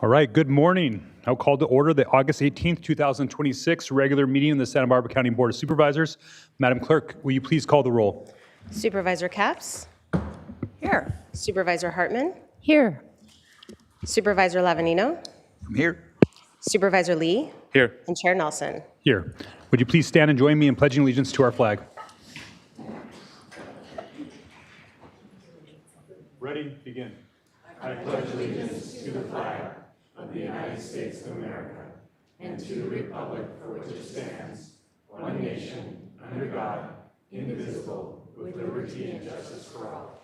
All right, good morning. I'll call to order the August 18th, 2026 regular meeting of the Santa Barbara County Board of Supervisors. Madam Clerk, will you please call the roll? Supervisor Capps? Here. Supervisor Hartman? Here. Supervisor Lavanino? I'm here. Supervisor Lee? Here. And Chair Nelson. Here. Would you please stand and join me in pledging allegiance to our flag? Ready, begin. I pledge allegiance to the flag of the United States of America and to the republic for which it stands, one nation, under God, indivisible, with liberty and justice for all.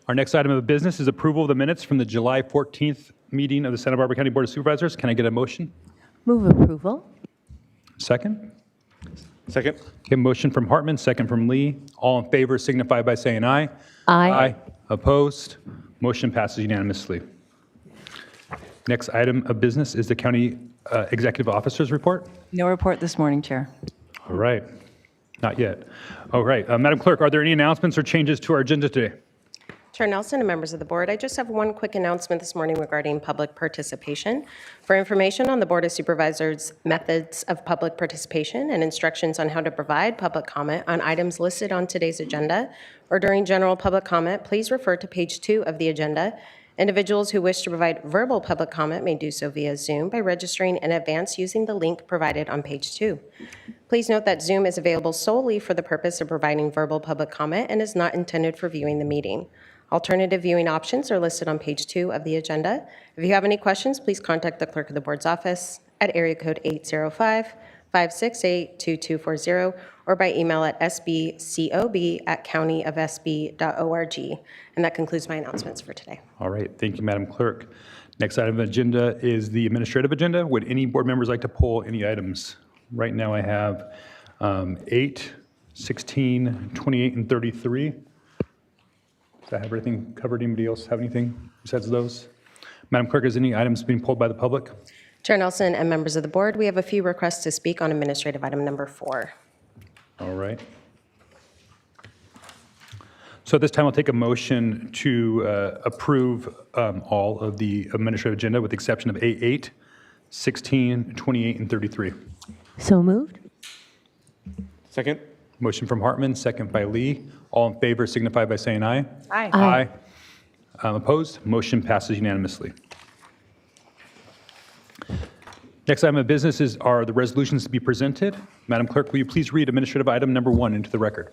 Our next item of business is approval of the minutes from the July 14th meeting of the Santa Barbara County Board of Supervisors. Can I get a motion? Move approval. Second? Second. Okay, motion from Hartman, second from Lee. All in favor signify by saying aye. Aye. Opposed? Motion passes unanimously. Next item of business is the County Executive Officer's Report. No report this morning, Chair. All right. Not yet. All right. Madam Clerk, are there any announcements or changes to our agenda today? Chair Nelson and members of the board, I just have one quick announcement this morning regarding public participation. For information on the Board of Supervisors' methods of public participation and instructions on how to provide public comment on items listed on today's agenda or during general public comment, please refer to page 2 of the agenda. Individuals who wish to provide verbal public comment may do so via Zoom by registering in advance using the link provided on page 2. Please note that Zoom is available solely for the purpose of providing verbal public comment and is not intended for viewing the meeting. Alternative viewing options are listed on page 2 of the agenda. If you have any questions, please contact the clerk of the board's office at area code 805-568-2240 or by email at sbcob@countyofsb.org. And that concludes my announcements for today. All right. Thank you, Madam Clerk. Next item of agenda is the administrative agenda. Would any board members like to pull any items? Right now I have 8, 16, 28, and 33. Does that have everything covered? Anybody else have anything besides those? Madam Clerk, is any items being pulled by the public? Chair Nelson and members of the board, we have a few requests to speak on administrative item number 4. All right. So at this time, I'll take a motion to approve all of the administrative agenda with the exception of 8, 16, 28, and 33. So moved. Second. Motion from Hartman, second by Lee. All in favor signify by saying aye. Aye. Aye. Opposed? Motion passes unanimously. Next item of business are the resolutions to be presented. Madam Clerk, will you please read administrative item number 1 into the record?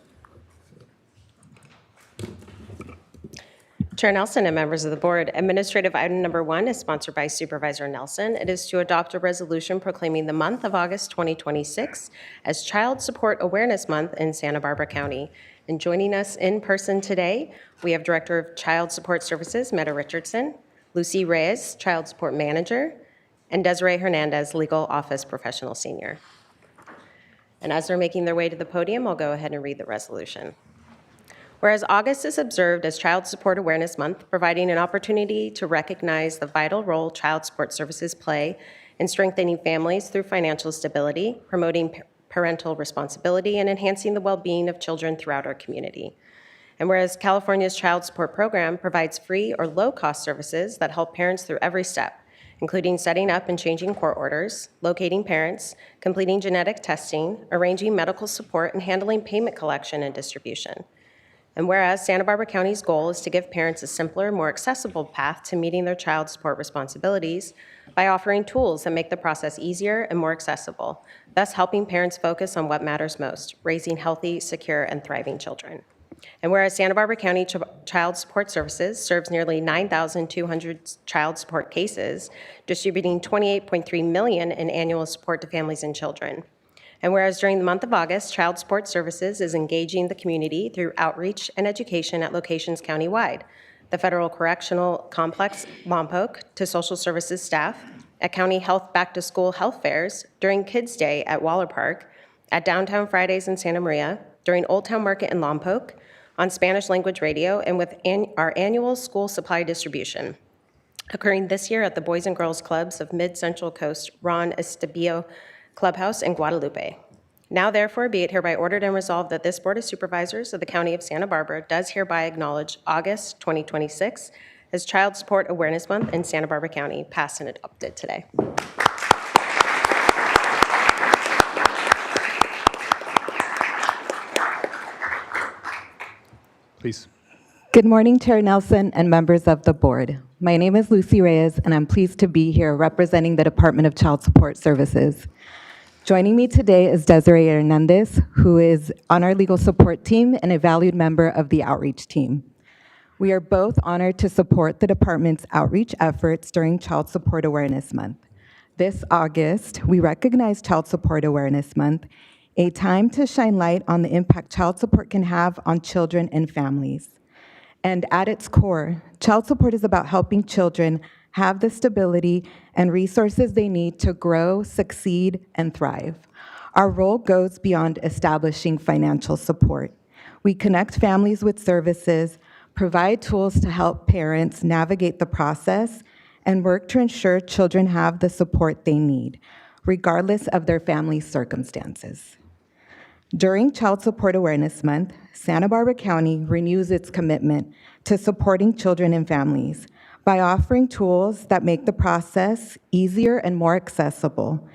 Chair Nelson and members of the board, administrative item number 1 is sponsored by Supervisor Nelson. It is to adopt a resolution proclaiming the month of August 2026 as Child Support Awareness Month in Santa Barbara County. And joining us in person today, we have Director of Child Support Services, Meta Richardson, Lucy Reyes, Child Support Manager, and Desiree Hernandez, Legal Office Professional Senior. And as they're making their way to the podium, I'll go ahead and read the resolution. Whereas August is observed as Child Support Awareness Month, providing an opportunity to recognize the vital role child support services play in strengthening families through financial stability, promoting parental responsibility, and enhancing the well-being of children throughout our community. And whereas California's Child Support Program provides free or low-cost services that help parents through every step, including setting up and changing court orders, locating parents, completing genetic testing, arranging medical support, and handling payment collection and distribution. And whereas Santa Barbara County's goal is to give parents a simpler, more accessible path to meeting their child support responsibilities by offering tools that make the process easier and more accessible, thus helping parents focus on what matters most, raising healthy, secure, and thriving children. And whereas Santa Barbara County Child Support Services serves nearly 9,200 child support cases, distributing $28.3 million in annual support to families and children. And whereas during the month of August, Child Support Services is engaging the community through outreach and education at locations countywide, the Federal Correctional Complex, Lompoc, to social services staff, at County Health Back to School health fairs, during Kids Day at Waller Park, at Downtown Fridays in Santa Maria, during Old Town Market in Lompoc, on Spanish language radio, and with our annual school supply distribution, occurring this year at the Boys and Girls Clubs of Mid-Central Coast Ron Estebillo Clubhouse in Guadalupe. Now therefore be it hereby ordered and resolved that this Board of Supervisors of the County of Santa Barbara does hereby acknowledge August 2026 as Child Support Awareness Month in Santa Barbara County, passed and adopted today. Please. Good morning, Chair Nelson and members of the board. My name is Lucy Reyes, and I'm pleased to be here representing the Department of Child Support Services. Joining me today is Desiree Hernandez, who is on our legal support team and a valued member of the outreach team. We are both honored to support the department's outreach efforts during Child Support Awareness Month. This August, we recognize Child Support Awareness Month, a time to shine light on the impact child support can have on children and families. And at its core, child support is about helping children have the stability and resources they need to grow, succeed, and thrive. Our role goes beyond establishing financial support. We connect families with services, provide tools to help parents navigate the process, and work to ensure children have the support they need, regardless of their family's circumstances. During Child Support Awareness Month, Santa Barbara County renews its commitment to supporting children and families by offering tools that make the process easier and more accessible.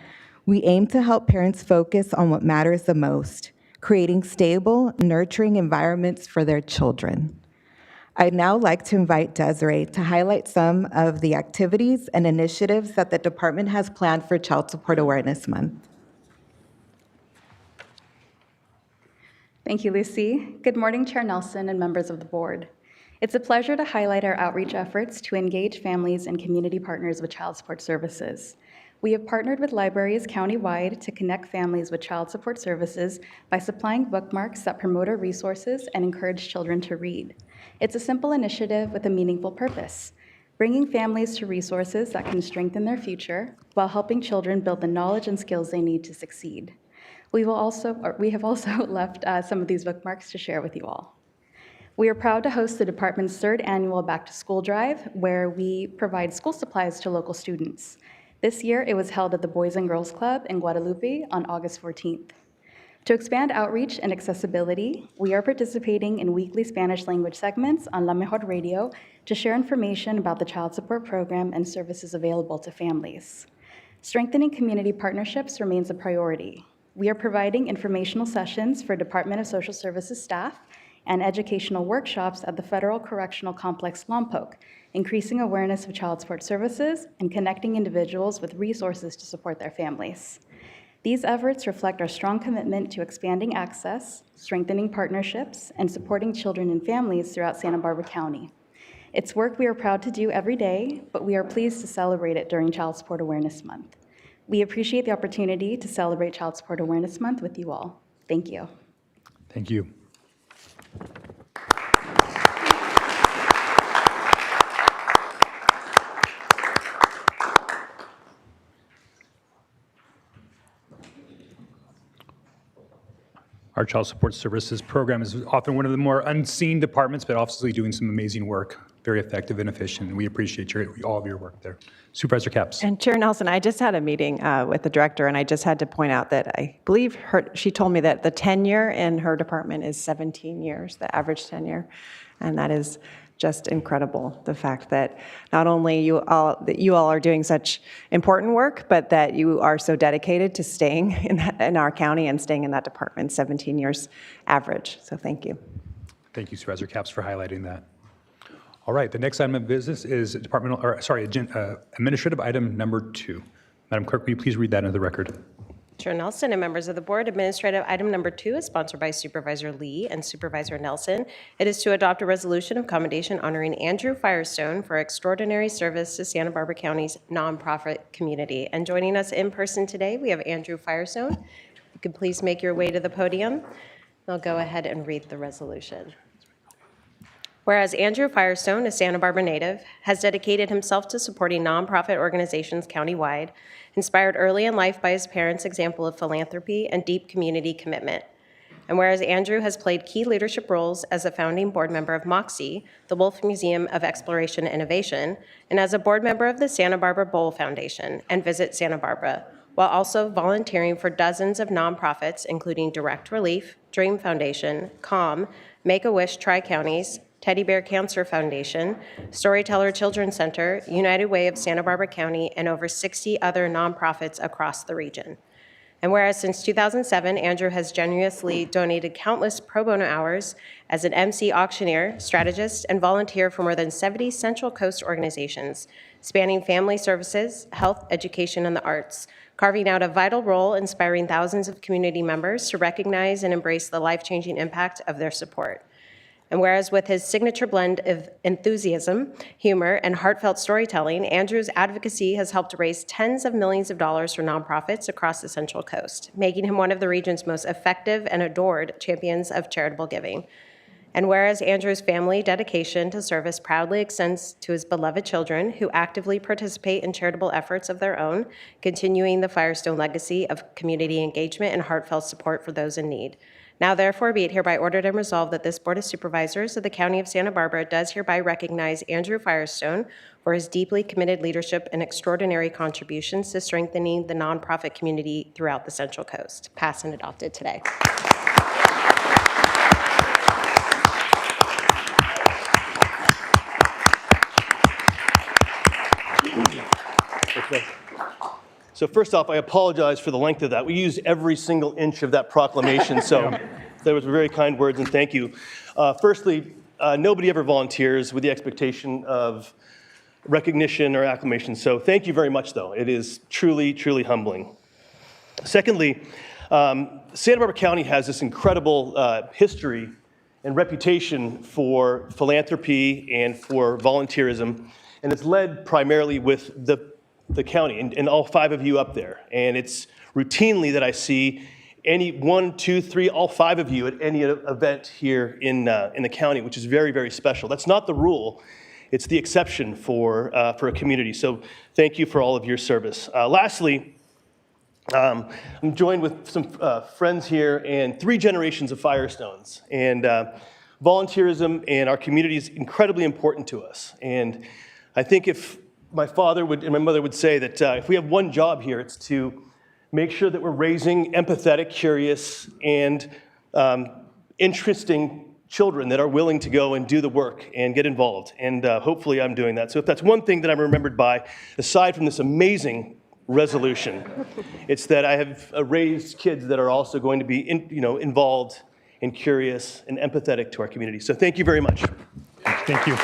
We aim to help parents focus on what matters the most, creating stable, nurturing environments for their children. I'd now like to invite Desiree to highlight some of the activities and initiatives that the department has planned for Child Support Awareness Month. Thank you, Lucy. Good morning, Chair Nelson and members of the board. It's a pleasure to highlight our outreach efforts to engage families and community partners with child support services. We have partnered with libraries countywide to connect families with child support services by supplying bookmarks that promote our resources and encourage children to read. It's a simple initiative with a meaningful purpose, bringing families to resources that can strengthen their future while helping children build the knowledge and skills they need to succeed. We have also left some of these bookmarks to share with you all. We are proud to host the department's third annual Back to School Drive, where we provide school supplies to local students. This year, it was held at the Boys and Girls Club in Guadalupe on August 14th. To expand outreach and accessibility, we are participating in weekly Spanish language segments on La Mejor Radio to share information about the child support program and services available to families. Strengthening community partnerships remains a priority. We are providing informational sessions for Department of Social Services staff and educational workshops at the Federal Correctional Complex Lompoc, increasing awareness of child support services and connecting individuals with resources to support their families. These efforts reflect our strong commitment to expanding access, strengthening partnerships, and supporting children and families throughout Santa Barbara County. It's work we are proud to do every day, but we are pleased to celebrate it during Child Support Awareness Month. We appreciate the opportunity to celebrate Child Support Awareness Month with you all. Thank you. Thank you. Our Child Support Services program is often one of the more unseen departments, but obviously doing some amazing work, very effective and efficient. We appreciate all of your work there. Supervisor Capps. And Chair Nelson, I just had a meeting with the director, and I just had to point out that I believe she told me that the tenure in her department is 17 years, the average tenure, and that is just incredible. The fact that not only you all are doing such important work, but that you are so dedicated to staying in our county and staying in that department, 17 years average. So thank you. Thank you, Supervisor Capps, for highlighting that. All right, the next item of business is administrative item number 2. Madam Clerk, will you please read that into the record? Chair Nelson and members of the board, administrative item number 2 is sponsored by Supervisor Lee and Supervisor Nelson. It is to adopt a resolution of commendation honoring Andrew Firestone for extraordinary service to Santa Barbara County's nonprofit community. And joining us in person today, we have Andrew Firestone. If you could please make your way to the podium. I'll go ahead and read the resolution. Whereas Andrew Firestone, a Santa Barbara native, has dedicated himself to supporting nonprofit organizations countywide, inspired early in life by his parents' example of philanthropy and deep community commitment. And whereas Andrew has played key leadership roles as a founding board member of MOXIE, the Wolf Museum of Exploration and Innovation, and as a board member of the Santa Barbara Bowl Foundation and Visit Santa Barbara, while also volunteering for dozens of nonprofits, including Direct Relief, Dream Foundation, CALM, Make-A-Wish Tri-Counties, Teddy Bear Cancer Foundation, Storyteller Children's Center, United Way of Santa Barbara County, and over 60 other nonprofits across the region. And whereas since 2007, Andrew has generously donated countless pro bono hours as an MC auctioneer, strategist, and volunteer for more than 70 Central Coast organizations, spanning family services, health, education, and the arts, carving out a vital role inspiring thousands of community members to recognize and embrace the life-changing impact of their support. And whereas with his signature blend of enthusiasm, humor, and heartfelt storytelling, Andrew's advocacy has helped raise tens of millions of dollars for nonprofits across the Central Coast, making him one of the region's most effective and adored champions of charitable giving. And whereas Andrew's family dedication to service proudly extends to his beloved children who actively participate in charitable efforts of their own, continuing the Firestone legacy of community engagement and heartfelt support for those in need. Now therefore be it hereby ordered and resolved that this Board of Supervisors of the County of Santa Barbara does hereby recognize Andrew Firestone for his deeply committed leadership and extraordinary contributions to strengthening the nonprofit community throughout the Central Coast. Passed and adopted today. So first off, I apologize for the length of that. We used every single inch of that proclamation, so those were very kind words, and thank you. Firstly, nobody ever volunteers with the expectation of recognition or acclamation, so thank you very much, though. It is truly, truly humbling. Secondly, Santa Barbara County has this incredible history and reputation for philanthropy and for volunteerism, and it's led primarily with the county and all 5 of you up there. And it's routinely that I see any 1, 2, 3, all 5 of you at any event here in the county, which is very, very special. That's not the rule. It's the exception for a community. So thank you for all of your service. Lastly, I'm joined with some friends here and 3 generations of Firestones. And volunteerism and our community is incredibly important to us. And I think if my father and my mother would say that if we have one job here, it's to make sure that we're raising empathetic, curious, and interesting children that are willing to go and do the work and get involved. And hopefully I'm doing that. So if that's one thing that I'm remembered by, aside from this amazing resolution, it's that I have raised kids that are also going to be involved and curious and empathetic to our community. So thank you very much. Thank you.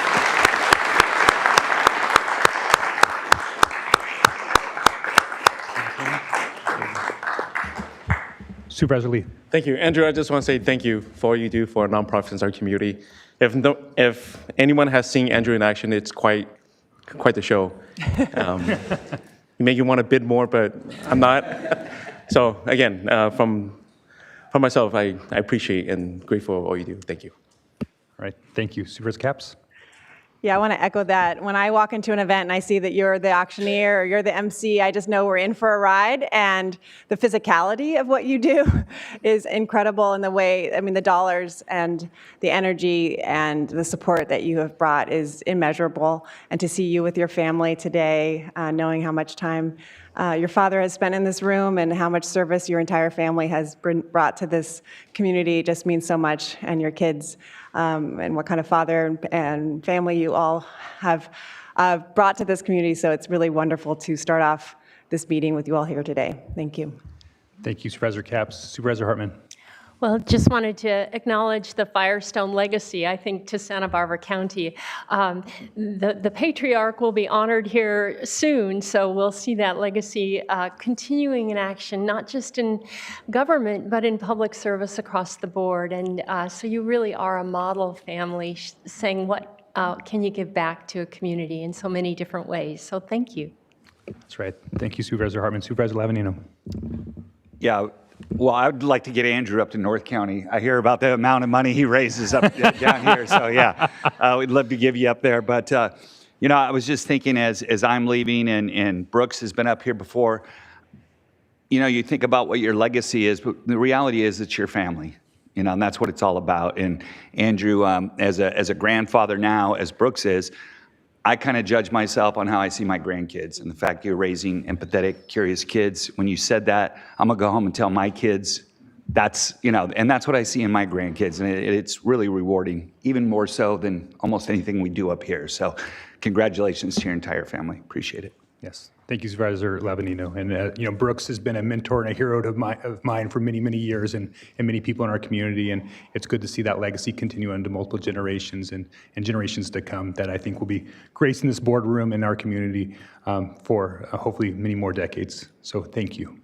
Supervisor Lee. Thank you. Andrew, I just want to say thank you for all you do for nonprofits in our community. If anyone has seen Andrew in action, it's quite the show. You make you want to bid more, but I'm not. So again, from myself, I appreciate and grateful for all you do. Thank you. All right, thank you. Supervisor Capps? Yeah, I want to echo that. When I walk into an event and I see that you're the auctioneer or you're the MC, I just know we're in for a ride. And the physicality of what you do is incredible in the way, the dollars and the energy and the support that you have brought is immeasurable. And to see you with your family today, knowing how much time your father has spent in this room and how much service your entire family has brought to this community just means so much, and your kids, and what kind of father and family you all have brought to this community. So it's really wonderful to start off this meeting with you all here today. Thank you. Thank you, Supervisor Capps. Supervisor Hartman? Well, just wanted to acknowledge the Firestone legacy, I think, to Santa Barbara County. The patriarch will be honored here soon, so we'll see that legacy continuing in action, not just in government, but in public service across the board. And so you really are a model family saying what can you give back to a community in so many different ways. So thank you. That's right. Thank you, Supervisor Hartman. Supervisor Lavanino? Yeah. Well, I would like to get Andrew up to North County. I hear about the amount of money he raises up down here. So yeah, we'd love to give you up there. But I was just thinking as I'm leaving, and Brooks has been up here before. You think about what your legacy is, but the reality is it's your family. And that's what it's all about. And Andrew, as a grandfather now, as Brooks is, I kind of judge myself on how I see my grandkids and the fact you're raising empathetic, curious kids. When you said that, I'm gonna go home and tell my kids that's, and that's what I see in my grandkids. And it's really rewarding, even more so than almost anything we do up here. So congratulations to your entire family. Appreciate it. Yes. Thank you, Supervisor Lavanino. And, Brooks has been a mentor and a hero of mine for many, many years and many people in our community. And it's good to see that legacy continue into multiple generations and generations to come that I think will be gracing this boardroom and our community for hopefully many more decades. So thank you.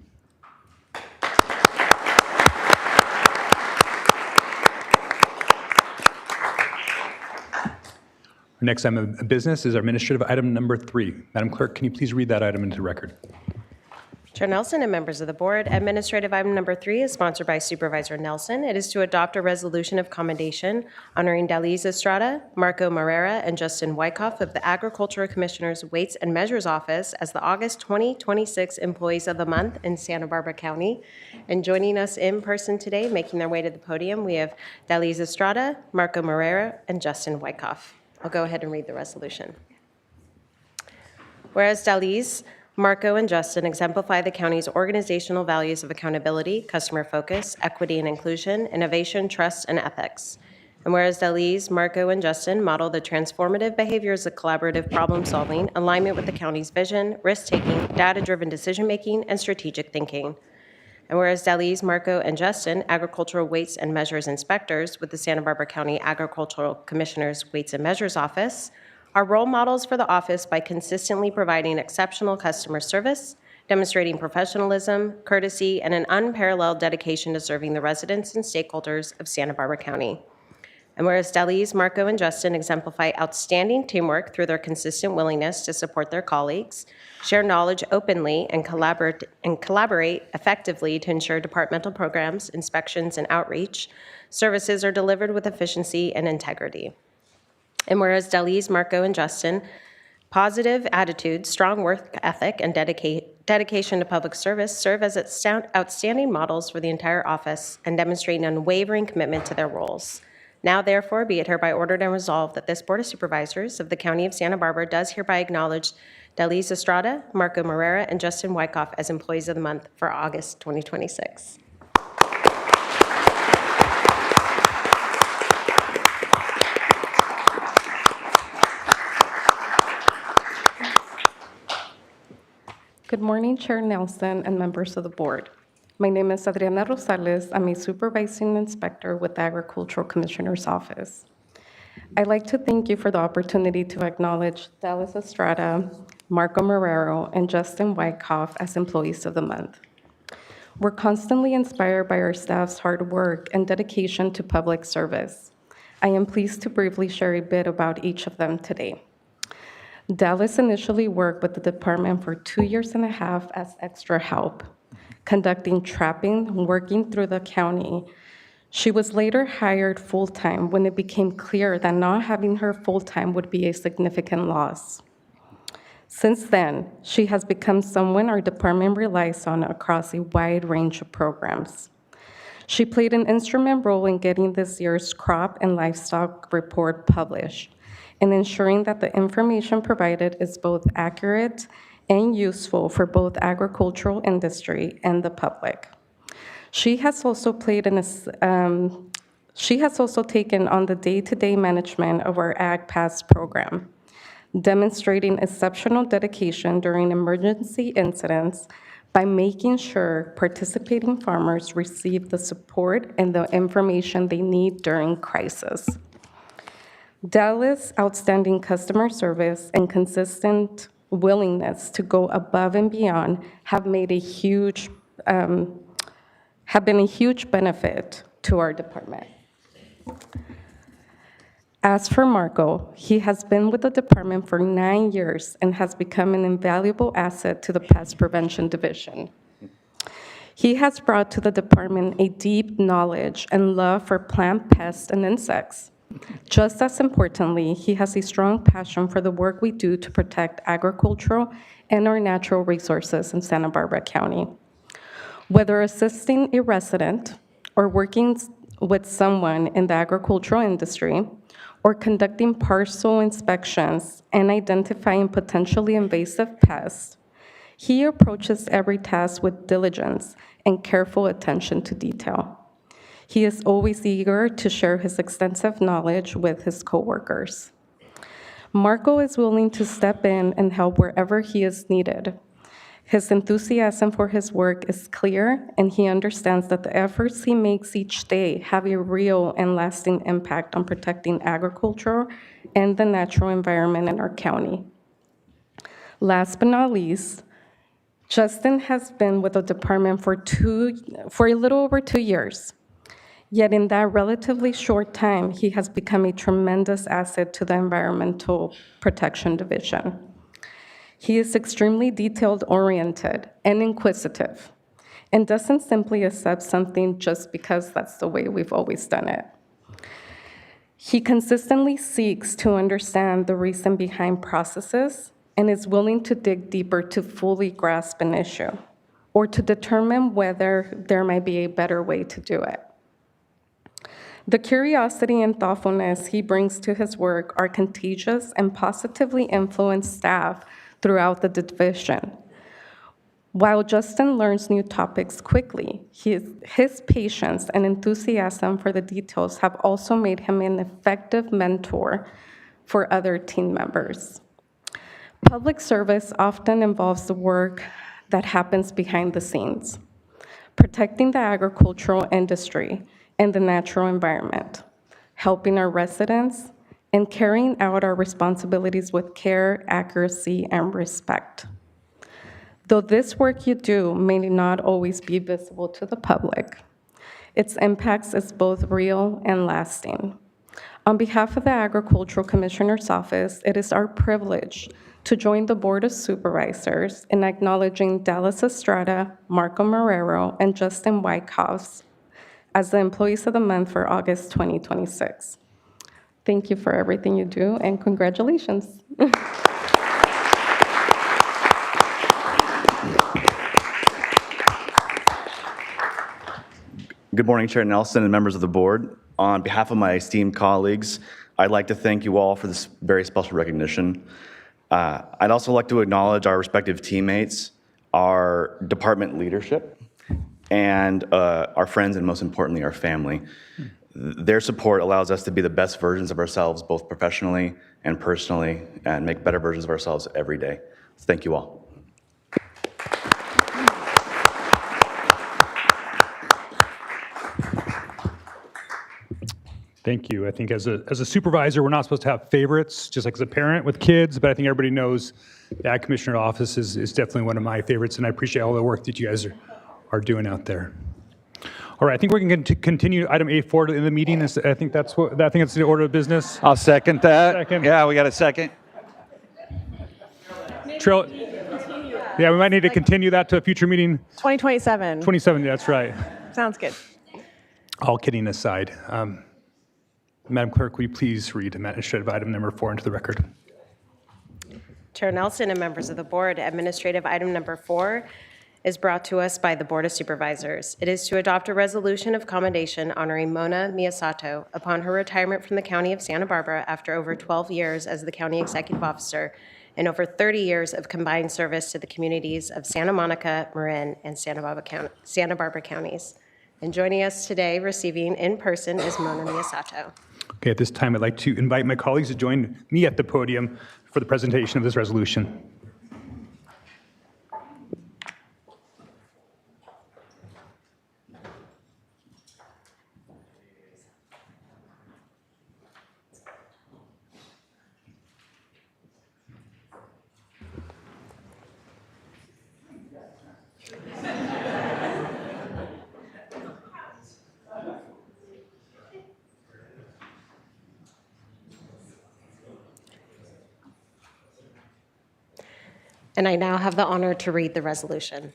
Our next item of business is our administrative item number 3. Madam Clerk, can you please read that item into the record? Chair Nelson and members of the board, administrative item number 3 is sponsored by Supervisor Nelson. It is to adopt a resolution of commendation honoring Daliz Estrada, Marco Marrera, and Justin Wyckoff of the Agricultural Commissioner's Weights and Measures Office as the August 2026 Employees of the Month in Santa Barbara County. And joining us in person today, making their way to the podium, we have Daliz Estrada, Marco Marrera, and Justin Wyckoff. I'll go ahead and read the resolution. Whereas Daliz, Marco, and Justin exemplify the county's organizational values of accountability, customer focus, equity and inclusion, innovation, trust, and ethics. And whereas Daliz, Marco, and Justin model the transformative behaviors of collaborative problem solving, alignment with the county's vision, risk-taking, data-driven decision-making, and strategic thinking. And whereas Daliz, Marco, and Justin, agricultural weights and measures inspectors with the Santa Barbara County Agricultural Commissioner's Weights and Measures Office, are role models for the office by consistently providing exceptional customer service, demonstrating professionalism, courtesy, and an unparalleled dedication to serving the residents and stakeholders of Santa Barbara County. And whereas Daliz, Marco, and Justin exemplify outstanding teamwork through their consistent willingness to support their colleagues, share knowledge openly, and collaborate effectively to ensure departmental programs, inspections, and outreach services are delivered with efficiency and integrity. And whereas Daliz, Marco, and Justin, positive attitude, strong work ethic, and dedication to public service serve as outstanding models for the entire office and demonstrate an unwavering commitment to their roles. Now, therefore, be it hereby ordered and resolved that this Board of Supervisors of the County of Santa Barbara does hereby acknowledge Daliz Estrada, Marco Marrera, and Justin Wyckoff as Employees of the Month for August 2026. Good morning, Chair Nelson and members of the board. My name is Adriana Rosales. I'm a supervising inspector with the Agricultural Commissioner's Office. I'd like to thank you for the opportunity to acknowledge Daliz Estrada, Marco Marrero, and Justin Wyckoff as Employees of the Month. We're constantly inspired by our staff's hard work and dedication to public service. I am pleased to briefly share a bit about each of them today. Daliz initially worked with the department for 2.5 years as extra help, conducting trapping, working through the county. She was later hired full-time when it became clear that not having her full-time would be a significant loss. Since then, she has become someone our department relies on across a wide range of programs. She played an instrumental role in getting this year's crop and livestock report published and ensuring that the information provided is both accurate and useful for both agricultural industry and the public. She has also taken on the day-to-day management of our Ag Pass program, demonstrating exceptional dedication during emergency incidents by making sure participating farmers receive the support and the information they need during crisis. Daliz's outstanding customer service and consistent willingness to go above and beyond have been a huge benefit to our department. As for Marco, he has been with the department for 9 years and has become an invaluable asset to the Pest Prevention Division. He has brought to the department a deep knowledge and love for plant pests and insects. Just as importantly, he has a strong passion for the work we do to protect agricultural and our natural resources in Santa Barbara County. Whether assisting a resident or working with someone in the agricultural industry, or conducting parcel inspections and identifying potentially invasive pests, he approaches every task with diligence and careful attention to detail. He is always eager to share his extensive knowledge with his coworkers. Marco is willing to step in and help wherever he is needed. His enthusiasm for his work is clear, and he understands that the efforts he makes each day have a real and lasting impact on protecting agriculture and the natural environment in our county. Last but not least, Justin has been with the department for a little over 2 years. Yet in that relatively short time, he has become a tremendous asset to the Environmental Protection Division. He is extremely detail-oriented and inquisitive, and doesn't simply accept something just because that's the way we've always done it. He consistently seeks to understand the reason behind processes and is willing to dig deeper to fully grasp an issue or to determine whether there might be a better way to do it. The curiosity and thoughtfulness he brings to his work are contagious and positively influence staff throughout the division. While Justin learns new topics quickly, his patience and enthusiasm for the details have also made him an effective mentor for other team members. Public service often involves the work that happens behind the scenes, protecting the agricultural industry and the natural environment, helping our residents, and carrying out our responsibilities with care, accuracy, and respect. Though this work you do may not always be visible to the public, its impacts is both real and lasting. On behalf of the Agricultural Commissioner's Office, it is our privilege to join the Board of Supervisors in acknowledging Dallas Estrada, Marco Marrero, and Justin Wyckoff as the Employees of the Month for August 2026. Thank you for everything you do, and congratulations. Good morning, Chair Nelson and members of the board. On behalf of my esteemed colleagues, I'd like to thank you all for this very special recognition. I'd also like to acknowledge our respective teammates, our department leadership, and our friends, and most importantly, our family. Their support allows us to be the best versions of ourselves, both professionally and personally, and make better versions of ourselves every day. So thank you all. Thank you. I think as a supervisor, we're not supposed to have favorites, just like as a parent with kids, but I think everybody knows the Ag Commissioner office is definitely one of my favorites, and I appreciate all the work that you guys are doing out there. All right, I think we're going to continue item A4 in the meeting. I think that's the order of business. I'll second that. Second. Yeah, we got a second. Yeah, we might need to continue that to a future meeting. 2027. 27, that's right. Sounds good. All kidding aside. Madam Clerk, will you please read administrative item number 4 into the record? Chair Nelson and members of the board, administrative item number 4 is brought to us by the Board of Supervisors. It is to adopt a resolution of commendation honoring Mona Miyasato upon her retirement from the County of Santa Barbara after over 12 years as the County Executive Officer and over 30 years of combined service to the communities of Santa Monica, Marin, and Santa Barbara counties. And joining us today, receiving in person, is Mona Miyasato. Okay, at this time, I'd like to invite my colleagues to join me at the podium for the presentation of this resolution. And I now have the honor to read the resolution.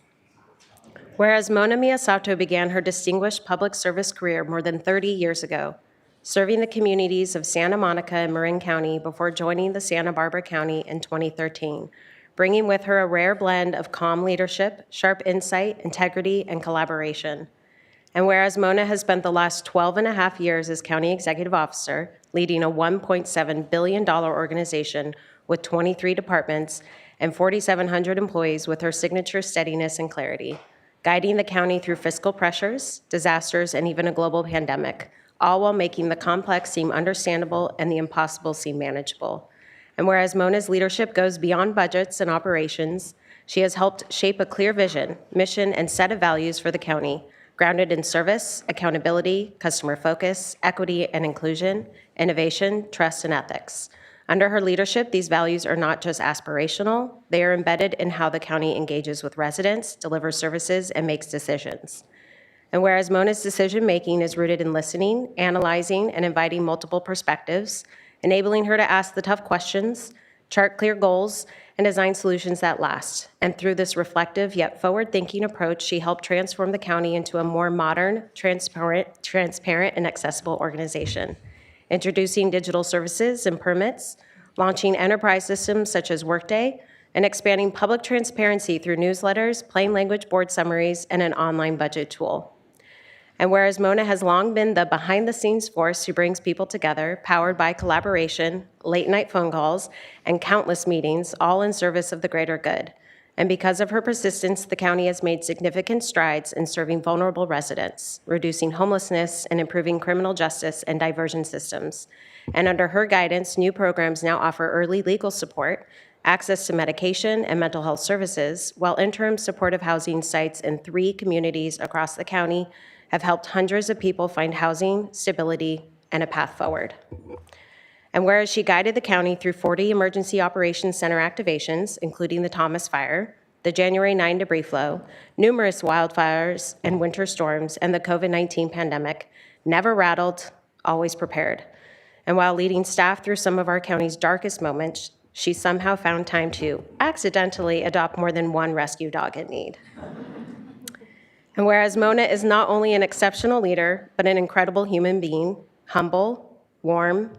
Whereas Mona Miyasato began her distinguished public service career more than 30 years ago, serving the communities of Santa Monica and Marin County before joining the Santa Barbara County in 2013, bringing with her a rare blend of calm leadership, sharp insight, integrity, and collaboration. And whereas Mona has spent the last 12 and a half years as County Executive Officer, leading a $1.7 billion organization with 23 departments and 4,700 employees with her signature steadiness and clarity, guiding the county through fiscal pressures, disasters, and even a global pandemic, all while making the complex seem understandable and the impossible seem manageable. And whereas Mona's leadership goes beyond budgets and operations, she has helped shape a clear vision, mission, and set of values for the county, grounded in service, accountability, customer focus, equity and inclusion, innovation, trust, and ethics. Under her leadership, these values are not just aspirational, they are embedded in how the county engages with residents, delivers services, and makes decisions. And whereas Mona's decision-making is rooted in listening, analyzing, and inviting multiple perspectives, enabling her to ask the tough questions, chart clear goals, and design solutions that last. And through this reflective yet forward-thinking approach, she helped transform the county into a more modern, transparent, and accessible organization, introducing digital services and permits, launching enterprise systems such as Workday, and expanding public transparency through newsletters, plain language board summaries, and an online budget tool. And whereas Mona has long been the behind-the-scenes force who brings people together, powered by collaboration, late-night phone calls, and countless meetings, all in service of the greater good. And because of her persistence, the county has made significant strides in serving vulnerable residents, reducing homelessness, and improving criminal justice and diversion systems. And under her guidance, new programs now offer early legal support, access to medication and mental health services, while interim supportive housing sites in 3 communities across the county have helped hundreds of people find housing, stability, and a path forward. And whereas she guided the county through 40 Emergency Operations Center activations, including the Thomas Fire, the January 9 debris flow, numerous wildfires and winter storms, and the COVID-19 pandemic, never rattled, always prepared. And while leading staff through some of our county's darkest moments, she somehow found time to accidentally adopt more than one rescue dog in need. And whereas Mona is not only an exceptional leader, but an incredible human being, humble, warm,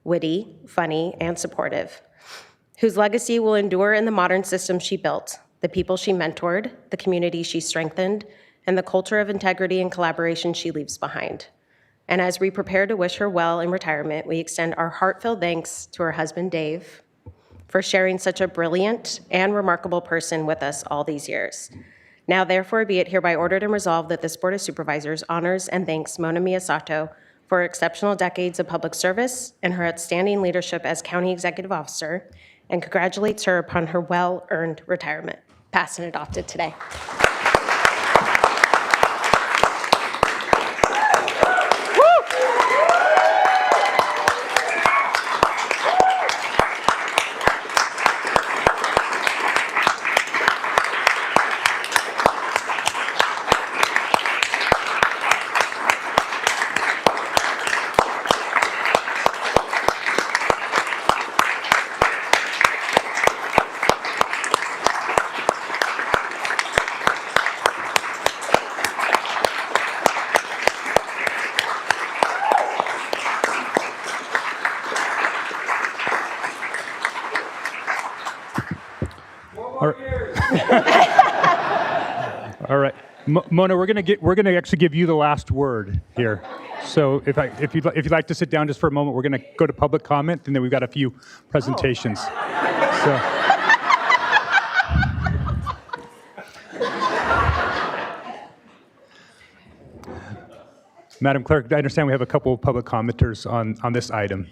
witty, funny, and supportive, whose legacy will endure in the modern system she built, the people she mentored, the community she strengthened, and the culture of integrity and collaboration she leaves behind. And as we prepare to wish her well in retirement, we extend our heartfelt thanks to her husband, Dave, for sharing such a brilliant and remarkable person with us all these years. Now, therefore, be it hereby ordered and resolved that this Board of Supervisors honors and thanks Mona Miyasato for her exceptional decades of public service and her outstanding leadership as County Executive Officer, and congratulates her upon her well-earned retirement. Passed and adopted today. All right, Mona, we're gonna actually give you the last word here. So if you'd like to sit down just for a moment, we're gonna go to public comment, and then we've got a few presentations. So. Madam Clerk, I understand we have a couple of public commenters on this item.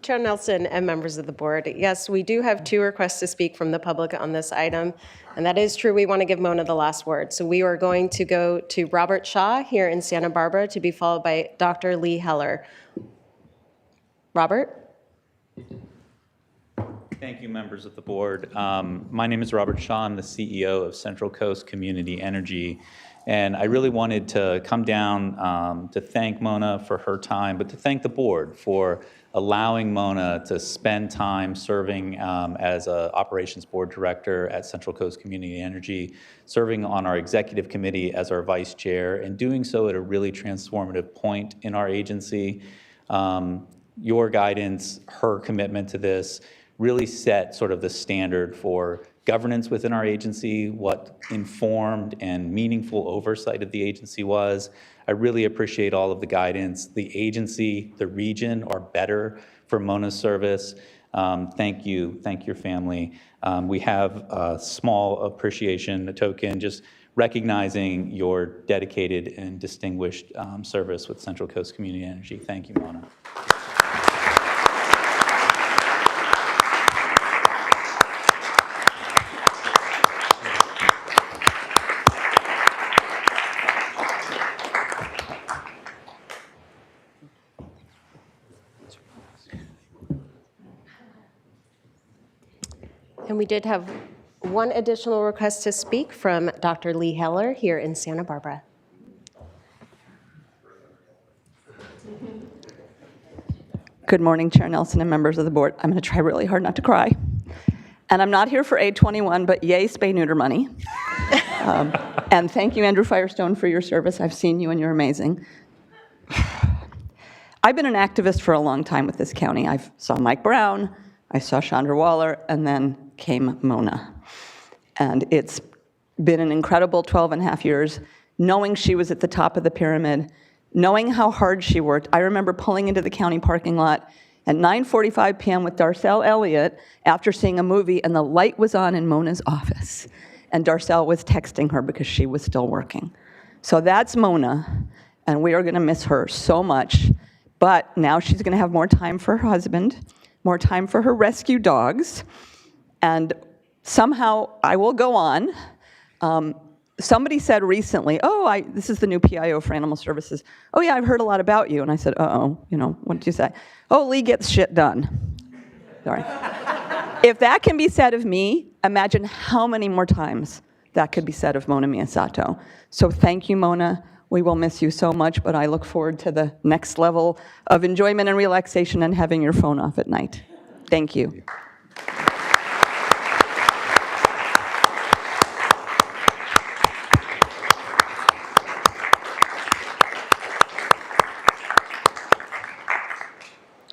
Chair Nelson and members of the board, yes, we do have 2 requests to speak from the public on this item, and that is true. We want to give Mona the last word. So we are going to go to Robert Shaw here in Santa Barbara, to be followed by Dr. Lee Heller. Robert? Thank you, members of the board. My name is Robert Shaw. I'm the CEO of Central Coast Community Energy. And I really wanted to come down to thank Mona for her time, but to thank the board for allowing Mona to spend time serving as an operations board director at Central Coast Community Energy, serving on our executive committee as our vice chair, and doing so at a really transformative point in our agency. Your guidance, her commitment to this, really set sort of the standard for governance within our agency, what informed and meaningful oversight of the agency was. I really appreciate all of the guidance. The agency, the region are better for Mona's service. Thank you. Thank your family. We have a small appreciation, a token, just recognizing your dedicated and distinguished service with Central Coast Community Energy. Thank you, Mona. And we did have one additional request to speak from Dr. Lee Heller here in Santa Barbara. Good morning, Chair Nelson and members of the board. I'm going to try really hard not to cry. And I'm not here for aid 21, but yay, spay neuter money. And thank you, Andrew Firestone, for your service. I've seen you and you're amazing. I've been an activist for a long time with this county. I saw Mike Brown, I saw Chandra Waller, and then came Mona. And it's been an incredible 12 and a half years, knowing she was at the top of the pyramid, knowing how hard she worked. I remember pulling into the county parking lot at 9:45 p.m. with Darcel Elliott after seeing a movie, and the light was on in Mona's office. And Darcel was texting her because she was still working. So that's Mona, and we are going to miss her so much. But now she's going to have more time for her husband, more time for her rescue dogs, and somehow I will go on. Somebody said recently, this is the new PIO for Animal Services. Oh yeah, I've heard a lot about you. And I said, what did you say? Oh, Lee gets shit done. Sorry. If that can be said of me, imagine how many more times that could be said of Mona Miyasato. So thank you, Mona. We will miss you so much, but I look forward to the next level of enjoyment and relaxation and having your phone off at night. Thank you.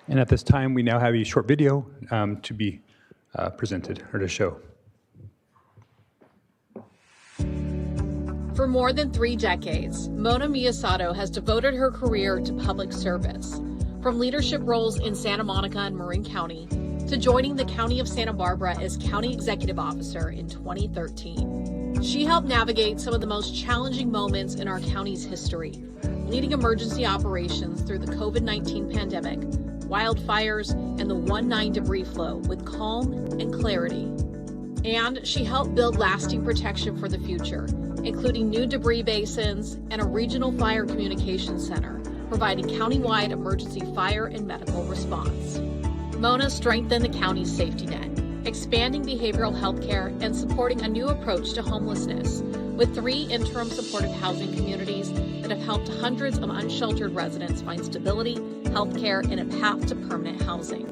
And at this time, we now have a short video to be presented or to show. For more than 3 decades, Mona Miyasato has devoted her career to public service, from leadership roles in Santa Monica and Marin County to joining the County of Santa Barbara as County Executive Officer in 2013. She helped navigate some of the most challenging moments in our county's history, leading emergency operations through the COVID-19 pandemic, wildfires, and the 1/9 debris flow with calm and clarity. And she helped build lasting protection for the future, including new debris basins and a regional fire communications center, providing countywide emergency fire and medical response. Mona strengthened the county's safety net, expanding behavioral health care and supporting a new approach to homelessness, with 3 interim supportive housing communities that have helped hundreds of unsheltered residents find stability, health care, and a path to permanent housing.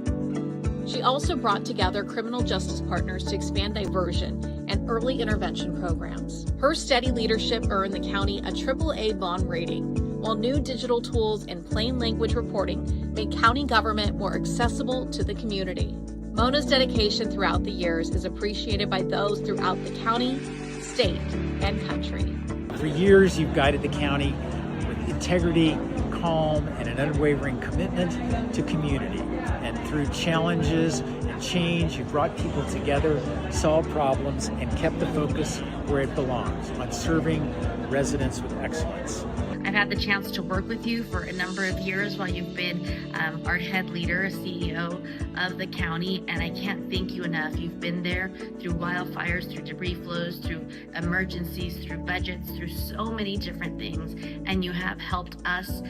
She also brought together criminal justice partners to expand diversion and early intervention programs. Her steady leadership earned the county a AAA bond rating, while new digital tools and plain language reporting made county government more accessible to the community. Mona's dedication throughout the years is appreciated by those throughout the county, state, and country. For years, you've guided the county with integrity, calm, and an unwavering commitment to community. And through challenges and change, you've brought people together, solved problems, and kept the focus where it belongs, on serving residents with excellence. I've had the chance to work with you for a number of years while you've been our head leader, CEO of the county, and I can't thank you enough. You've been there through wildfires, through debris flows, through emergencies, through budgets, through so many different things, and you have helped us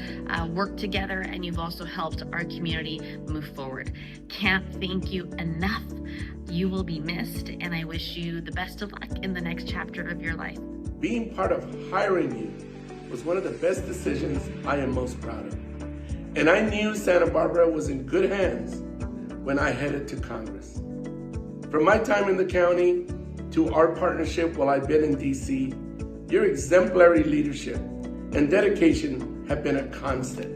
work together, and you've also helped our community move forward. Can't thank you enough. You will be missed, and I wish you the best of luck in the next chapter of your life. Being part of hiring you was one of the best decisions I am most proud of. And I knew Santa Barbara was in good hands when I headed to Congress. From my time in the county to our partnership while I've been in DC, your exemplary leadership and dedication have been a constant.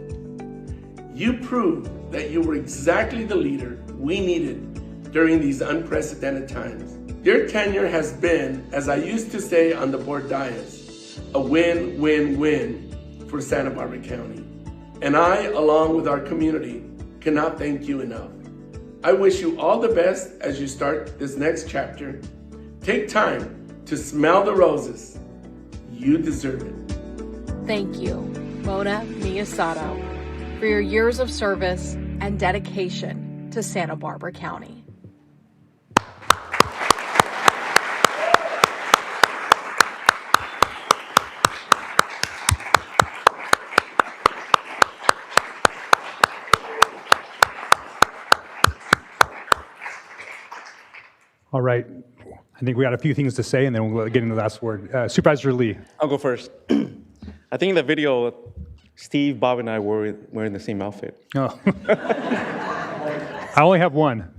You proved that you were exactly the leader we needed during these unprecedented times. Your tenure has been, as I used to say on the board dais, a win-win-win for Santa Barbara County. And I, along with our community, cannot thank you enough. I wish you all the best as you start this next chapter. Take time to smell the roses. You deserve it. Thank you, Mona Miyasato, for your years of service and dedication to Santa Barbara County. All right. I think we got a few things to say, and then we'll get into the last word. Supervisor Lee. I'll go first. I think in the video, Steve, Bob, and I were wearing the same outfit. Oh. I only have one.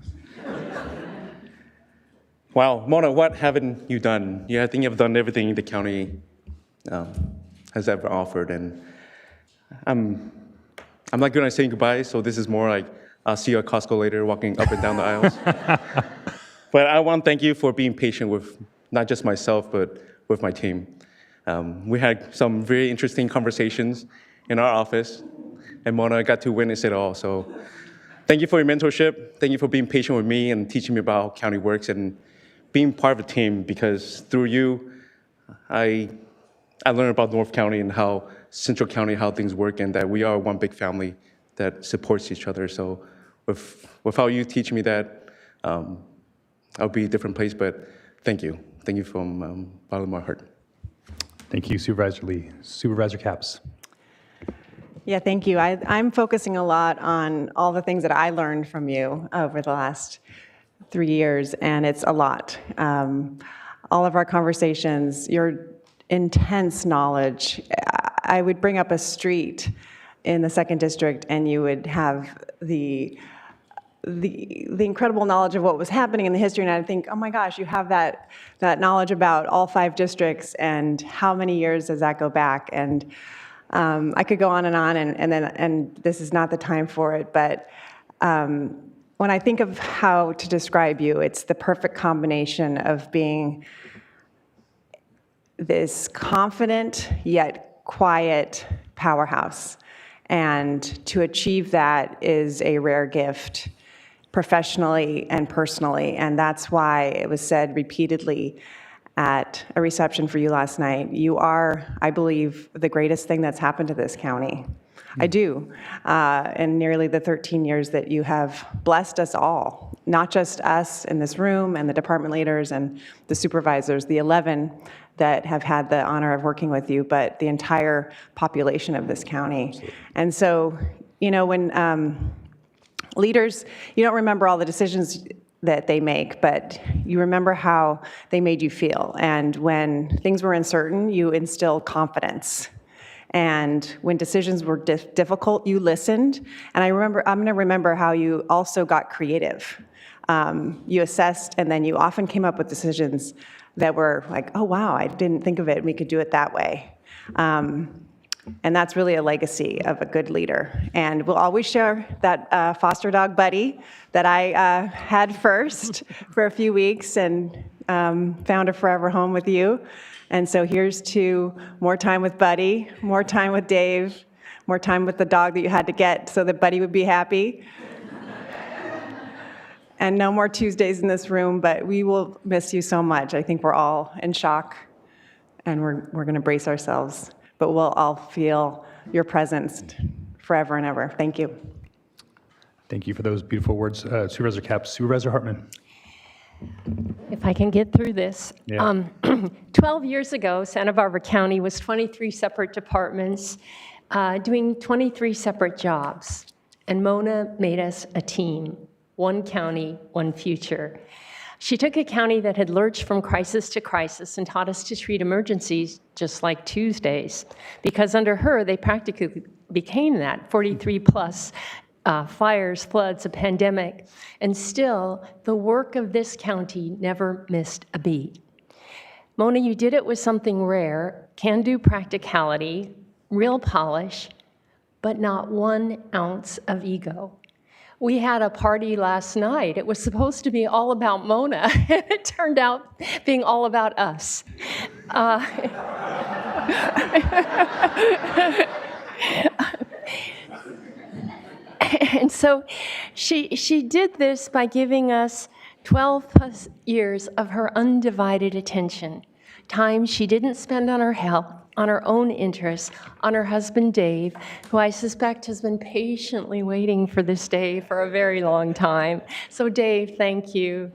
Wow, Mona, what haven't you done? I think you've done everything the county has ever offered, and I'm not good at saying goodbye, so this is more like I'll see you at Costco later, walking up and down the aisles. But I want to thank you for being patient with not just myself, but with my team. We had some very interesting conversations in our office, and Mona got to witness it all. So thank you for your mentorship. Thank you for being patient with me and teaching me about how county works and being part of a team, because through you, I learned about North County and how Central County, how things work, and that we are one big family that supports each other. So without you teaching me that, I'll be a different place, but thank you. Thank you from bottom of my heart. Thank you, Supervisor Lee. Supervisor Capps. Yeah, thank you. I'm focusing a lot on all the things that I learned from you over the last 3 years, and it's a lot. All of our conversations, your intense knowledge. I would bring up a street in the 2nd District, and you would have the incredible knowledge of what was happening in the history, and I'd think, oh my gosh, you have that knowledge about all 5 districts, and how many years does that go back? And I could go on, and this is not the time for it, but when I think of how to describe you, it's the perfect combination of being this confident yet quiet powerhouse, and to achieve that is a rare gift, professionally and personally, and that's why it was said repeatedly at a reception for you last night, you are, I believe, the greatest thing that's happened to this county. I do, in nearly the 13 years that you have blessed us all, not just us in this room and the department leaders and the supervisors, the 11 that have had the honor of working with you, but the entire population of this county. Absolutely. And so, when leaders, you don't remember all the decisions that they make, but you remember how they made you feel. And when things were uncertain, you instilled confidence. And when decisions were difficult, you listened. And I'm going to remember how you also got creative. You assessed, and then you often came up with decisions that were like, oh, wow, I didn't think of it, and we could do it that way. And that's really a legacy of a good leader. And we'll always share that foster dog Buddy that I had first for a few weeks and found a forever home with you. And so here's to more time with Buddy, more time with Dave, more time with the dog that you had to get so that Buddy would be happy. And no more Tuesdays in this room, but we will miss you so much. I think we're all in shock, and we're going to brace ourselves. But we'll all feel your presence forever and ever. Thank you. Thank you for those beautiful words, Supervisor Capps. Supervisor Hartman. If I can get through this. Yeah. 12 years ago, Santa Barbara County was 23 separate departments doing 23 separate jobs. And Mona made us a team, one county, one future. She took a county that had lurched from crisis to crisis and taught us to treat emergencies just like Tuesdays, because under her, they practically became that, 43 plus fires, floods, a pandemic, and still the work of this county never missed a beat. Mona, you did it with something rare, can-do practicality, real polish, but not 1 ounce of ego. We had a party last night. It was supposed to be all about Mona, and it turned out being all about us. And so she did this by giving us 12 plus years of her undivided attention, time she didn't spend on her health, on her own interests, on her husband Dave, who I suspect has been patiently waiting for this day for a very long time. So Dave, thank you.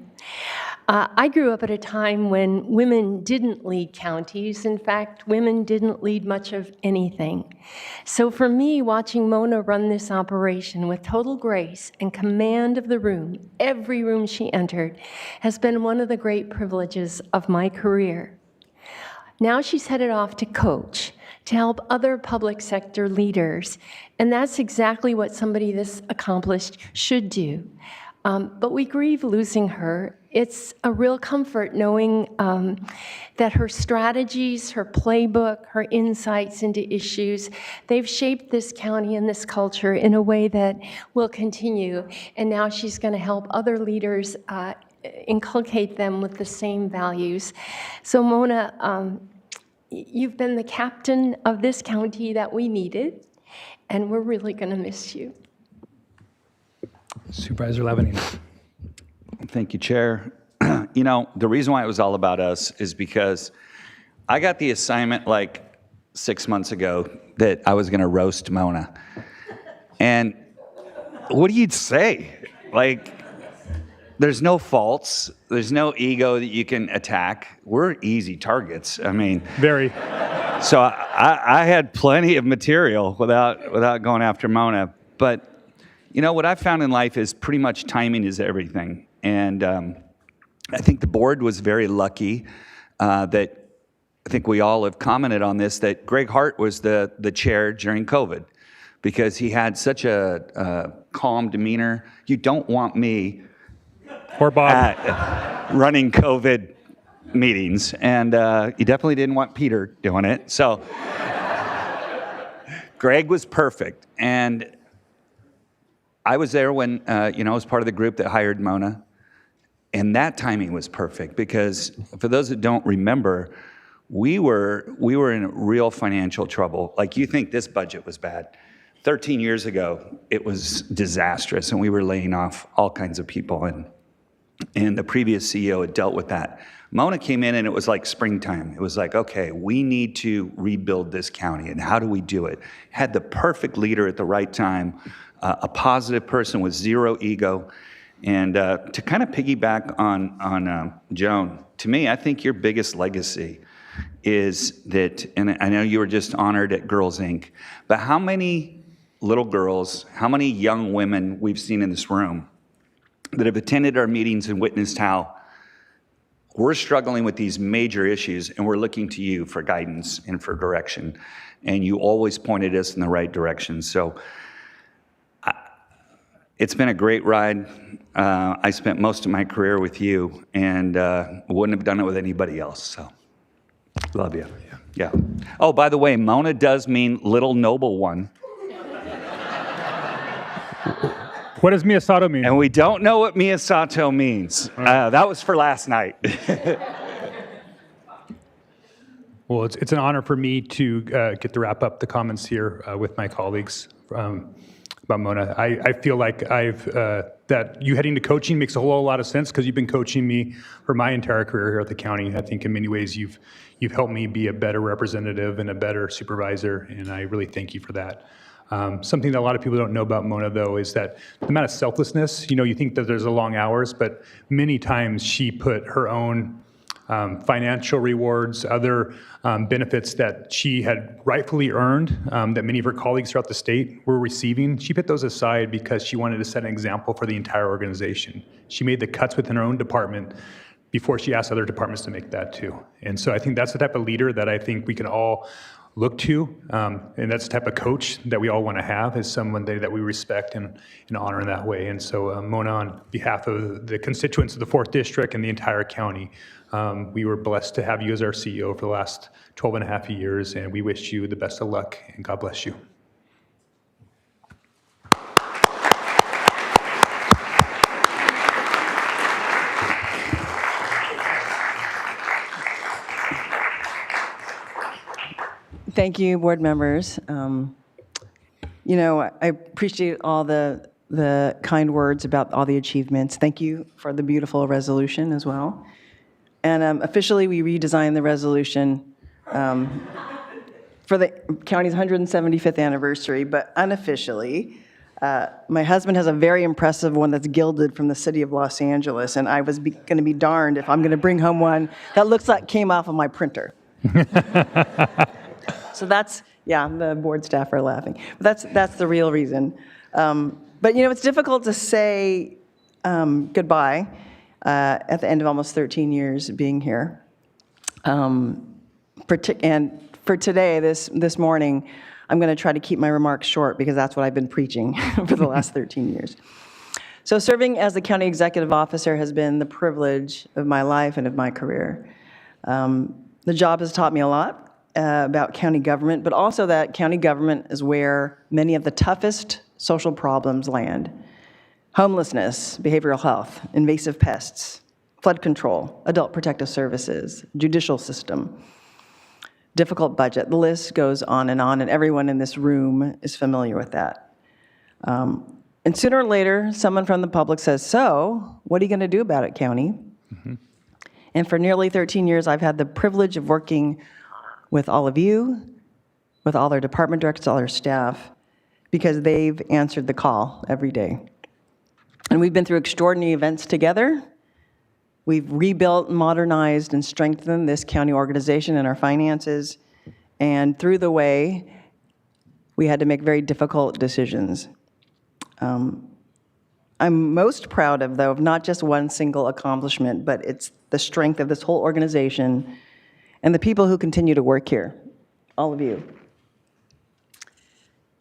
I grew up at a time when women didn't lead counties. In fact, women didn't lead much of anything. So for me, watching Mona run this operation with total grace and command of the room, every room she entered, has been one of the great privileges of my career. Now she's headed off to coach, to help other public sector leaders, and that's exactly what somebody this accomplished should do. But we grieve losing her. It's a real comfort knowing that her strategies, her playbook, her insights into issues, they've shaped this county and this culture in a way that will continue. And now she's going to help other leaders inculcate them with the same values. So Mona, you've been the captain of this county that we needed, and we're really going to miss you. Supervisor Leavening. Thank you, Chair. You know, the reason why it was all about us is because I got the assignment like 6 months ago that I was going to roast Mona. And what do you say? Like, there's no faults. There's no ego that you can attack. We're easy targets. I mean, very. So I had plenty of material without going after Mona. But you know, what I've found in life is pretty much timing is everything. And I think the board was very lucky that I think we all have commented on this, that Greg Hart was the chair during COVID because he had such a calm demeanor. You don't want me or Bob running COVID meetings. And you definitely didn't want Peter doing it. So Greg was perfect. And I was there when, I was part of the group that hired Mona. And that timing was perfect because for those that don't remember, we were in real financial trouble. Like, you think this budget was bad. 13 years ago, it was disastrous, and we were laying off all kinds of people. And the previous CEO had dealt with that. Mona came in, and it was like springtime. It was like, okay, we need to rebuild this county, and how do we do it? Had the perfect leader at the right time, a positive person with zero ego. And to kind of piggyback on Joan, to me, I think your biggest legacy is that, and I know you were just honored at Girls Inc., but how many little girls, how many young women we've seen in this room that have attended our meetings and witnessed how we're struggling with these major issues, and we're looking to you for guidance and for direction. And you always pointed us in the right direction. So it's been a great ride. I spent most of my career with you, and wouldn't have done it with anybody else. So, love you. Yeah. Oh, by the way, Mona does mean little noble one. What does Miyasato mean? And we don't know what Miyasato means. That was for last night. Well, it's an honor for me to get to wrap up the comments here with my colleagues about Mona. I feel like that you heading to coaching makes a whole lot of sense because you've been coaching me for my entire career here at the county. I think in many ways you've helped me be a better representative and a better supervisor, and I really thank you for that. Something that a lot of people don't know about Mona, though, is that the amount of selflessness, you think that there's a long hours, but many times she put her own financial rewards, other benefits that she had rightfully earned, that many of her colleagues throughout the state were receiving. She put those aside because she wanted to set an example for the entire organization. She made the cuts within her own department before she asked other departments to make that too. And so I think that's the type of leader that I think we can all look to, and that's the type of coach that we all want to have, is someone that we respect and honor in that way. And so Mona, on behalf of the constituents of the 4th District and the entire county, we were blessed to have you as our CEO for the last 12 and a half years, and we wish you the best of luck, and God bless you. Thank you, board members. You know, I appreciate all the kind words about all the achievements. Thank you for the beautiful resolution as well. And officially, we redesigned the resolution for the county's 175th anniversary, but unofficially, my husband has a very impressive one that's gilded from the city of Los Angeles, and I was going to be darned if I'm going to bring home one that looks like came off of my printer. So that's, yeah, the board staff are laughing. But that's the real reason. But you know, it's difficult to say goodbye at the end of almost 13 years being here. And for today, this morning, I'm going to try to keep my remarks short because that's what I've been preaching for the last 13 years. So serving as the county executive officer has been the privilege of my life and of my career. The job has taught me a lot about county government, but also that county government is where many of the toughest social problems land. Homelessness, behavioral health, invasive pests, flood control, adult protective services, judicial system, difficult budget. The list goes on, and everyone in this room is familiar with that. And sooner or later, someone from the public says, so, what are you going to do about it, county? Mm-hmm. And for nearly 13 years, I've had the privilege of working with all of you, with all our department directors, all our staff, because they've answered the call every day. And we've been through extraordinary events together. We've rebuilt, modernized, and strengthened this county organization and our finances. And through the way, we had to make very difficult decisions. I'm most proud of, though, of not just one single accomplishment, but it's the strength of this whole organization and the people who continue to work here, all of you.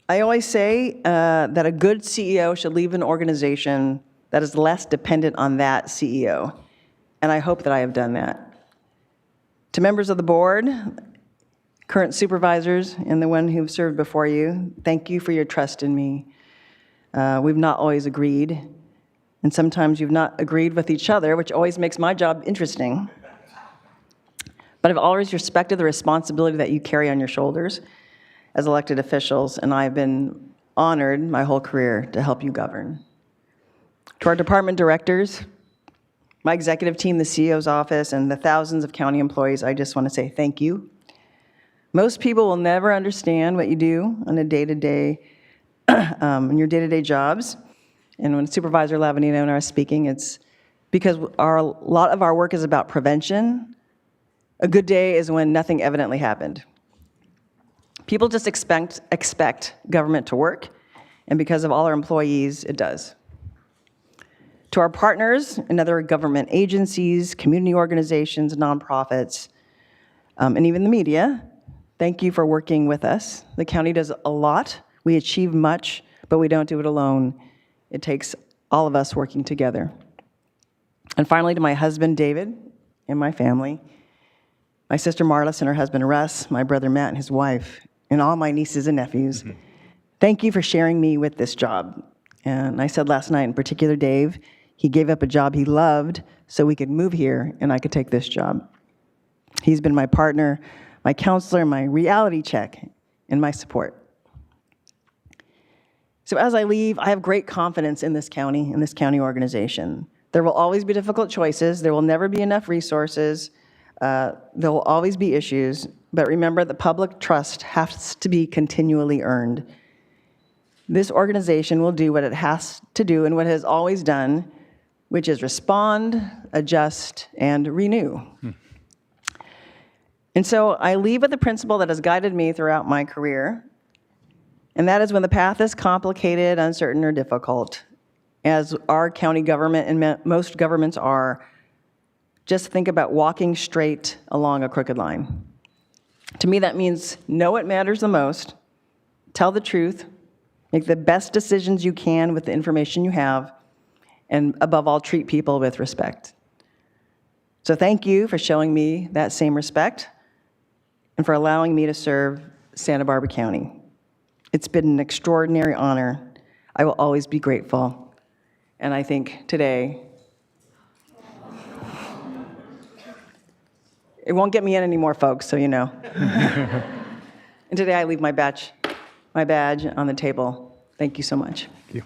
I always say that a good CEO should leave an organization that is less dependent on that CEO. And I hope that I have done that. To members of the board, current supervisors, and the one who've served before you, thank you for your trust in me. We've not always agreed, and sometimes you've not agreed with each other, which always makes my job interesting. But I've always respected the responsibility that you carry on your shoulders as elected officials, and I've been honored my whole career to help you govern. To our department directors, my executive team, the CEO's office, and the thousands of county employees, I just want to say thank you. Most people will never understand what you do on a day-to-day, in your day-to-day jobs. And when Supervisor Lavanino and I are speaking, it's because a lot of our work is about prevention. A good day is when nothing evidently happened. People just expect government to work, and because of all our employees, it does. To our partners and other government agencies, community organizations, nonprofits, and even the media, thank you for working with us. The county does a lot. We achieve much, but we don't do it alone. It takes all of us working together. And finally, to my husband, David, and my family, my sister Marlis and her husband Russ, my brother Matt and his wife, and all my nieces and nephews, thank you for sharing me with this job. And I said last night, in particular, Dave, he gave up a job he loved so we could move here and I could take this job. He's been my partner, my counselor, my reality check, and my support. So as I leave, I have great confidence in this county organization. There will always be difficult choices. There will never be enough resources. There will always be issues. But remember, the public trust has to be continually earned. This organization will do what it has to do and what it has always done, which is respond, adjust, and renew. And so I leave with the principle that has guided me throughout my career, and that is when the path is complicated, uncertain, or difficult, as our county government and most governments are, just think about walking straight along a crooked line. To me, that means know what matters the most, tell the truth, make the best decisions you can with the information you have, and above all, treat people with respect. So thank you for showing me that same respect and for allowing me to serve Santa Barbara County. It's been an extraordinary honor. I will always be grateful. And I think today, it won't get me in anymore, folks, so you know. And today I leave my badge on the table. Thank you so much. Thank you.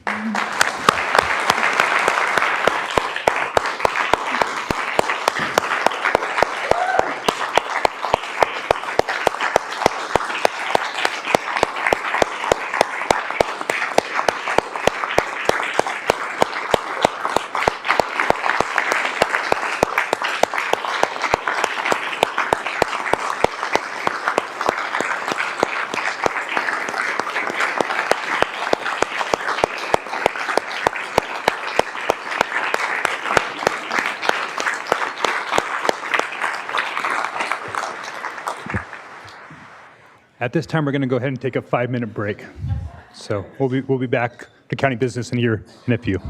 At this time, we're going to go ahead and take a 5-minute break. So we'll be back to county business in a few.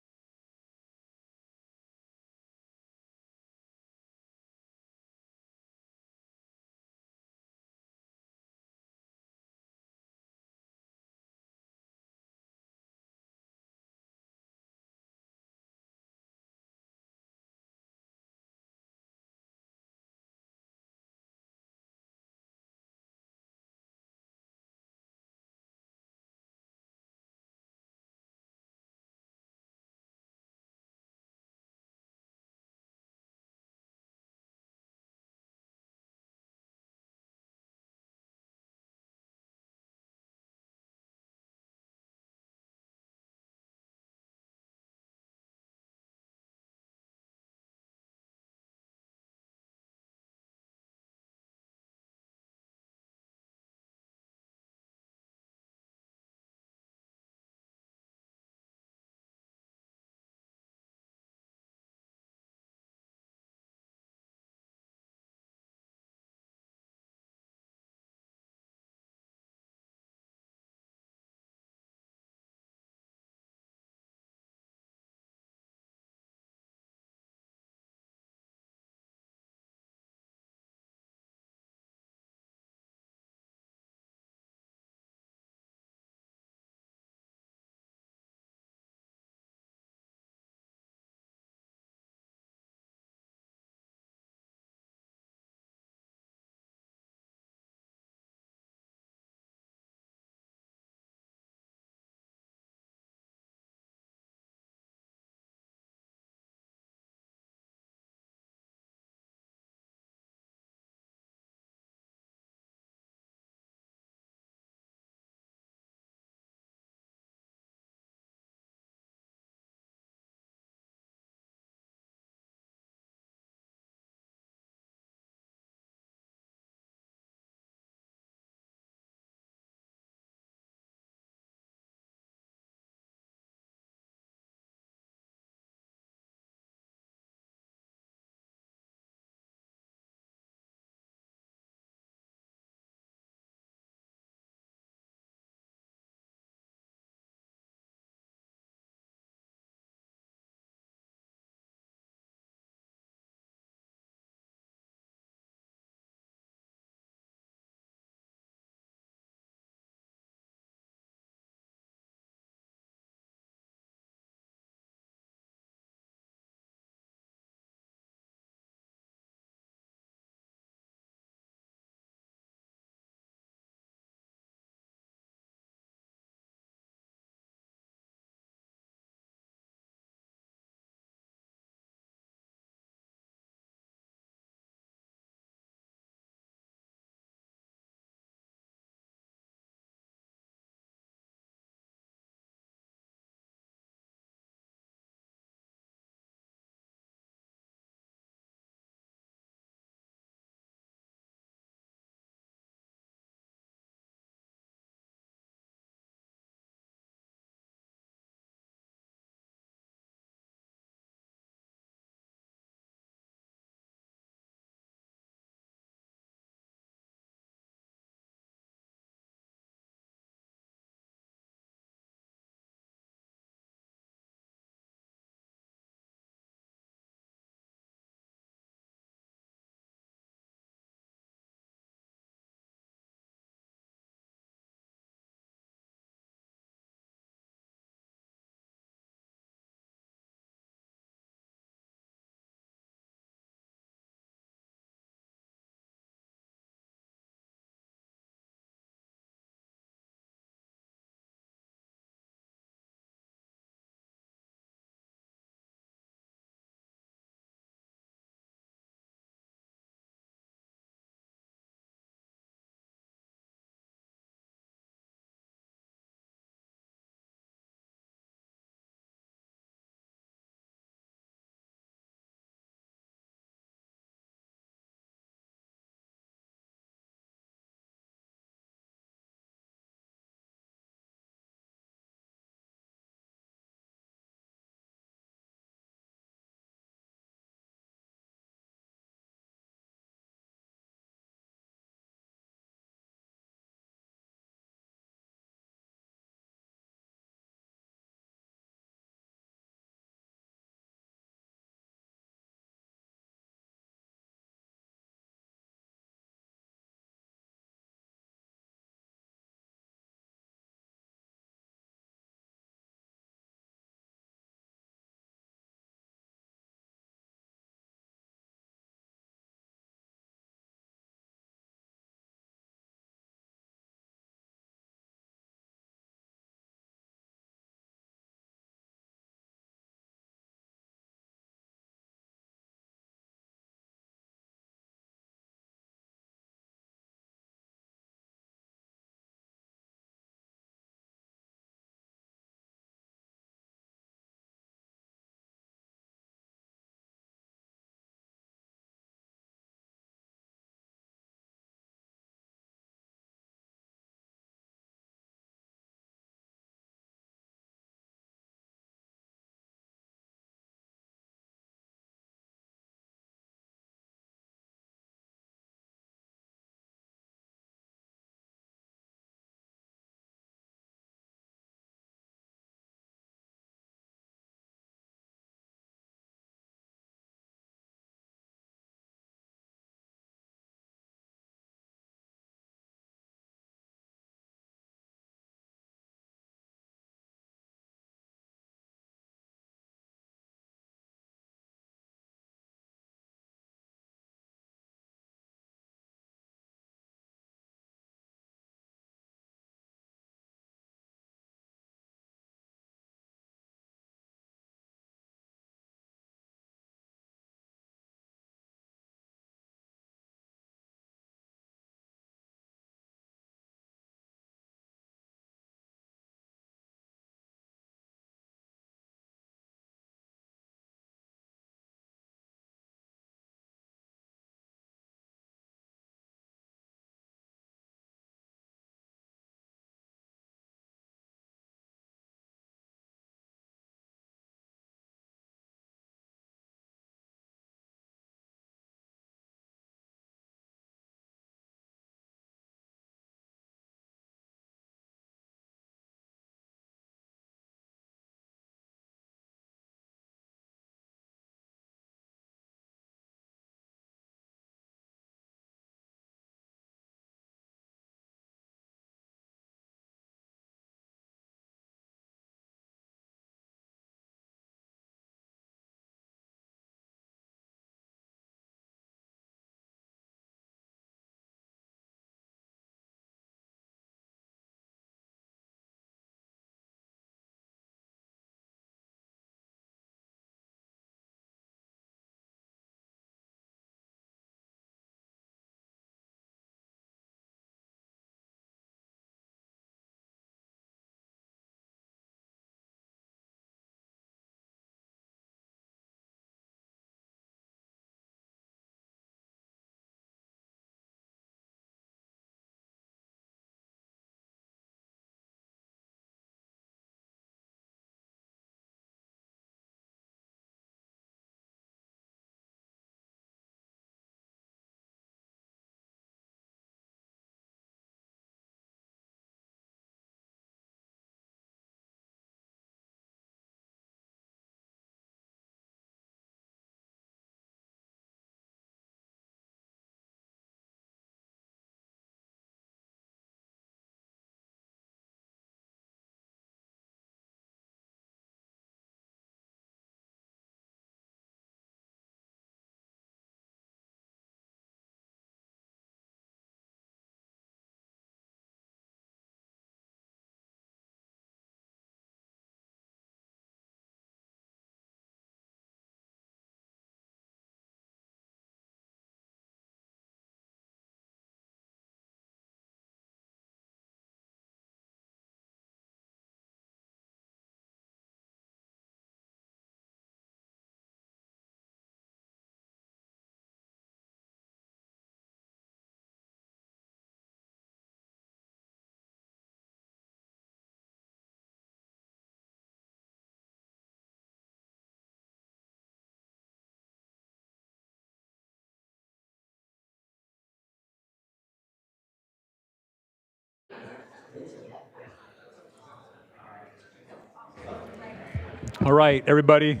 All right, everybody.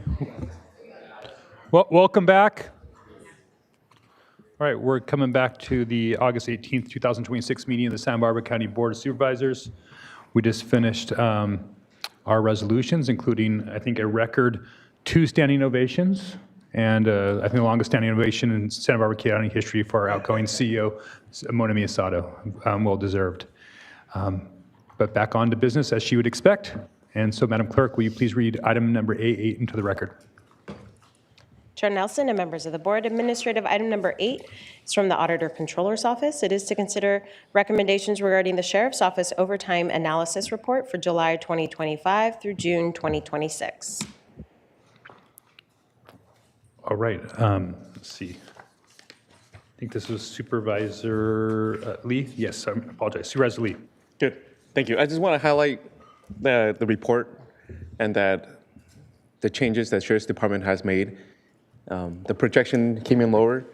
Well, welcome back. All right, we're coming back to the August 18th, 2026 meeting of the Santa Barbara County Board of Supervisors. We just finished our resolutions, including, I think, a record 2 standing ovations, and I think the longest standing ovation in Santa Barbara County history for our outgoing CEO, Mona Miyasato. Well deserved. But back on to business as she would expect. And so, Madam Clerk, will you please read item number A8 into the record? Chair Nelson and members of the board, administrative item number 8 is from the Auditor Controller's Office. It is to consider recommendations regarding the Sheriff's Office overtime analysis report for July 2025 through June 2026. All right, let's see. I think this was Supervisor Lee. Yes, I apologize. Supervisor Lee. Good, thank you. I just want to highlight the report and that the changes that Sheriff's Department has made. The projection came in lower,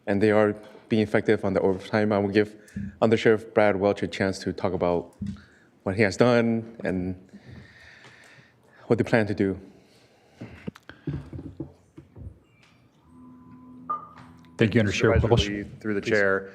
and they are being effective on the overtime. I will give Under Sheriff Brad Welch a chance to talk about what he has done and what they plan to do. Thank you, Under Sheriff Welch. Through the chair.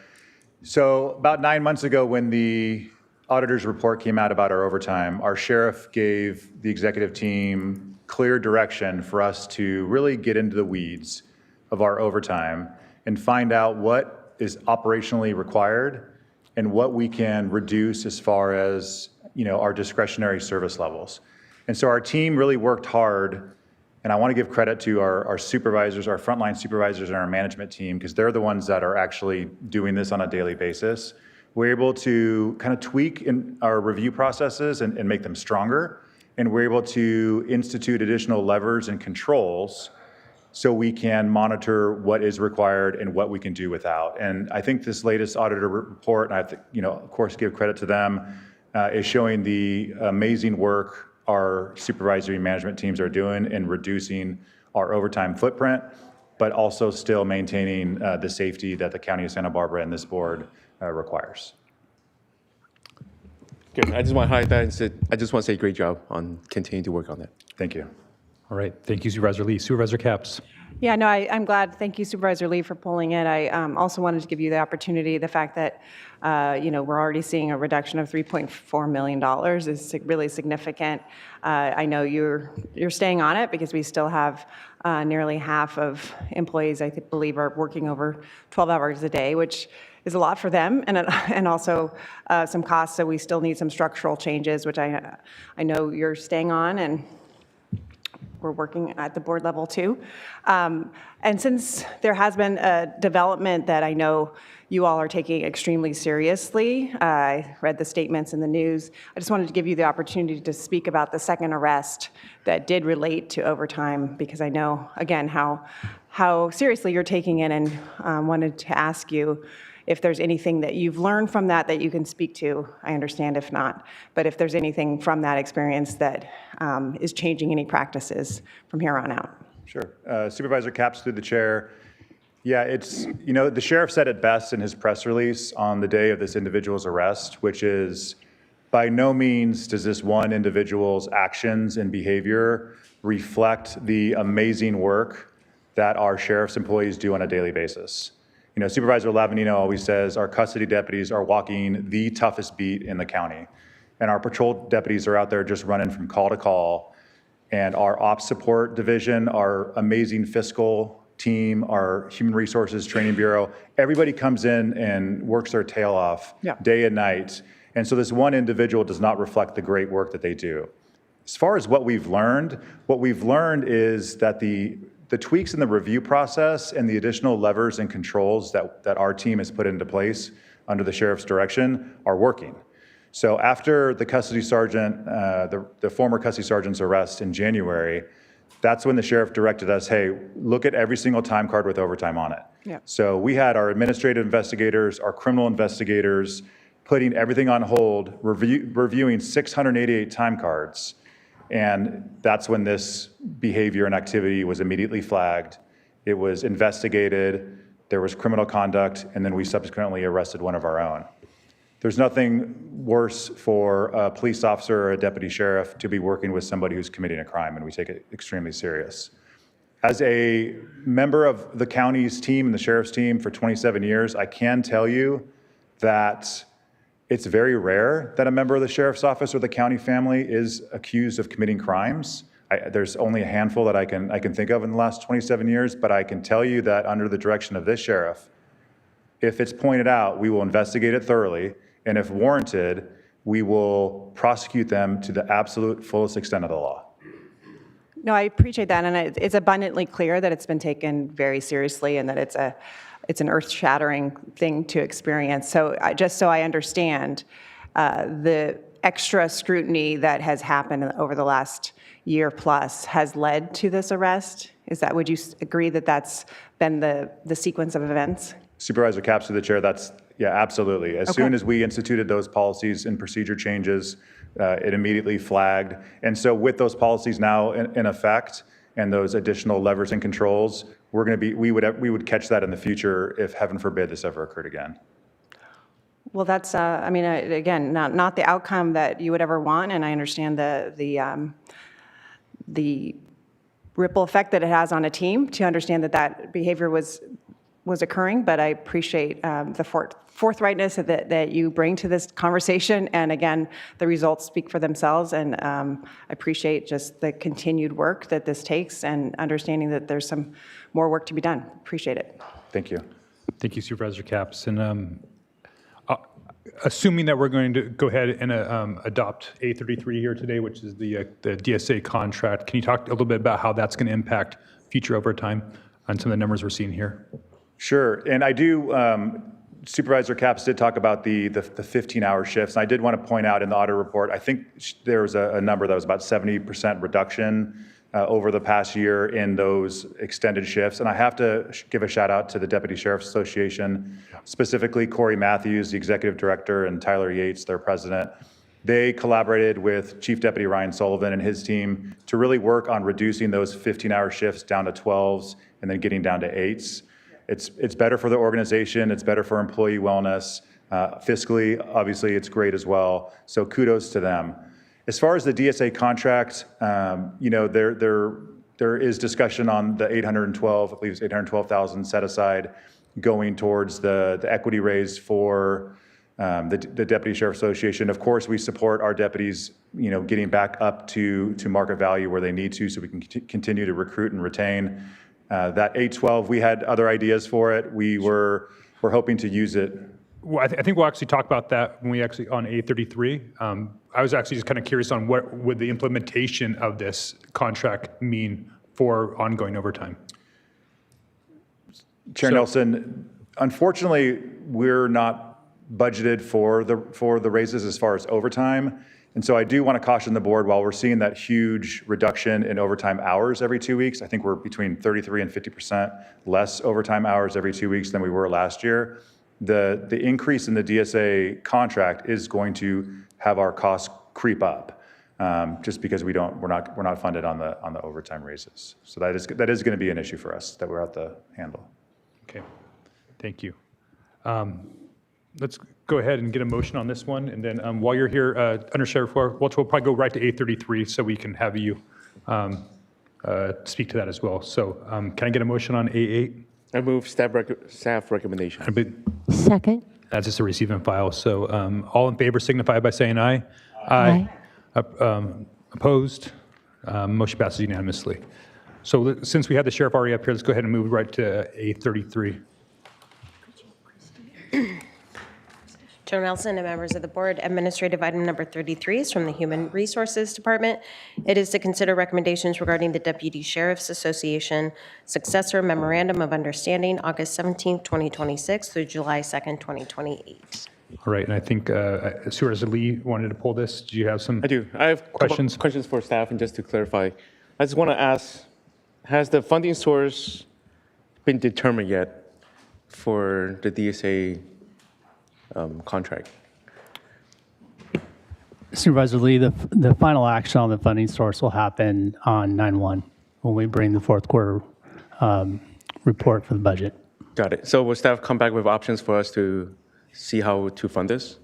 So about 9 months ago, when the auditor's report came out about our overtime, our sheriff gave the executive team clear direction for us to really get into the weeds of our overtime and find out what is operationally required and what we can reduce as far as, our discretionary service levels. And so our team really worked hard, and I want to give credit to our supervisors, our frontline supervisors, and our management team, because they're the ones that are actually doing this on a daily basis. We're able to kind of tweak in our review processes and make them stronger. And we're able to institute additional levers and controls so we can monitor what is required and what we can do without. And I think this latest auditor report, and I have to, of course, give credit to them, is showing the amazing work our supervisory management teams are doing in reducing our overtime footprint, but also still maintaining the safety that the County of Santa Barbara and this board requires. Good. I just want to highlight that and say, I just want to say great job on continuing to work on that. Thank you. All right, thank you, Supervisor Lee. Supervisor Capps. Yeah, no, I'm glad. Thank you, Supervisor Lee, for pulling it. I also wanted to give you the opportunity, the fact that, we're already seeing a reduction of $3.4 million is really significant. I know you're staying on it because we still have nearly half of employees, I believe, are working over 12 hours a day, which is a lot for them, and also some costs, so we still need some structural changes, which I know you're staying on, and we're working at the board level too. And since there has been a development that I know you all are taking extremely seriously, I read the statements in the news, I just wanted to give you the opportunity to speak about the second arrest that did relate to overtime, because I know, again, how seriously you're taking it, and wanted to ask you if there's anything that you've learned from that you can speak to. I understand if not, but if there's anything from that experience that is changing any practices from here on out. Sure. Supervisor Capps, through the chair. Yeah, it's, the sheriff said it best in his press release on the day of this individual's arrest, which is, by no means does this one individual's actions and behavior reflect the amazing work that our sheriff's employees do on a daily basis. Supervisor Lavanino always says our custody deputies are walking the toughest beat in the county. And our patrol deputies are out there just running from call to call. And our ops support division, our amazing fiscal team, our human resources training bureau, everybody comes in and works their tail off day and night. And so this one individual does not reflect the great work that they do. As far as what we've learned is that the tweaks in the review process and the additional levers and controls that our team has put into place under the sheriff's direction are working. So after the custody sergeant, the former custody sergeant's arrest in January, that's when the sheriff directed us, hey, look at every single time card with overtime on it. Yeah. So we had our administrative investigators, our criminal investigators, putting everything on hold, reviewing 688 time cards. And that's when this behavior and activity was immediately flagged. It was investigated, there was criminal conduct, and then we subsequently arrested one of our own. There's nothing worse for a police officer or a deputy sheriff to be working with somebody who's committing a crime, and we take it extremely serious. As a member of the county's team and the sheriff's team for 27 years, I can tell you that it's very rare that a member of the sheriff's office or the county family is accused of committing crimes. There's only a handful that I can think of in the last 27 years, but I can tell you that under the direction of this sheriff, if it's pointed out, we will investigate it thoroughly, and if warranted, we will prosecute them to the absolute fullest extent of the law. No, I appreciate that, and it's abundantly clear that it's been taken very seriously and that it's an earth-shattering thing to experience. So just so I understand, the extra scrutiny that has happened over the last year plus has led to this arrest? Would you agree that that's been the sequence of events? Supervisor Capps to the chair, yeah, absolutely. As soon as we instituted those policies and procedure changes, it immediately flagged. And so with those policies now in effect and those additional levers and controls, we would catch that in the future if, heaven forbid, this ever occurred again. Well, that's, again, not the outcome that you would ever want, and I understand the ripple effect that it has on a team to understand that behavior was occurring, but I appreciate the forthrightness that you bring to this conversation, and again, the results speak for themselves, and I appreciate just the continued work that this takes and understanding that there's some more work to be done. Appreciate it. Thank you. Thank you, Supervisor Capps. And assuming that we're going to go ahead and adopt A33 here today, which is the DSA contract, can you talk a little bit about how that's going to impact future overtime on some of the numbers we're seeing here? Sure, and I do, Supervisor Capps did talk about the 15-hour shifts, and I did want to point out in the audit report, I think there was a number that was about 70% reduction over the past year in those extended shifts, and I have to give a shout out to the Deputy Sheriff's Association, specifically Corey Matthews, the Executive Director, and Tyler Yates, their President. They collaborated with Chief Deputy Ryan Sullivan and his team to really work on reducing those 15-hour shifts down to 12s and then getting down to 8s. It's better for the organization, it's better for employee wellness. Fiscally, obviously, it's great as well. So kudos to them. As far as the DSA contract, there is discussion on the 812, I believe it's 812,000 set aside going towards the equity raise for the Deputy Sheriff Association. Of course, we support our deputies, getting back up to market value where they need to, so we can continue to recruit and retain. That 812, we had other ideas for it. We're hoping to use it. Well, I think we'll actually talk about that when we actually on A33. I was actually just kind of curious on what would the implementation of this contract mean for ongoing overtime. Chair Nelson, unfortunately, we're not budgeted for the raises as far as overtime. And so I do want to caution the board, while we're seeing that huge reduction in overtime hours every 2 weeks, I think we're between 33 and 50% less overtime hours every 2 weeks than we were last year. The increase in the DSA contract is going to have our costs creep up, just because we're not funded on the overtime raises. So that is going to be an issue for us that we're at the handle. Okay, thank you. Let's go ahead and get a motion on this one, and then while you're here, Under Sheriff Welch, we'll probably go right to A33 so we can have you speak to that as well. So can I get a motion on A8? I move staff recommendation. Second. That's just a receive and file. So all in favor signify by saying aye. Aye. Opposed? Motion passes unanimously. So since we have the sheriff already up here, let's go ahead and move right to A33. Chair Nelson and members of the board, administrative item number 33 is from the Human Resources Department. It is to consider recommendations regarding the Deputy Sheriff's Association Successor Memorandum of Understanding, August 17, 2026 through July 2nd, 2028. All right, and I think Supervisor Lee wanted to pull this. Do you have some? I do. I have questions for staff, and just to clarify, I just want to ask, has the funding source been determined yet for the DSA contract? Supervisor Lee, the final action on the funding source will happen on 9/1 when we bring the fourth quarter report for the budget. Got it. So will staff come back with options for us to see how to fund this?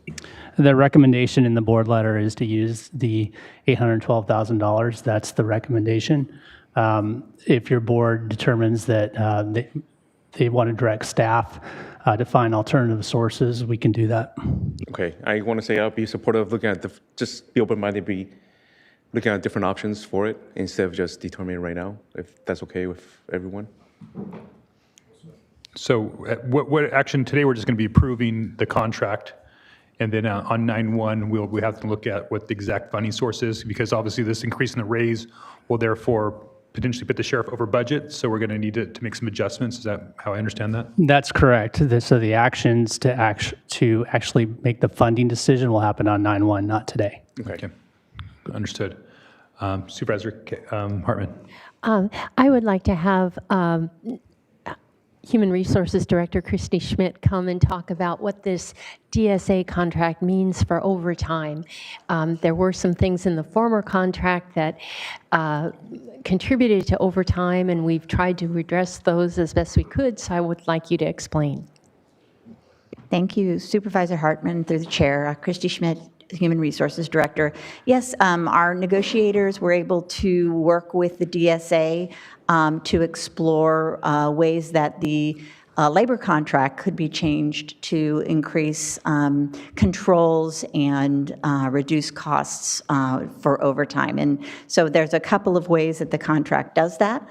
The recommendation in the board letter is to use the $812,000. That's the recommendation. If your board determines that they want to direct staff to find alternative sources, we can do that. Okay, I want to say I'll be supportive of looking at, just be open-minded, be looking at different options for it instead of just determining right now, if that's okay with everyone. So what action today, we're just going to be approving the contract. And then on 9/1, we have to look at what the exact funding source is, because obviously this increase in the raise will therefore potentially put the sheriff over budget. So we're going to need to make some adjustments. Is that how I understand that? That's correct. So the actions to actually make the funding decision will happen on 9/1, not today. Okay. Understood. Supervisor Hartman. I would like to have Human Resources Director Christy Schmidt come and talk about what this DSA contract means for overtime. There were some things in the former contract that contributed to overtime, and we've tried to redress those as best we could, so I would like you to explain. Thank you, Supervisor Hartman, through the chair. Christy Schmidt, Human Resources Director. Yes, our negotiators were able to work with the DSA to explore ways that the labor contract could be changed to increase controls and reduce costs for overtime. And so there's a couple of ways that the contract does that.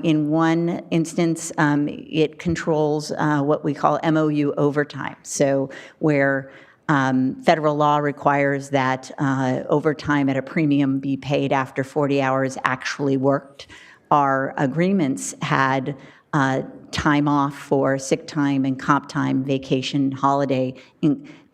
In one instance, it controls what we call MOU overtime. So where federal law requires that overtime at a premium be paid after 40 hours actually worked. Our agreements had time off for sick time and comp time, vacation, holiday,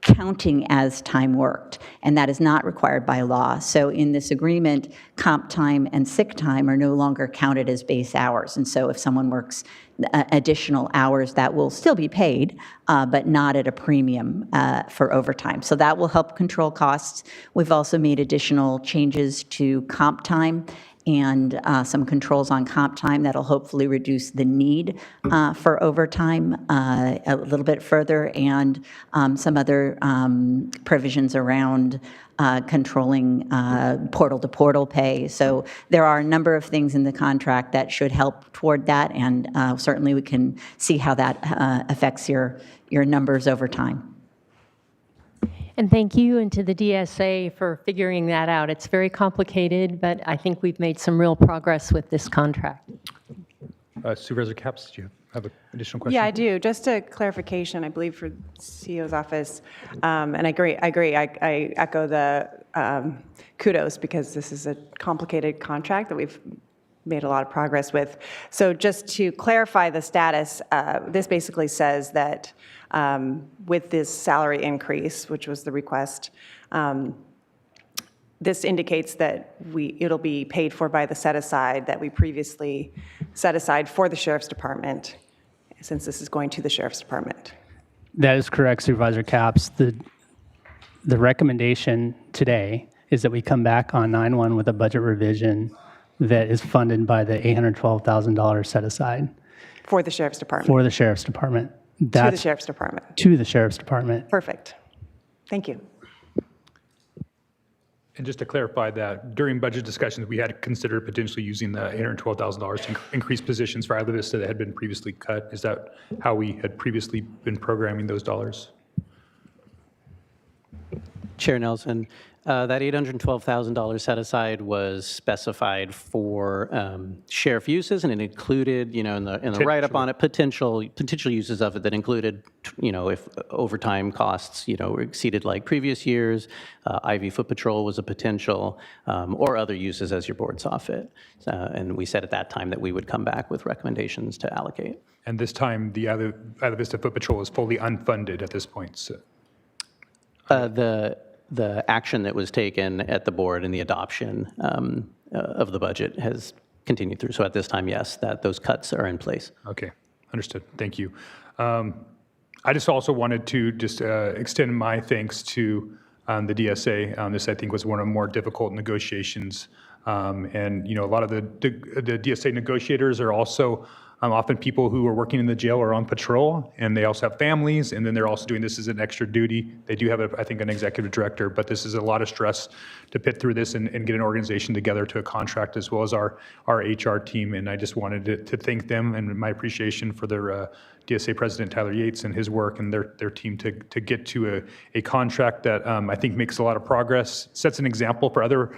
counting as time worked, and that is not required by law. So in this agreement, comp time and sick time are no longer counted as base hours, and so if someone works additional hours, that will still be paid, but not at a premium for overtime. So that will help control costs. We've also made additional changes to comp time and some controls on comp time that'll hopefully reduce the need for overtime a little bit further, and some other provisions around controlling portal-to-portal pay. So there are a number of things in the contract that should help toward that, and certainly we can see how that affects your numbers over time. And thank you and to the DSA for figuring that out. It's very complicated, but I think we've made some real progress with this contract. Supervisor Capps, do you have an additional question? Yeah, I do. Just a clarification, I believe, for CEO's office. And I agree. I echo the kudos, because this is a complicated contract that we've made a lot of progress with. So just to clarify the status, this basically says that with this salary increase, which was the request, this indicates that it'll be paid for by the set-aside that we previously set aside for the Sheriff's Department, since this is going to the Sheriff's Department. That is correct, Supervisor Capps. The recommendation today is that we come back on 9/1 with a budget revision that is funded by the $812,000 set aside. For the Sheriff's Department. For the Sheriff's Department. To the Sheriff's Department. To the Sheriff's Department. Perfect. Thank you. And just to clarify that, during budget discussions, we had considered potentially using the $812,000 to increase positions for Isla Vista that had been previously cut. Is that how we had previously been programming those dollars? Chair Nelson, that $812,000 set aside was specified for sheriff uses, and it included, in the write-up on it, potential uses of it that included, if overtime costs, exceeded like previous years, IV foot patrol was a potential, or other uses as your board saw fit. And we said at that time that we would come back with recommendations to allocate. And this time, the Isla Vista Foot Patrol is fully unfunded at this point. So. The action that was taken at the board and the adoption of the budget has continued through. So at this time, yes, those cuts are in place. Okay, understood. Thank you. I just also wanted to extend my thanks to the DSA. This, I think, was one of the more difficult negotiations. And, a lot of the DSA negotiators are also Often people who are working in the jail are on patrol, and they also have families, and then they're also doing this as an extra duty. They do have, I think, an executive director, but this is a lot of stress to pit through this and get an organization together to a contract, as well as our HR team. And I just wanted to thank them and my appreciation for their DSA President Tyler Yates and his work and their team to get to a contract that I think makes a lot of progress, sets an example for other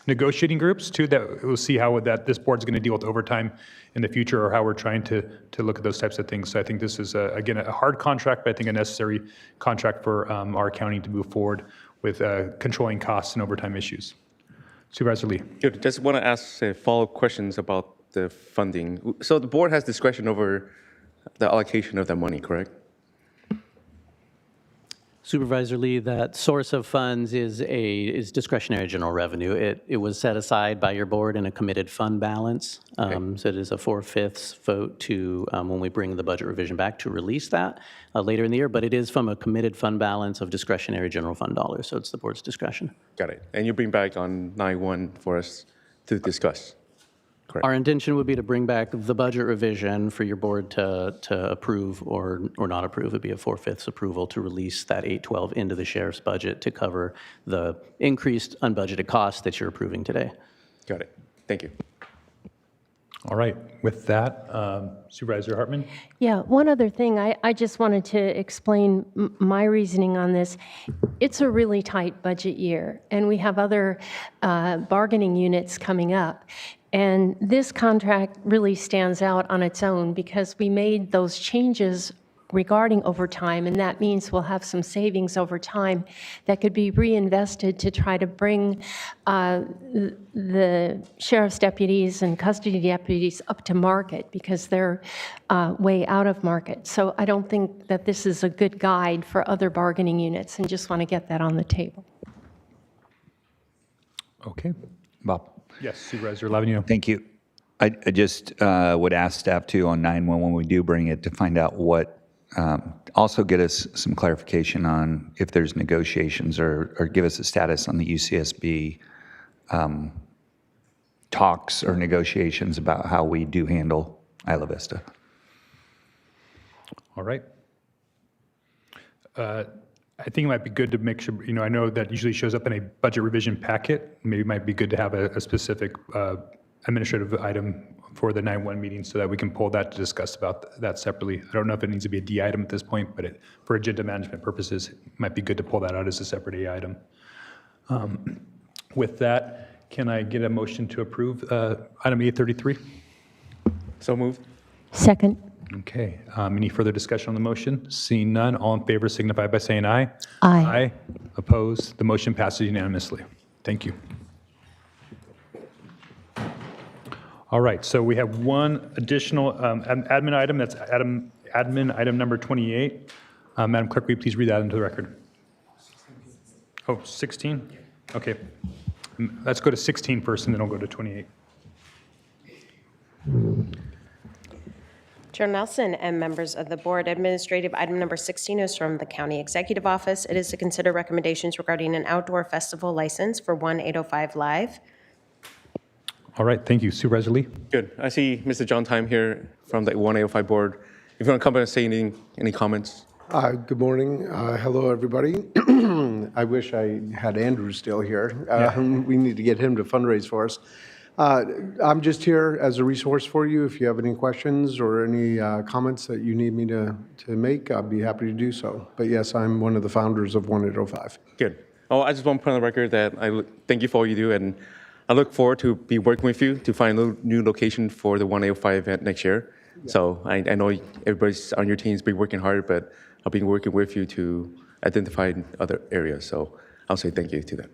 negotiating groups too, that we'll see how this board's going to deal with overtime in the future, or how we're trying to look at those types of things. So I think this is, again, a hard contract, but I think a necessary contract for our county to move forward with controlling costs and overtime issues. Supervisor Lee. Good. Just want to ask follow-up questions about the funding. So the board has discretion over the allocation of that money, correct? Supervisor Lee, that source of funds is discretionary general revenue. It was set aside by your board in a committed fund balance. So it is a 4/5 vote to, when we bring the budget revision back, to release that later in the year. But it is from a committed fund balance of discretionary general fund dollars. So it's the board's discretion. Got it. And you bring back on 9/1 for us to discuss. Correct. Our intention would be to bring back the budget revision for your board to approve or not approve. It'd be a 4/5 approval to release that 812 into the sheriff's budget to cover the increased unbudgeted costs that you're approving today. Got it. Thank you. All right. With that, Supervisor Hartman. Yeah, one other thing, I just wanted to explain my reasoning on this. It's a really tight budget year, and we have other bargaining units coming up. And this contract really stands out on its own because we made those changes regarding overtime, and that means we'll have some savings over time that could be reinvested to try to bring the sheriff's deputies and custody deputies up to market, because they're way out of market. So I don't think that this is a good guide for other bargaining units, and just want to get that on the table. Okay. Bob. Yes, Supervisor Lavigno. Thank you. I just would ask staff too on 9/1 when we do bring it to find out what, also get us some clarification on if there's negotiations, or give us a status on the UCSB talks or negotiations about how we do handle Isla Vista. All right. I think it might be good to make sure, I know that usually shows up in a budget revision packet. Maybe it might be good to have a specific administrative item for the 9/1 meeting so that we can pull that to discuss about that separately. I don't know if it needs to be a D item at this point, but for agenda management purposes, it might be good to pull that out as a separate A item. With that, can I get a motion to approve item 833? So moved. Second. Okay. Any further discussion on the motion? Seeing none, all in favor signify by saying aye. Aye. Aye. Opposed? The motion passes unanimously. Thank you. All right, so we have one additional admin item. That's admin item number 28. Madam Clerk, will you please read that into the record? Oh, 16? Okay. Let's go to 16 first, and then I'll go to 28. Chair Nelson and members of the board, administrative item number 16 is from the County Executive Office. It is to consider recommendations regarding an outdoor festival license for 1805 Live. All right, thank you. Supervisor Lee? Good. I see Mr. John Time here from the 1805 board. If you want to come and say any comments. Good morning. Hello, everybody. I wish I had Andrew still here. We need to get him to fundraise for us. I'm just here as a resource for you. If you have any questions or any comments that you need me to make, I'd be happy to do so. But yes, I'm one of the founders of 1805. Good. Oh, I just want to put on the record that I thank you for all you do, and I look forward to be working with you to find a new location for the 1805 event next year. Yeah. So I know everybody's on your team's been working hard, but I'll be working with you to identify other areas. So I'll say thank you to them.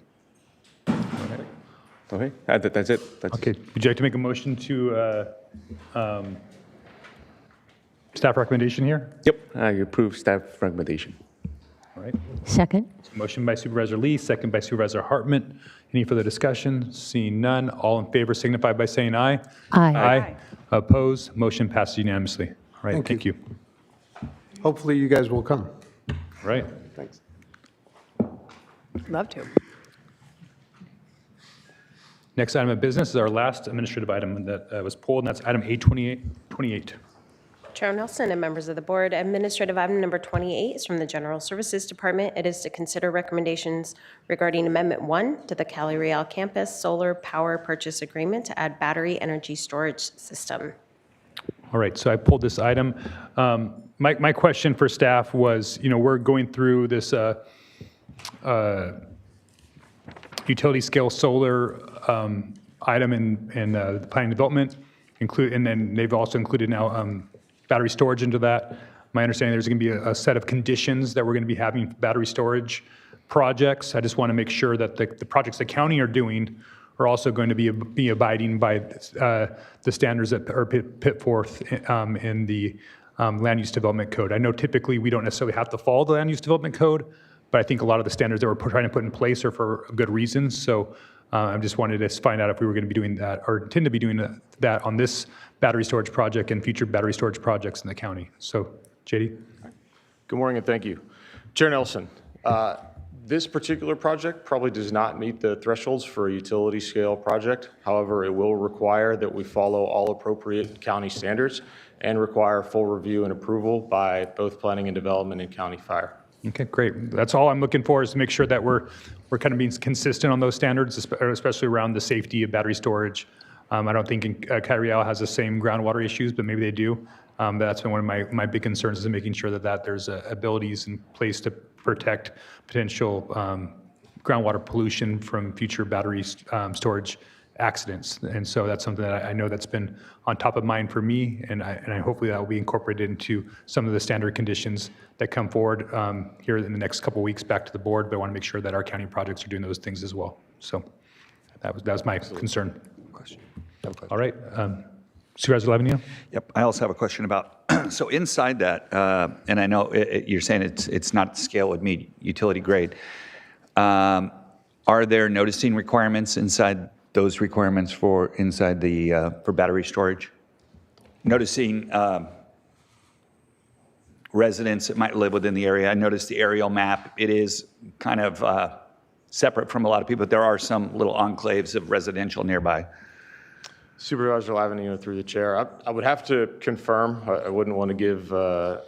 Okay, that's it. Okay, would you like to make a motion to staff recommendation here? Yep, I approve staff recommendation. All right. Second. So motion by Supervisor Lee, second by Supervisor Hartman. Any further discussion? Seeing none, all in favor signify by saying aye. Aye. Aye. Opposed? Motion passes unanimously. All right, thank you. Hopefully you guys will come. All right. Thanks. Love to. Next item of business is our last administrative item that was pulled, and that's item 828. Chair Nelson and members of the board, administrative item number 28 is from the General Services Department. It is to consider recommendations regarding Amendment 1 to the Cali Royale Campus Solar Power Purchase Agreement to add battery energy storage system. All right, so I pulled this item. My question for staff was, we're going through this utility scale solar item in the planning development, and then they've also included now battery storage into that. My understanding there's going to be a set of conditions that we're going to be having for battery storage projects. I just want to make sure that the projects the county are doing are also going to be abiding by the standards that are put forth in the land use development code. I know typically we don't necessarily have to follow the land use development code, but I think a lot of the standards that we're trying to put in place are for good reasons. So I just wanted to find out if we were going to be doing that or intend to be doing that on this battery storage project and future battery storage projects in the county. So, JD. Good morning and thank you. Chair Nelson, this particular project probably does not meet the thresholds for a utility scale project. However, it will require that we follow all appropriate county standards and require full review and approval by both planning and development and county fire. Okay, great. That's all I'm looking for, is to make sure that we're kind of being consistent on those standards, especially around the safety of battery storage. I don't think Cali Royale has the same groundwater issues, but maybe they do. But that's been one of my big concerns, is making sure that there's abilities in place to protect potential groundwater pollution from future battery storage accidents. And so that's something that I know that's been on top of mind for me, and I hopefully that will be incorporated into some of the standard conditions that come forward here in the next couple of weeks back to the board. But I want to make sure that our county projects are doing those things as well. So that was my concern. All right, Supervisor Lavanillo? Yep, I also have a question about, so inside that, and I know you're saying it's not scale would meet utility grade. Are there noticing requirements inside those requirements for inside the for battery storage? Noticing residents that might live within the area. I noticed the aerial map. It is kind of separate from a lot of people, but there are some little enclaves of residential nearby. Supervisor Lavanillo, through the chair, I would have to confirm. I wouldn't want to give the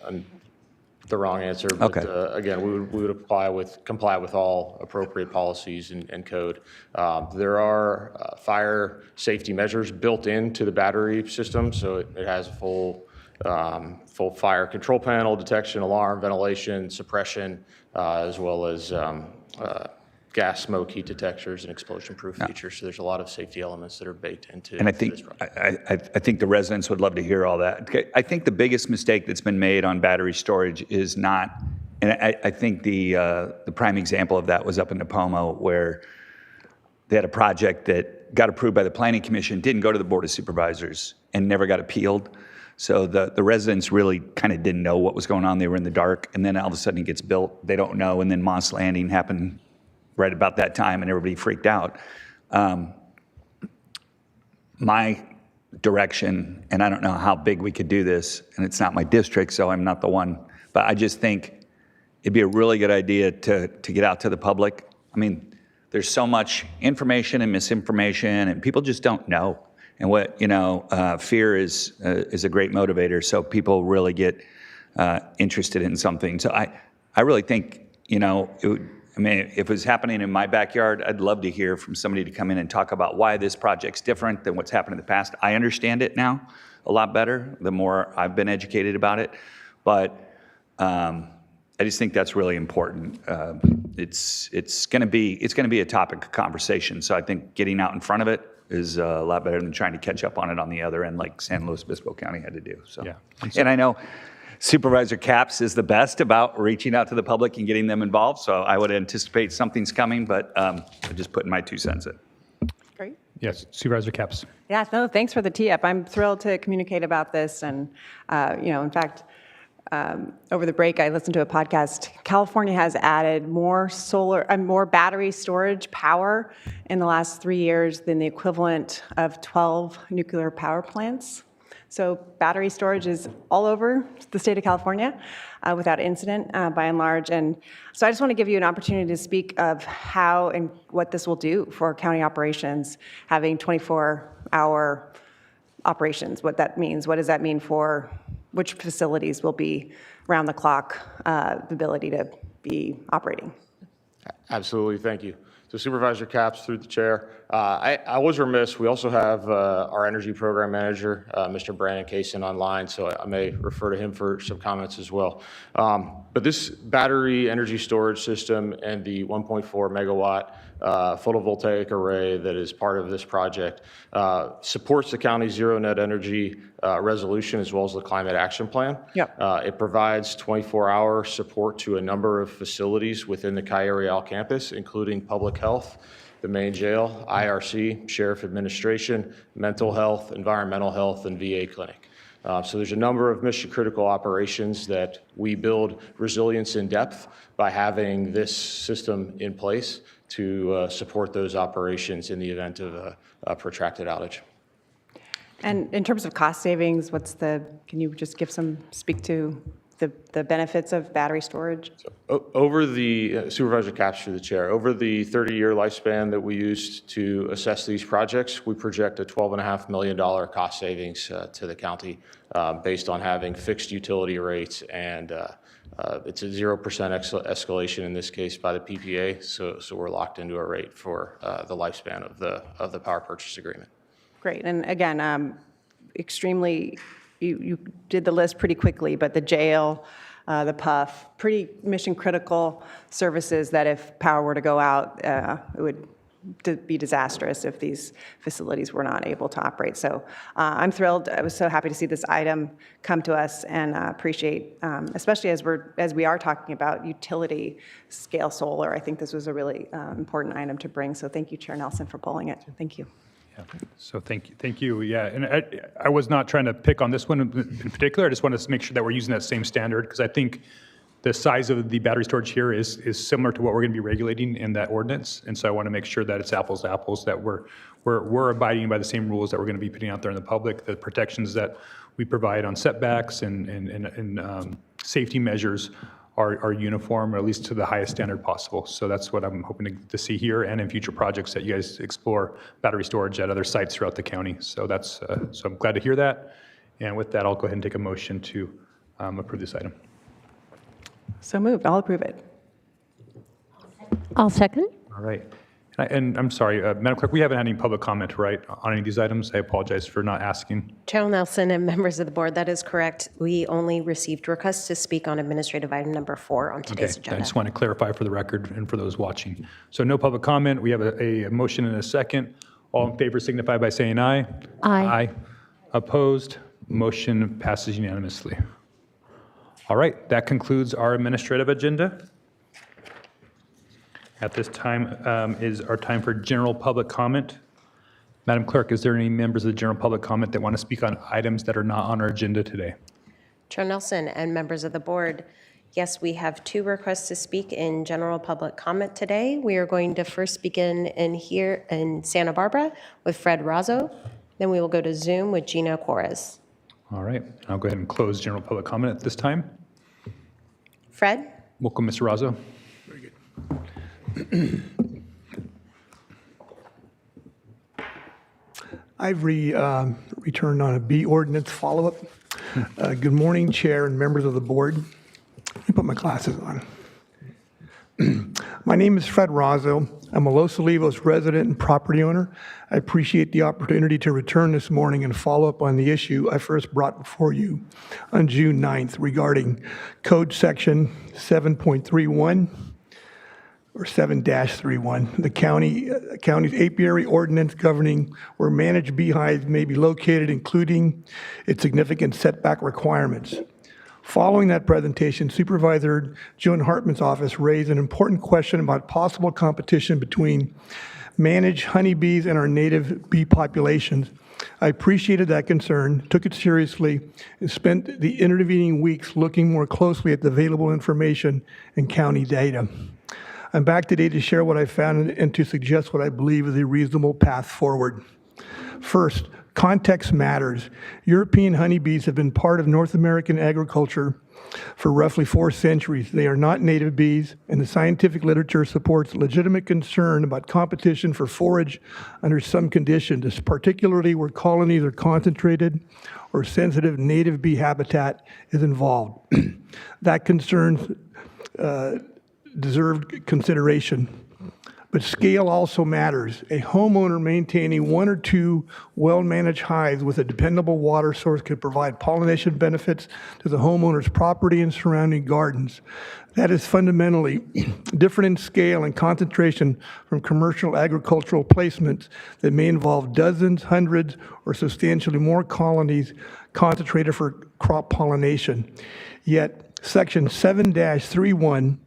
wrong answer. But, okay. Again, we would comply with all appropriate policies and code. There are fire safety measures built into the battery system, so it has a full fire control panel, detection, alarm, ventilation, suppression, as well as gas, smoke, heat detectors, and explosion-proof features. So there's a lot of safety elements that are baked into. And I think the residents would love to hear all that. Okay, I think the biggest mistake that's been made on battery storage is not, and I think the prime example of that was up in Napomo, where they had a project that got approved by the Planning Commission, didn't go to the Board of Supervisors, and never got appealed. So the residents really kind of didn't know what was going on. They were in the dark, and then all of a sudden it gets built. They don't know, and then Moss Landing happened right about that time, and everybody freaked out. My direction, and I don't know how big we could do this, and it's not my district, so I'm not the one, but I just think it'd be a really good idea to get out to the public. I mean, there's so much information and misinformation, and people just don't know. And what, fear is a great motivator, so people really get interested in something. So I really think, if it was happening in my backyard, I'd love to hear from somebody to come in and talk about why this project's different than what's happened in the past. I understand it now a lot better, the more I've been educated about it. But I just think that's really important. It's going to be a topic of conversation. So I think getting out in front of it is a lot better than trying to catch up on it on the other end, like San Luis Obispo County had to do. So, yeah. And I know Supervisor Capps is the best about reaching out to the public and getting them involved, so I would anticipate something's coming, but I'm just putting my 2 cents in. Great. Yes, Supervisor Capps. Yeah, no, thanks for the tee-up. I'm thrilled to communicate about this, and, in fact, over the break, I listened to a podcast. California has added more battery storage power in the last 3 years than the equivalent of 12 nuclear power plants. So battery storage is all over the state of California without incident by and large. And so I just want to give you an opportunity to speak of how and what this will do for county operations, having 24-hour operations, what that means. What does that mean for which facilities will be round the clock, the ability to be operating? Absolutely, thank you. So Supervisor Capps, through the chair, I was remiss. We also have our energy program manager, Mr. Brandon Kaysen, online, so I may refer to him for some comments as well. But this battery energy storage system and the 1.4 megawatt photovoltaic array that is part of this project supports the county's zero net energy resolution as well as the climate action plan. Yep. It provides 24-hour support to a number of facilities within the Cali Royale campus, including public health, the main jail, IRC, sheriff administration, mental health, environmental health, and VA clinic. So there's a number of mission critical operations that we build resilience in depth by having this system in place to support those operations in the event of a protracted outage. And in terms of cost savings, can you just speak to the benefits of battery storage? Over the, Supervisor Capps through the chair, over the 30-year lifespan that we used to assess these projects, we project a $12.5 million cost savings to the county based on having fixed utility rates, and it's a 0% escalation in this case by the PPA, so we're locked into a rate for the lifespan of the power purchase agreement. Great, and again, extremely, you did the list pretty quickly, but the jail, the PUF, pretty mission-critical services that if power were to go out, it would be disastrous if these facilities were not able to operate. So I'm thrilled. I was so happy to see this item come to us, and appreciate, especially as we are talking about utility scale solar. I think this was a really important item to bring. So thank you, Chair Nelson, for pulling it. Thank you. Yeah. So thank you. Yeah, and I was not trying to pick on this one in particular. I just wanted to make sure that we're using that same standard, because I think the size of the battery storage here is similar to what we're going to be regulating in that ordinance, and so I want to make sure that it's apples to apples, that we're abiding by the same rules that we're going to be putting out there in the public, the protections that we provide on setbacks and safety measures are uniform, or at least to the highest standard possible. So that's what I'm hoping to see here, and in future projects that you guys explore battery storage at other sites throughout the county. So that's so I'm glad to hear that. And with that, I'll go ahead and take a motion to approve this item. So moved. I'll approve it. I'll second. All right. And I'm sorry, Madam Clerk, we haven't had any public comment, right, on any of these items? I apologize for not asking. Chair Nelson and members of the board, that is correct. We only received requests to speak on administrative item number 4 on today's agenda. I just want to clarify for the record and for those watching. So no public comment. We have a motion and a second. All in favor signify by saying aye. Aye. Aye. Opposed? Motion passes unanimously. All right, that concludes our administrative agenda. At this time is our time for general public comment. Madam Clerk, is there any members of the general public comment that want to speak on items that are not on our agenda today? Chair Nelson and members of the board, yes, we have 2 requests to speak in general public comment today. We are going to first begin here in Santa Barbara with Fred Razzo. Then we will go to Zoom with Gina Corres. All right, I'll go ahead and close general public comment at this time. Fred? Welcome, Mr. Razzo. Very good. I've returned on a B ordinance follow-up. Good morning, Chair and members of the board. Let me put my glasses on. My name is Fred Razzo. I'm a Los Olivos resident and property owner. I appreciate the opportunity to return this morning and follow up on the issue I first brought before you on June 9th regarding Code Section 7.31 or 7-31, the county's apiary ordinance governing where managed beehives may be located, including its significant setback requirements. Following that presentation, Supervisor Joan Hartman's office raised an important question about possible competition between managed honeybees and our native bee populations. I appreciated that concern, took it seriously, and spent the intervening weeks looking more closely at the available information and county data. I'm back today to share what I found and to suggest what I believe is a reasonable path forward. First, Context matters. European honeybees have been part of North American agriculture for roughly 4 centuries. They are not native bees, and the scientific literature supports legitimate concern about competition for forage under some conditions, particularly where colonies are concentrated or sensitive native bee habitat is involved. That concern deserved consideration. But scale also matters. A homeowner maintaining 1 or 2 well-managed hives with a dependable water source could provide pollination benefits to the homeowner's property and surrounding gardens. That is fundamentally different in scale and concentration from commercial agricultural placements that may involve dozens, hundreds, or substantially more colonies concentrated for crop pollination. Yet, Section 7-31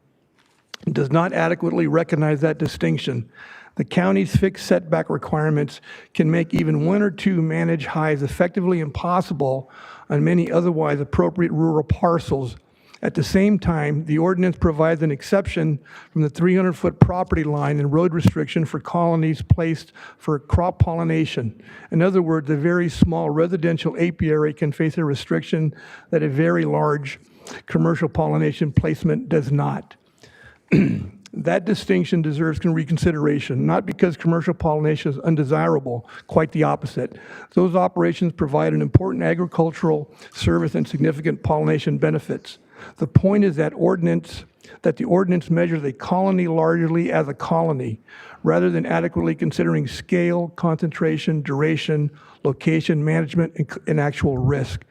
does not adequately recognize that distinction. The county's fixed setback requirements can make even 1 or 2 managed hives effectively impossible on many otherwise appropriate rural parcels. At the same time, the ordinance provides an exception from the 300-foot property line and road restriction for colonies placed for crop pollination. In other words, a very small residential apiary can face a restriction that a very large commercial pollination placement does not. That distinction deserves reconsideration, not because commercial pollination is undesirable, quite the opposite. Those operations provide an important agricultural service and significant pollination benefits. The point is that the ordinance measures a colony largely as a colony, rather than adequately considering scale, concentration, duration, location, management, and actual risk.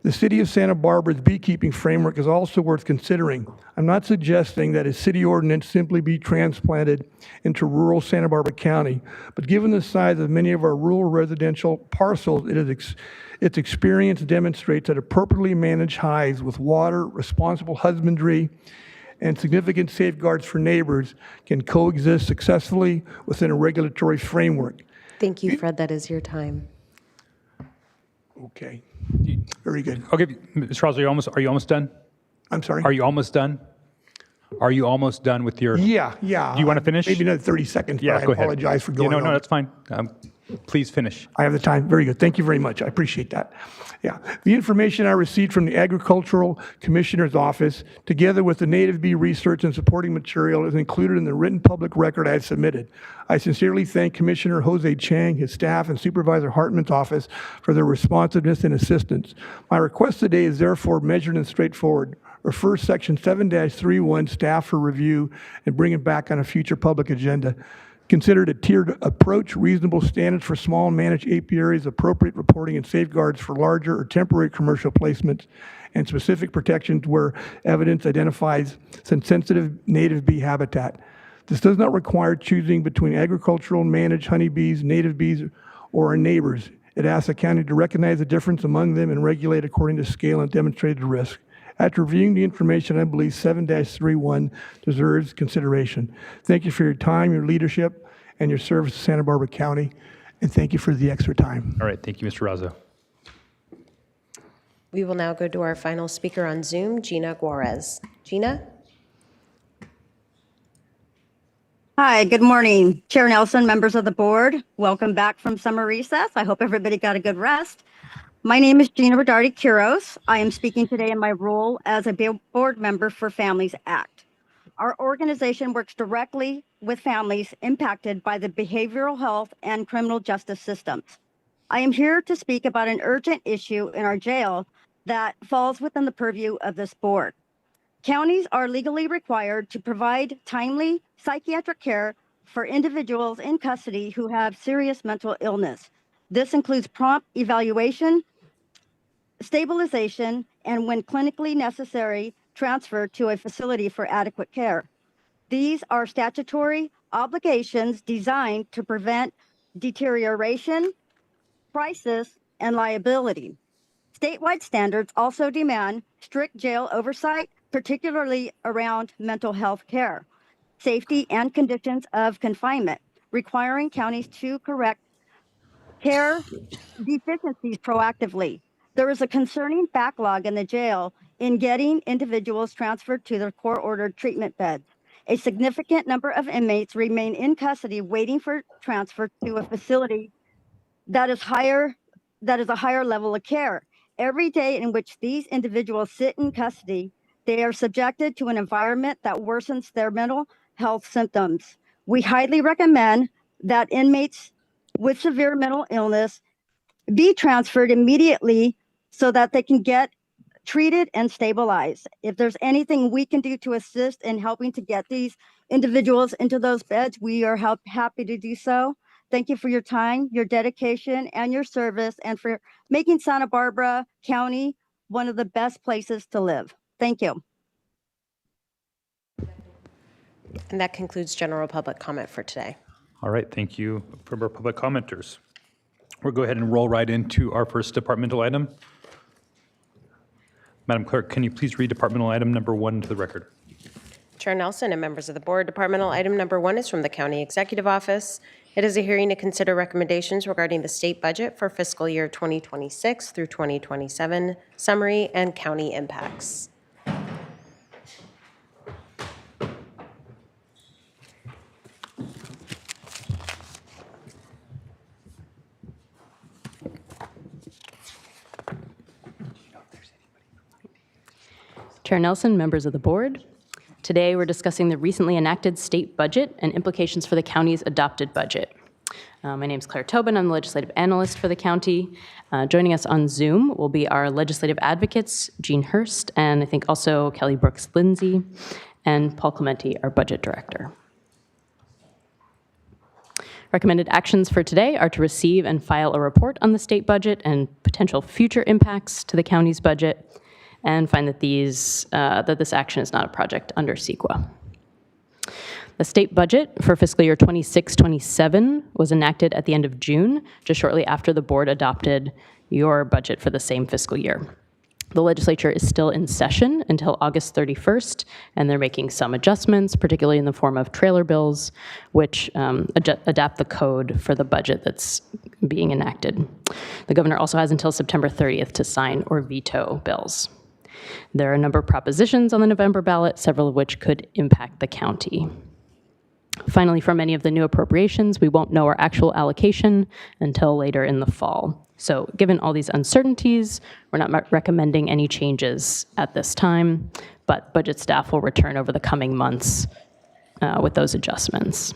The City of Santa Barbara's beekeeping framework is also worth considering. I'm not suggesting that a city ordinance simply be transplanted into rural Santa Barbara County, but given the size of many of our rural residential parcels, its experience demonstrates that appropriately managed hives with water, responsible husbandry, and significant safeguards for neighbors can coexist successfully within a regulatory framework. Thank you, Fred. That is your time. Okay. Very good. Okay, Mr. Charles, are you almost done? I'm sorry? Are you almost done? Are you almost done with your? Yeah. Do you want to finish? Maybe another 30 seconds, Yeah, but go I ahead. apologize for going No, on. that's fine. Please finish. I have the time. Very good. Thank you very much. I appreciate that. Yeah. The information I received from the Agricultural Commissioner's Office, together with the native bee research and supporting material, is included in the written public record I have submitted. I sincerely thank Commissioner Jose Chang, his staff, and Supervisor Hartman's office for their responsiveness and assistance. My request today is therefore measured and straightforward. Refer Section 7-31 staff for review and bring it back on a future public agenda. Considered a tiered approach, reasonable standards for small managed apiaries, appropriate reporting and safeguards for larger or temporary commercial placements, and specific protections where evidence identifies sensitive native bee habitat. This does not require choosing between agricultural managed honeybees, native bees, or our neighbors. It asks the county to recognize the difference among them and regulate according to scale and demonstrated risk. After reviewing the information, I believe 7-31 deserves consideration. Thank you for your time, your leadership, and your service to Santa Barbara County, and thank you for the extra time. All right, thank you, Mr. Razo. We will now go to our final speaker on Zoom, Gina Juarez. Gina? Hi, good morning. Chair Nelson, members of the board, welcome back from summer recess. I hope everybody got a good rest. My name is Gina Rodardi Quiros. I am speaking today in my role as a board member for Families Act. Our organization works directly with families impacted by the behavioral health and criminal justice systems. I am here to speak about an urgent issue in our jail that falls within the purview of this board. Counties are legally required to provide timely psychiatric care for individuals in custody who have serious mental illness. This includes prompt evaluation, stabilization, and when clinically necessary, transfer to a facility for adequate care. These are statutory obligations designed to prevent deterioration, crisis, and liability. Statewide standards also demand strict jail oversight, particularly around mental health care, safety, and conditions of confinement, requiring counties to correct care deficiencies proactively. There is a concerning backlog in the jail in getting individuals transferred to their court-ordered treatment beds. A significant number of inmates remain in custody waiting for transfer to a facility that is a higher level of care. Every day in which these individuals sit in custody, they are subjected to an environment that worsens their mental health symptoms. We highly recommend that inmates with severe mental illness be transferred immediately so that they can get treated and stabilized. If there's anything we can do to assist in helping to get these individuals into those beds, we are happy to do so. Thank you for your time, your dedication, and your service, and for making Santa Barbara County one of the best places to live. Thank you. And that concludes general public comment for today. All right, thank you for our public commenters. We'll go ahead and roll right into our first departmental item. Madam Clerk, can you please read departmental item number 1 to the record? Chair Nelson and members of the board, departmental item number 1 is from the County Executive Office. It is a hearing to consider recommendations regarding the state budget for fiscal year 2026 through 2027, summary, and county impacts. Chair Nelson, members of the board. Today, we're discussing the recently enacted state budget and implications for the county's adopted budget. My name is Claire Tobin. I'm the legislative analyst for the county. Joining us on Zoom will be our legislative advocates, Jean Hurst, and I think also Kelly Brooks Lindsay, and Paul Clementi, our budget director. Recommended actions for today are to receive and file a report on the state budget and potential future impacts to the county's budget, and find that this action is not a project under CEQA. The state budget for fiscal year 26-27 was enacted at the end of June, just shortly after the board adopted your budget for the same fiscal year. The legislature is still in session until August 31st, and they're making some adjustments, particularly in the form of trailer bills, which adapt the code for the budget that's being enacted. The governor also has until September 30th to sign or veto bills. There are a number of propositions on the November ballot, several of which could impact the county. Finally, for many of the new appropriations, we won't know our actual allocation until later in the fall. So given all these uncertainties, we're not recommending any changes at this time, but budget staff will return over the coming months with those adjustments.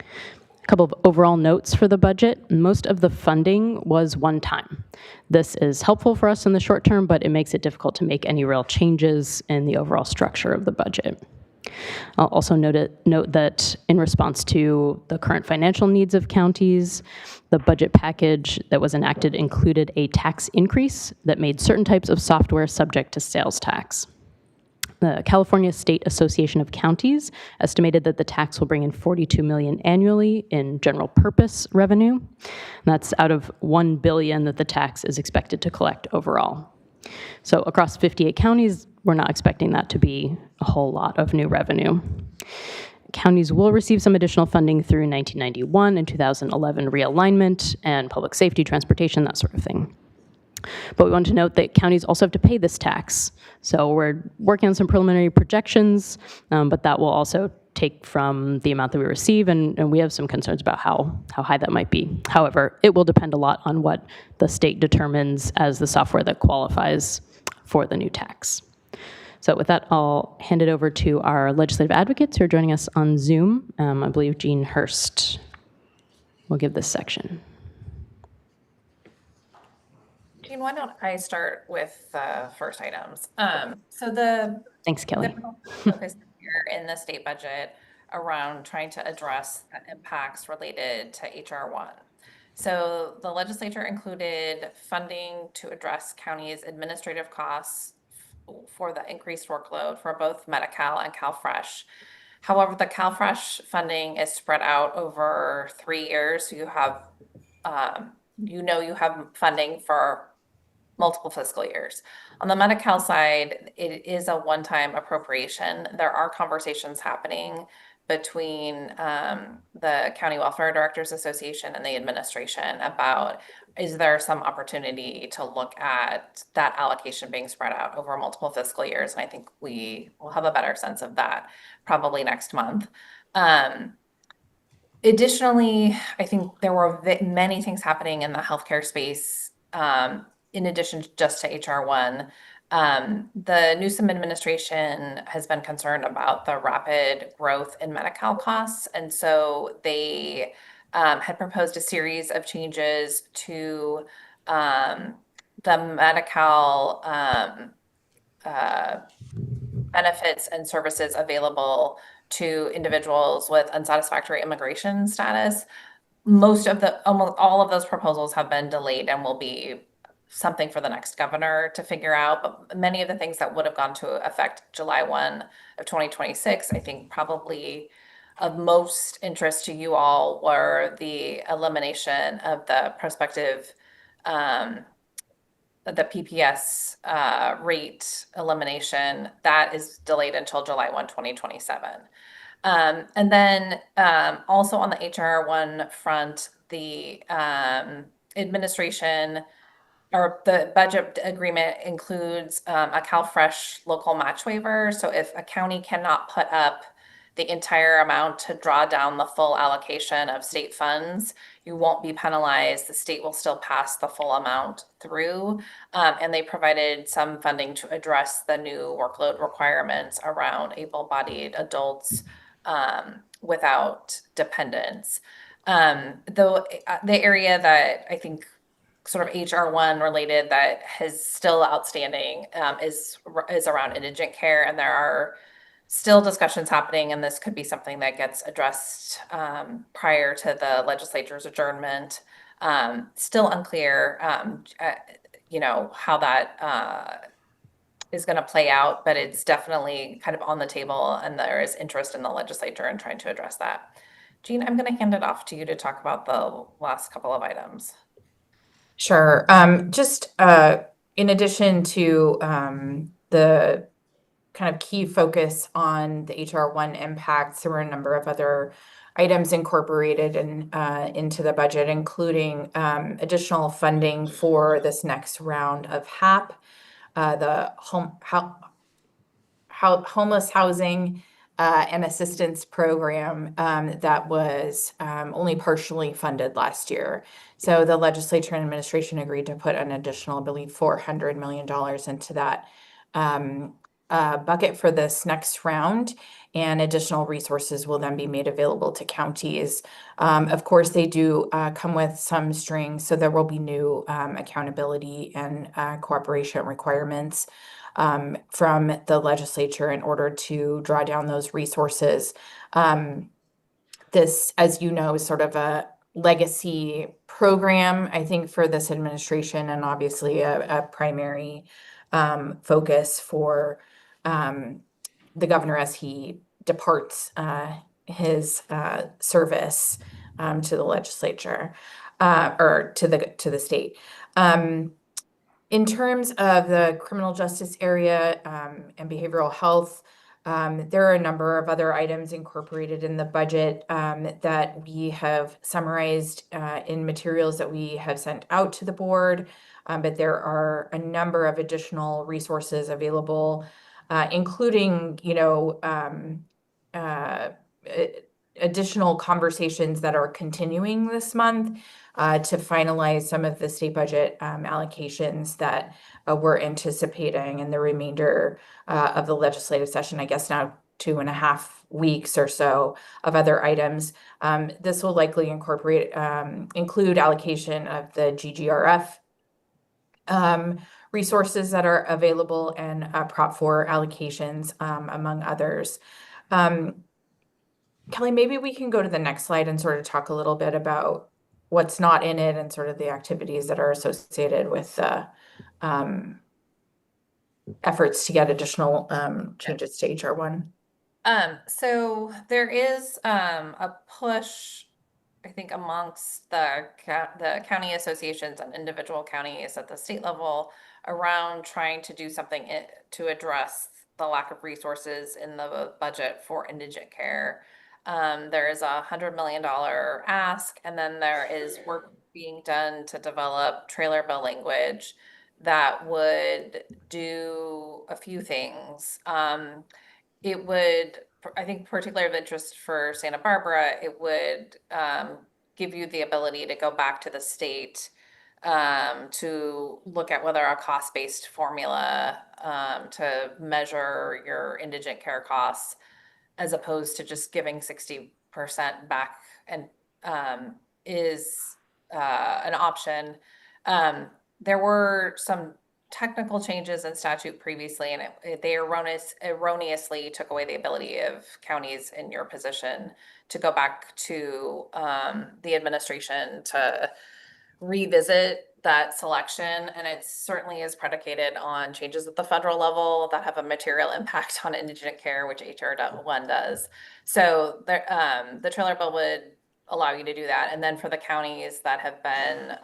A couple of overall notes for the budget. Most of the funding was one time. This is helpful for us in the short term, but it makes it difficult to make any real changes in the overall structure of the budget. I'll also note that in response to the current financial needs of counties, the budget package that was enacted included a tax increase that made certain types of software subject to sales tax. The California State Association of Counties estimated that the tax will bring in $42 million annually in general purpose revenue. And that's out of $1 billion that the tax is expected to collect overall. So across 58 counties, we're not expecting that to be a whole lot of new revenue. Counties will receive some additional funding through 1991 and 2011 realignment and public safety, transportation, that sort of thing. But we want to note that counties also have to pay this tax. So we're working on some preliminary projections, but that will also take from the amount that we receive, and we have some concerns about how high that might be. However, it will depend a lot on what the state determines as the software that qualifies for the new tax. So with that, I'll hand it over to our legislative advocates who are joining us on Zoom. I believe Jean Hurst will give this section. Jean, why don't I start with the first items? Thanks, Kelly. The focus here in the state budget around trying to address the impacts related to HR 1. So the legislature included funding to address counties' administrative costs for the increased workload for both Medi-Cal and CalFresh. However, the CalFresh funding is spread out over 3 years. So you have, you have funding for multiple fiscal years. On the Medi-Cal side, it is a one-time appropriation. There are conversations happening between the County Welfare Directors Association and the administration about, is there some opportunity to look at that allocation being spread out over multiple fiscal years? And I think we will have a better sense of that probably next month. Additionally, I think there were many things happening in the healthcare space in addition just to HR1. The Newsom administration has been concerned about the rapid growth in Medi-Cal costs, and so they had proposed a series of changes to the Medi-Cal benefits and services available to individuals with unsatisfactory immigration status. Almost all of those proposals have been delayed and will be something for the next governor to figure out. But many of the things that would have gone to effect July 1 of 2026, I think probably of most interest to you all were the elimination of the prospective the PPS rate elimination. That is delayed until July 1, 2027. And then also on the HR1 front, the administration or the budget agreement includes a CalFresh local match waiver. So if a county cannot put up the entire amount to draw down the full allocation of state funds, you won't be penalized. The state will still pass the full amount through. And they provided some funding to address the new workload requirements around able-bodied adults without dependents. Though the area that I think sort of HR1 related that is still outstanding is around indigent care, and there are still discussions happening, and this could be something that gets addressed prior to the legislature's adjournment. Still unclear, how that is going to play out, but it's definitely kind of on the table, and there is interest in the legislature in trying to address that. Jean, I'm going to hand it off to you to talk about the last couple of items. Sure. Just in addition to the kind of key focus on the HR1 impacts, there were a number of other items incorporated into the budget, including additional funding for this next round of HAP, the homeless housing and assistance program that was only partially funded last year. So the legislature and administration agreed to put an additional, I believe, $400 million into that bucket for this next round, and additional resources will then be made available to counties. Of course, they do come with some strings, so there will be new accountability and cooperation requirements from the legislature in order to draw down those resources. This, as you know, is sort of a legacy program, I think, for this administration, and obviously a primary focus for the governor as he departs his service to the legislature or to the state. In terms of the criminal justice area and behavioral health, there are a number of other items incorporated in the budget that we have summarized in materials that we have sent out to the board, but there are a number of additional resources available, including, additional conversations that are continuing this month to finalize some of the state budget allocations that we're anticipating in the remainder of the legislative session, I guess now 2.5 weeks or so of other items. This will likely include allocation of the GGRF resources that are available and Prop 4 allocations, among others. Kelly, maybe we can go to the next slide and sort of talk a little bit about what's not in it and sort of the activities that are associated with efforts to get additional changes to HR1. So there is a push, I think, amongst the county associations and individual counties at the state level around trying to do something to address the lack of resources in the budget for indigent care. There is a $100 million ask, and then there is work being done to develop trailer bill language that would do a few things. It would I think particularly of interest for Santa Barbara, it would give you the ability to go back to the state to look at whether a cost-based formula to measure your indigent care costs, as opposed to just giving 60% back, and is an option. There were some technical changes in statute previously, and they erroneously took away the ability of counties in your position to go back to the administration to revisit that selection. And it certainly is predicated on changes at the federal level that have a material impact on indigent care, which HR 1 does. So the trailer bill would allow you to do that. And then for the counties that have been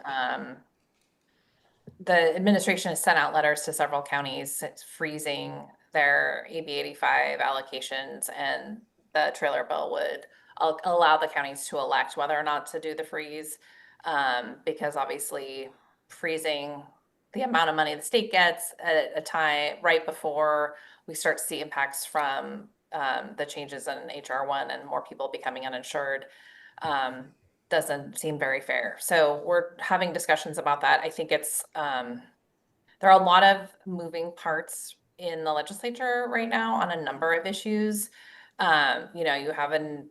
the administration has sent out letters to several counties freezing their AB 85 allocations, and the trailer bill would allow the counties to elect whether or not to do the freeze, because obviously freezing the amount of money the state gets at a time right before we start to see impacts from the changes in HR 1 and more people becoming uninsured doesn't seem very fair. So we're having discussions about that. I think it's there are a lot of moving parts in the legislature right now on a number of issues. You know, you have a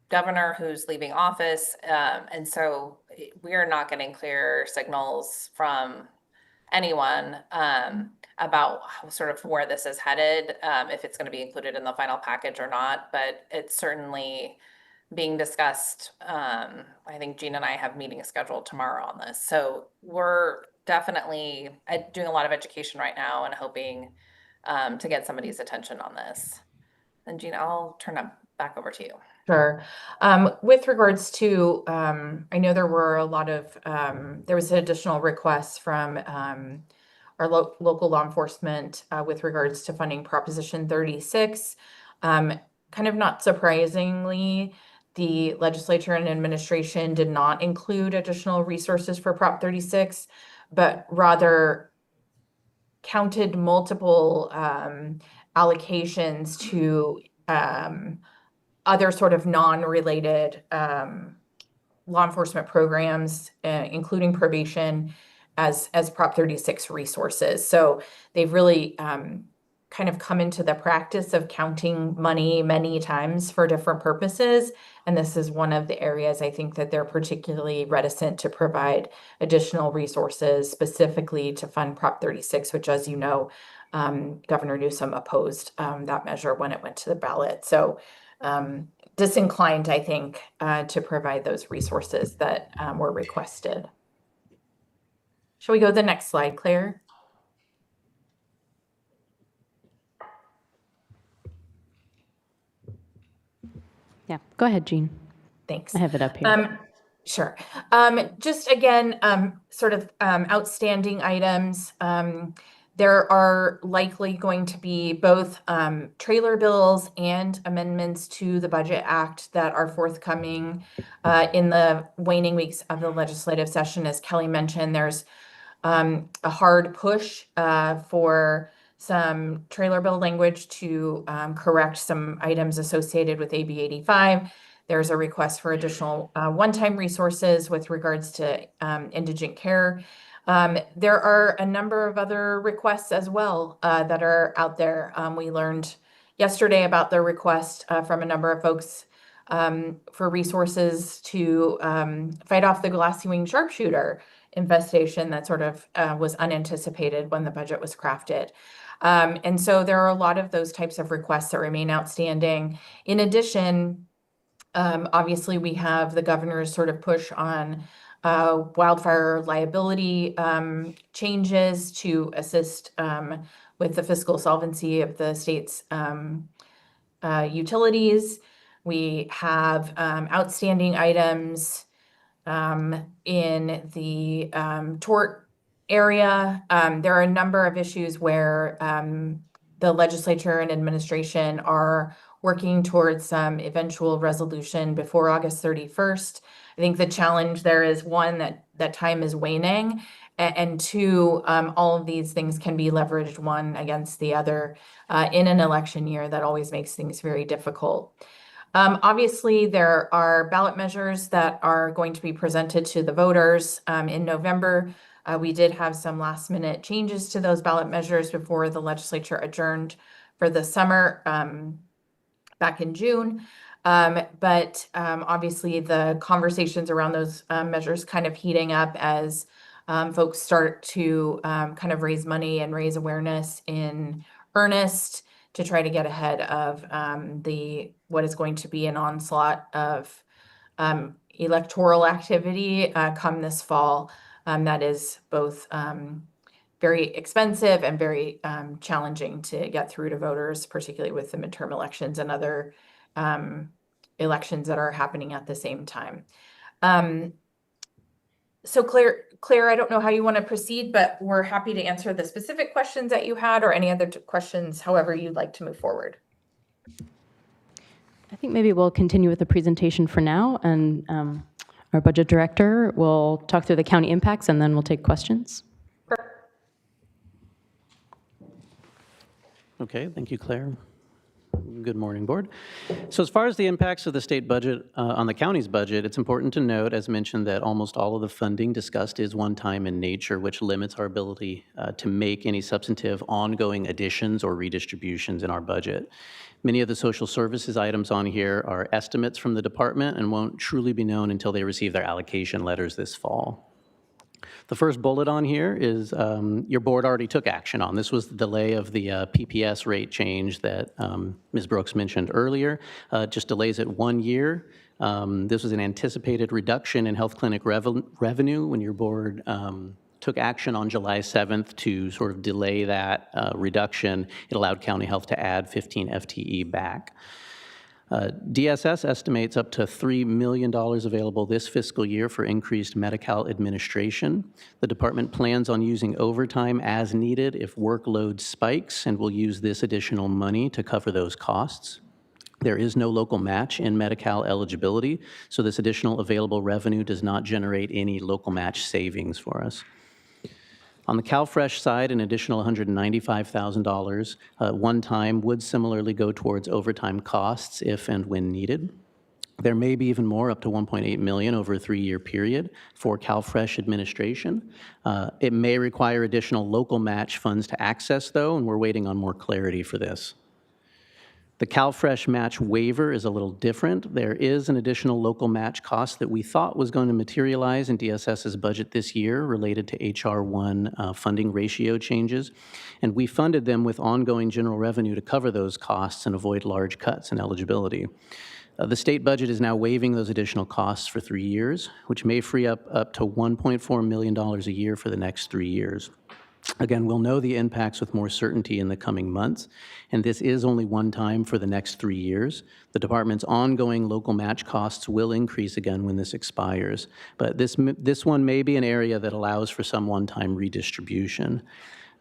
governor who's leaving office, and so we are not getting clear signals from anyone about sort of where this is headed, if it's going to be included in the final package or not. But it's certainly being discussed. I think Gene and I have meetings scheduled tomorrow on this. So we're definitely doing a lot of education right now and hoping to get somebody's attention on this. And Gene, I'll turn it back over to you. Sure. With regards to, I know there were a lot of, there was an additional request from our local law enforcement with regards to funding Proposition 36. Kind of not surprisingly, the legislature and administration did not include additional resources for Prop 36, but rather counted multiple allocations to other sort of non-related law enforcement programs, including probation, as Prop 36 resources. So they've really kind of come into the practice of counting money many times for different purposes. And this is one of the areas I think that they're particularly reticent to provide additional resources specifically to fund Prop 36, which, as you know, Governor Newsom opposed that measure when it went to the ballot. So disinclined, I think, to provide those resources that were requested. Shall we go to the next slide, Claire? Yeah, go ahead, Jean. Thanks. I have it up here. Sure. Just again, sort of outstanding items. There are likely going to be both trailer bills and amendments to the Budget Act that are forthcoming in the waning weeks of the legislative session. As Kelly mentioned, there's a hard push for some trailer bill language to correct some items associated with AB 85. There's a request for additional one-time resources with regards to indigent care. There are a number of other requests as well that are out there. We learned yesterday about the request from a number of folks for resources to fight off the glassy-winged sharpshooter infestation that sort of was unanticipated when the budget was crafted. And so there are a lot of those types of requests that remain outstanding. In addition, obviously, we have the governor's sort of push on wildfire liability changes to assist with the fiscal solvency of the state's utilities. We have outstanding items in the tort area. There are a number of issues where the legislature and administration are working towards some eventual resolution before August 31st. I think the challenge there is one, that time is waning, and two, all of these things can be leveraged one against the other in an election year. That always makes things very difficult. Obviously, there are ballot measures that are going to be presented to the voters in November. We did have some last minute changes to those ballot measures before the legislature adjourned for the summer back in June. But obviously the conversations around those measures kind of heating up as folks start to kind of raise money and raise awareness in earnest to try to get ahead of what is going to be an onslaught of electoral activity come this fall. That is both very expensive and very challenging to get through to voters, particularly with the midterm elections and other elections that are happening at the same time. So Claire, I don't know how you want to proceed, but we're happy to answer the specific questions that you had or any other questions, however you'd like to move forward. I think maybe we'll continue with the presentation for now, and our budget director will talk through the county impacts, and then we'll take questions. Okay, thank you, Claire. Good morning, Board. So as far as the impacts of the state budget on the county's budget, it's important to note, as mentioned, that almost all of the funding discussed is one-time in nature, which limits our ability to make any substantive ongoing additions or redistributions in our budget. Many of the social services items on here are estimates from the department and won't truly be known until they receive their allocation letters this fall. The first bullet on here is your board already took action on. This was the delay of the PPS rate change that Ms. Brooks mentioned earlier. Just delays it 1 year. This was an anticipated reduction in health clinic revenue when your board took action on July 7th to sort of delay that reduction. It allowed County Health to add 15 FTE back. DSS estimates up to $3 million available this fiscal year for increased Medi-Cal administration. The department plans on using overtime as needed if workload spikes, and will use this additional money to cover those costs. There is no local match in Medi-Cal eligibility, so this additional available revenue does not generate any local match savings for us. On the CalFresh side, an additional $195,000 one time would similarly go towards overtime costs if and when needed. There may be even more, up to $1.8 million over a 3-year period for CalFresh administration. It may require additional local match funds to access, though, and we're waiting on more clarity for this. The CalFresh match waiver is a little different. There is an additional local match cost that we thought was going to materialize in DSS's budget this year related to HR 1 funding ratio changes, and we funded them with ongoing general revenue to cover those costs and avoid large cuts in eligibility. The state budget is now waiving those additional costs for 3 years, which may free up to $1.4 million a year for the next 3 years. Again, we'll know the impacts with more certainty in the coming months, and this is only one time for the next 3 years. The department's ongoing local match costs will increase again when this expires, but this one may be an area that allows for some one-time redistribution.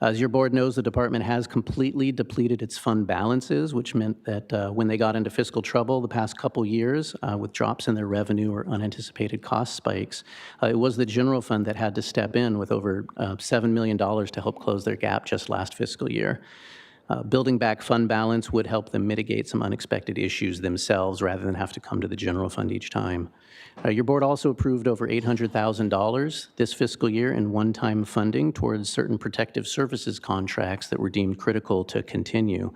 As your board knows, the department has completely depleted its fund balances, which meant that when they got into fiscal trouble the past couple years with drops in their revenue or unanticipated cost spikes, it was the general fund that had to step in with over $7 million to help close their gap just last fiscal year. Building back fund balance would help them mitigate some unexpected issues themselves rather than have to come to the general fund each time. Your board also approved over $800,000 this fiscal year in one-time funding towards certain protective services contracts that were deemed critical to continue.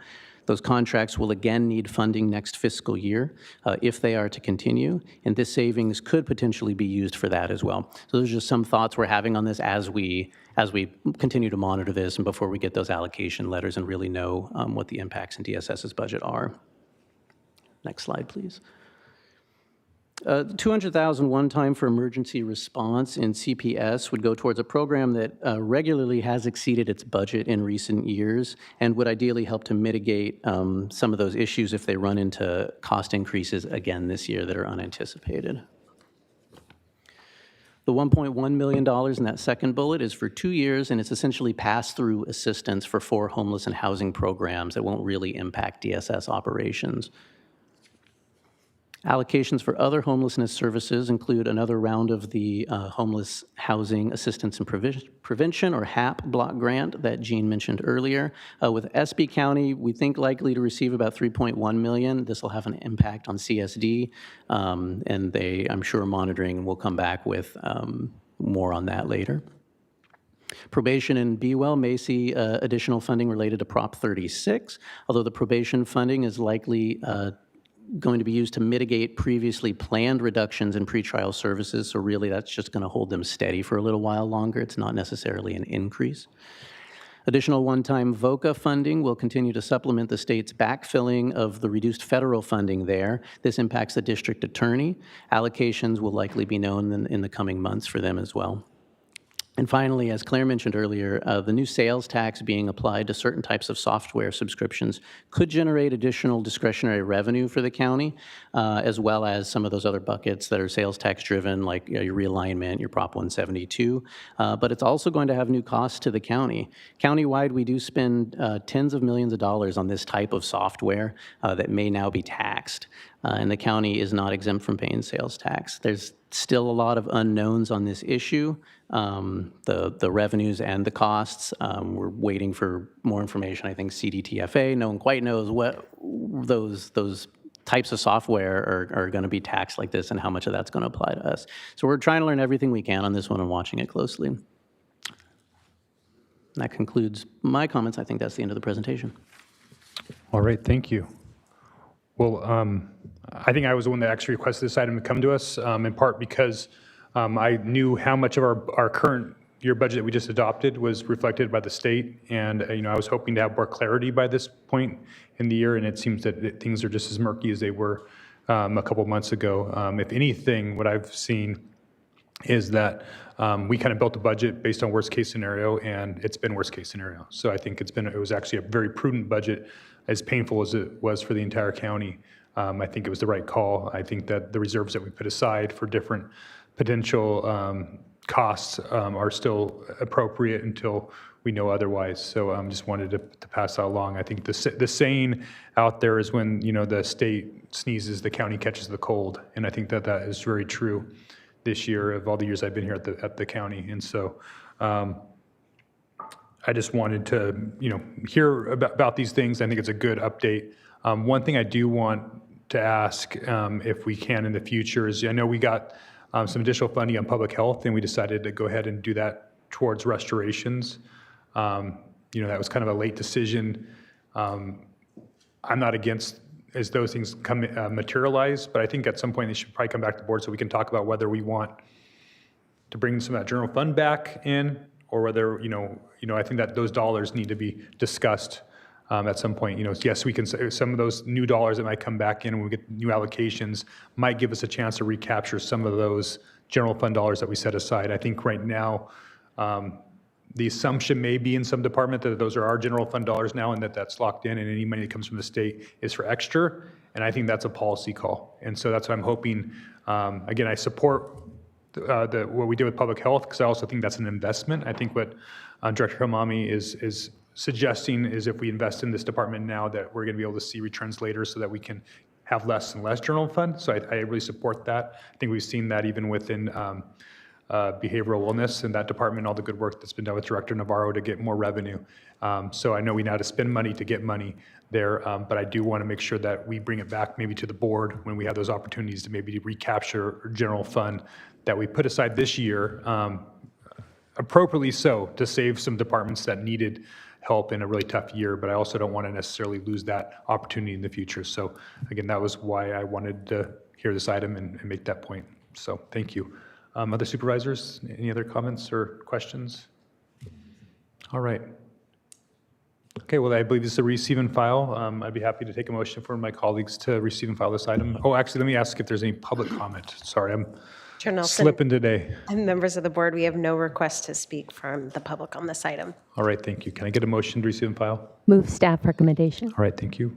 Those contracts will again need funding next fiscal year if they are to continue, and this savings could potentially be used for that as well. So those are just some thoughts we're having on this as we continue to monitor this and before we get those allocation letters and really know what the impacts in DSS's budget are. Next slide, please. $200,000 one time for emergency response in CPS would go towards a program that regularly has exceeded its budget in recent years and would ideally help to mitigate some of those issues if they run into cost increases again this year that are unanticipated. The $1.1 million in that second bullet is for 2 years, and it's essentially pass-through assistance for 4 homeless and housing programs that won't really impact DSS operations. Allocations for other homelessness services include another round of the Homeless Housing Assistance and Prevention, or HAP, block grant that Jean mentioned earlier. With SB County, we think likely to receive about $3.1 million. This will have an impact on CSD, and they, I'm sure, are monitoring, and we'll come back with more on that later. Probation and BWell may see additional funding related to Prop 36, although the probation funding is likely going to be used to mitigate previously planned reductions in pretrial services. So really, that's just going to hold them steady for a little while longer. It's not necessarily an increase. Additional one-time VOCA funding will continue to supplement the state's backfilling of the reduced federal funding there. This impacts the district attorney. Allocations will likely be known in the coming months for them as well. And finally, as Claire mentioned earlier, the new sales tax being applied to certain types of software subscriptions could generate additional discretionary revenue for the county, as well as some of those other buckets that are sales tax driven, like your realignment, your Prop 172. But it's also going to have new costs to the county. Countywide, we do spend tens of millions of dollars on this type of software that may now be taxed. And the county is not exempt from paying sales tax. There's still a lot of unknowns on this issue, the revenues and the costs. We're waiting for more information. I think CDTFA, no one quite knows what those types of software are going to be taxed like this and how much of that's going to apply to us. So we're trying to learn everything we can on this one and watching it closely. And that concludes my comments. I think that's the end of the presentation. All right, thank you. Well, I think I was the one that actually requested this item to come to us, in part because I knew how much of our current year budget that we just adopted was reflected by the state, and I was hoping to have more clarity by this point in the year, and it seems that things are just as murky as they were a couple months ago. If anything, what I've seen is that we kind of built a budget based on worst case scenario, and it's been worst case scenario. So I think it was actually a very prudent budget, as painful as it was for the entire county. I think it was the right call. I think that the reserves that we put aside for different potential costs are still appropriate until we know otherwise. So just wanted to pass that along. I think the saying out there is when the state sneezes, the county catches the cold, and I think that is very true this year of all the years I've been here at the county. And so I just wanted to hear about these things. I think it's a good update. One thing I do want to ask, if we can in the future, is I know we got some additional funding on public health, and we decided to go ahead and do that towards restorations. That was kind of a late decision. I'm not against as those things materialize, but I think at some point they should probably come back to the board so we can talk about whether we want to bring some of that general fund back in, or whether I think that those dollars need to be discussed at some point. Yes, we can say some of those new dollars that might come back in when we get new allocations might give us a chance to recapture some of those general fund dollars that we set aside. I think right now the assumption may be in some department that those are our general fund dollars now, and that's locked in, and any money that comes from the state is for extra. And I think that's a policy call. And so that's what I'm hoping. Again, I support what we did with public health, because I also think that's an investment. I think what Director Hamami is suggesting is if we invest in this department now, that we're going to be able to see returns later so that we can have less and less general fund. So I really support that. I think we've seen that even within behavioral wellness and that department, all the good work that's been done with Director Navarro to get more revenue. So I know we know how to spend money to get money there, but I do want to make sure that we bring it back maybe to the board when we have those opportunities to maybe recapture general fund that we put aside this year, appropriately so, to save some departments that needed help in a really tough year, but I also don't want to necessarily lose that opportunity in the future. So again, that was why I wanted to hear this item and make that point. So thank you. Other supervisors, any other comments or questions? All right. Okay, well, I believe this is a receive and file. I'd be happy to take a motion for my colleagues to receive and file this item. Oh, actually, let me ask if there's any public comment. Sorry, I'm Chair Nelson, slipping today. And members of the board, we have no request to speak from the public on this item. All right, thank you. Can I get a motion to receive and file? Move staff recommendation. All right, thank you.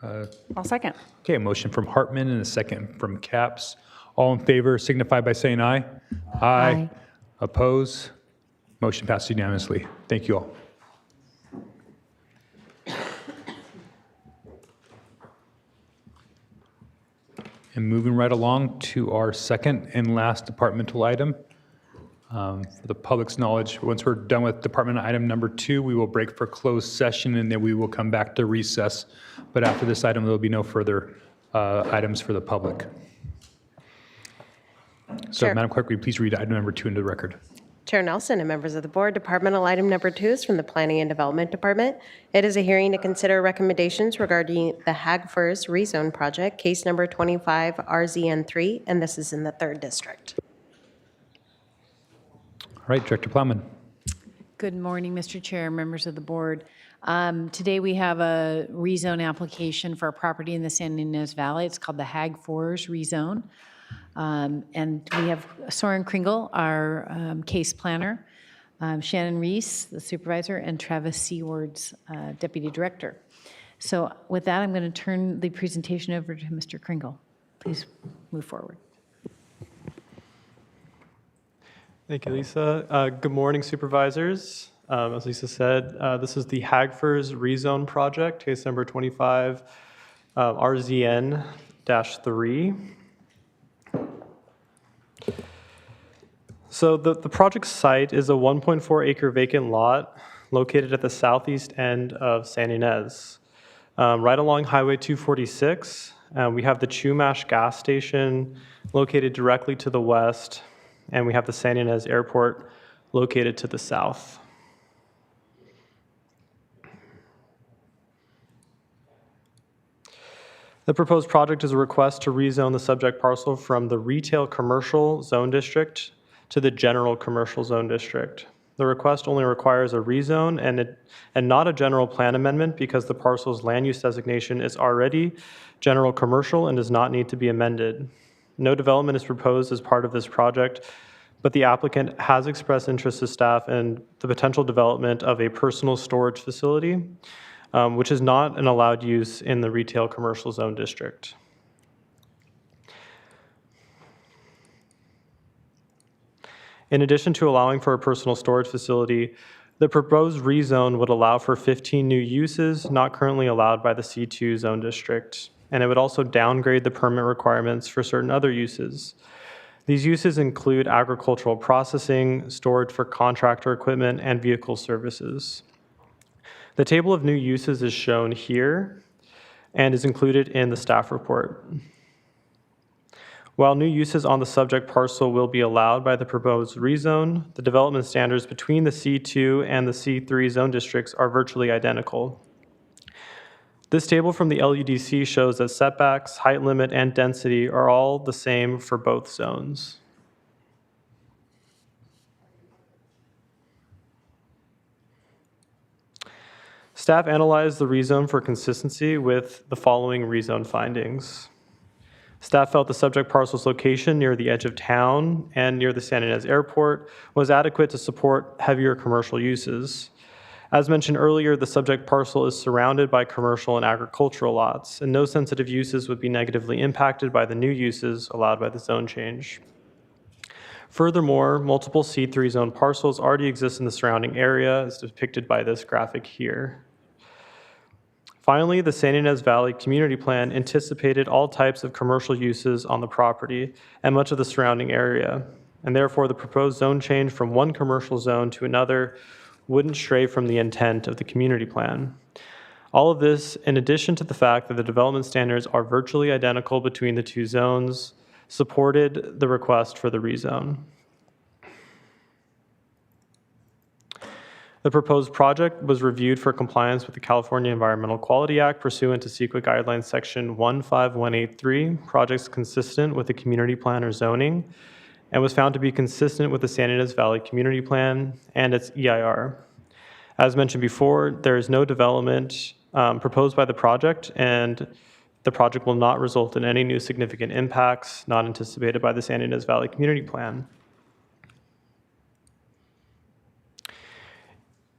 I'll second. Okay, a motion from Hartman and a second from Capps. All in favor signify by saying aye. Aye. Oppose? Motion passed unanimously. Thank you all. And moving right along to our second and last departmental item. For the public's knowledge, once we're done with department item number 2, we will break for closed session and then we will come back to recess. But after this item, there will be no further items for the public. So, Sure. Madam Clerk, will you please read item number 2 into the record? Chair Nelson and members of the board, departmental item number 2 is from the Planning and Development Department. It is a hearing to consider recommendations regarding the Hagers rezone project, case number 25 RZN3, and this is in the 3rd District. All right, Director Plowman. Good morning, Mr. Chair, members of the board. Today we have a rezone application for a property in the San Ynez Valley. It's called the Hagers rezone. And we have Soren Kringle, our case planner, Shannon Reese, the supervisor, and Travis Seawards, deputy director. So with that, I'm going to turn the presentation over to Mr. Kringle. Please move forward. Thank you, Lisa. Good morning, supervisors. As Lisa said, this is the Hagers rezone project, case number 25 RZN-3. So the project site is a 1.4 acre vacant lot located at the southeast end of San Ynez. Right along Highway 246, we have the Chumash gas station located directly to the west, and we have the San Ynez Airport located to the south. The proposed project is a request to rezone the subject parcel from the retail commercial zone district to the general commercial zone district. The request only requires a rezone and not a general plan amendment because the parcel's land use designation is already general commercial and does not need to be amended. No development is proposed as part of this project, but the applicant has expressed interest to staff in the potential development of a personal storage facility, which is not an allowed use in the retail commercial zone district. In addition to allowing for a personal storage facility, the proposed rezone would allow for 15 new uses not currently allowed by the C2 zone district, and it would also downgrade the permit requirements for certain other uses. These uses include agricultural processing, storage for contractor equipment, and vehicle services. The table of new uses is shown here and is included in the staff report. While new uses on the subject parcel will be allowed by the proposed rezone, the development standards between the C2 and the C3 zone districts are virtually identical. This table from the LUDC shows that setbacks, height limit, and density are all the same for both zones. Staff analyzed the rezone for consistency with the following rezone findings. Staff felt the subject parcel's location near the edge of town and near the San Ynez Airport was adequate to support heavier commercial uses. As mentioned earlier, the subject parcel is surrounded by commercial and agricultural lots, and no sensitive uses would be negatively impacted by the new uses allowed by the zone change. Furthermore, multiple C3 zone parcels already exist in the surrounding area, as depicted by this graphic here. Finally, the San Ynez Valley Community Plan anticipated all types of commercial uses on the property and much of the surrounding area, and therefore the proposed zone change from one commercial zone to another wouldn't stray from the intent of the community plan. All of this, in addition to the fact that the development standards are virtually identical between the two zones, supported the request for the rezone. The proposed project was reviewed for compliance with the California Environmental Quality Act pursuant to CEQA Guidelines Section 15183, projects consistent with the community plan or zoning, and was found to be consistent with the San Ynez Valley Community Plan and its EIR. As mentioned before, there is no development proposed by the project, and the project will not result in any new significant impacts not anticipated by the San Ynez Valley Community Plan.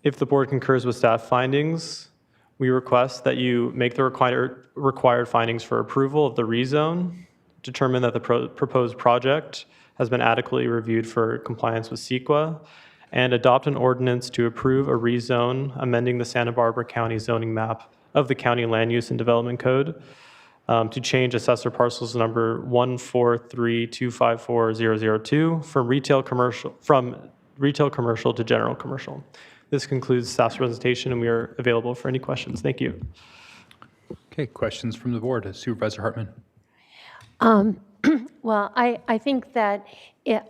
If the board concurs with staff findings, we request that you make the required findings for approval of the rezone, determine that the proposed project has been adequately reviewed for compliance with CEQA, and adopt an ordinance to approve a rezone amending the Santa Barbara County zoning map of the County Land Use and Development Code to change assessor parcels number 143254002 from retail commercial to general commercial. This concludes staff's presentation, and we are available for any questions. Thank you. Okay, questions from the board. Supervisor Hartman. Well, I think that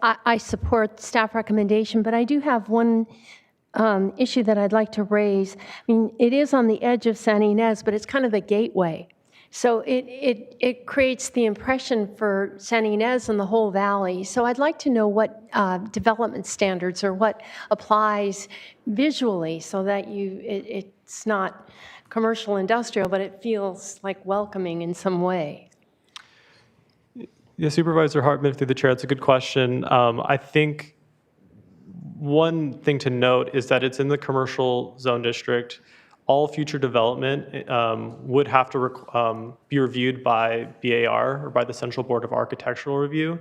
I support staff recommendation, but I do have one issue that I'd like to raise. I mean, it is on the edge of San Ynez, but it's kind of a gateway. So it creates the impression for San Ynez and the whole valley. So I'd like to know what development standards or what applies visually so that it's not commercial industrial, but it feels like welcoming in some way. Yeah, Supervisor Hartman, through the chair, that's a good question. I think one thing to note is that it's in the commercial zone district. All future development would have to be reviewed by BAR, or by the Central Board of Architectural Review.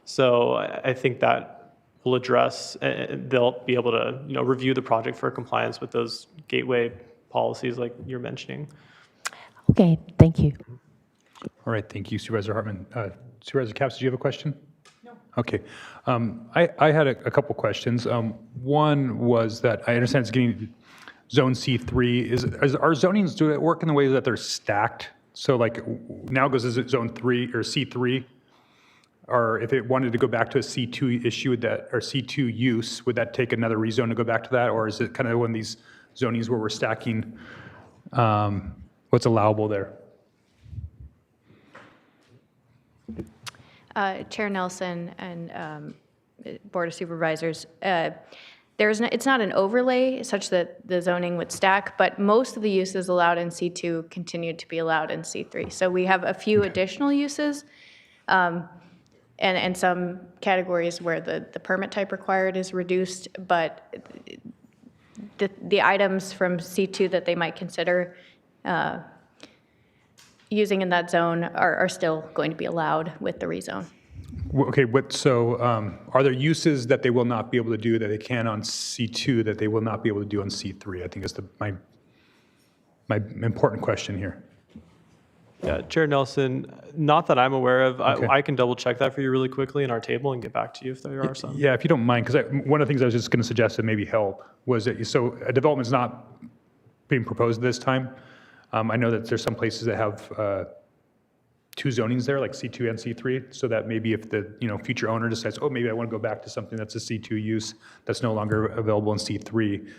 So I think that will address, they'll be able to review the project for compliance with those gateway policies like you're mentioning. Okay, thank you. All right, thank you, Supervisor Hartman. Supervisor Capps, do you have a question? No. Okay. I had a couple questions. One was that I understand it's getting Zone C3. Are zonings, do it work in the way that they're stacked? So like now it goes to Zone 3 or C3? Or if it wanted to go back to a C2 issue, or C2 use, would that take another rezone to go back to that? Or is it kind of one of these zonings where we're stacking what's allowable there? Chair Nelson and Board of Supervisors, it's not an overlay such that the zoning would stack, but most of the uses allowed in C2 continue to be allowed in C3. So we have a few additional uses and some categories where the permit type required is reduced, but the items from C2 that they might consider using in that zone are still going to be allowed with the rezone. Okay, so are there uses that they will not be able to do that they can on C2 that they will not be able to do on C3? I think is my important question here. Yeah, Chair Nelson, not that I'm aware of. Okay. I can double check that for you really quickly in our table and get back to you if there are some. Yeah, if you don't mind, because one of the things I was just going to suggest that maybe help was that, so a development is not being proposed this time. I know that there's some places that have two zonings there, like C2 and C3, so that maybe if the future owner decides, oh, maybe I want to go back to something that's a C2 use that's no longer available in C3,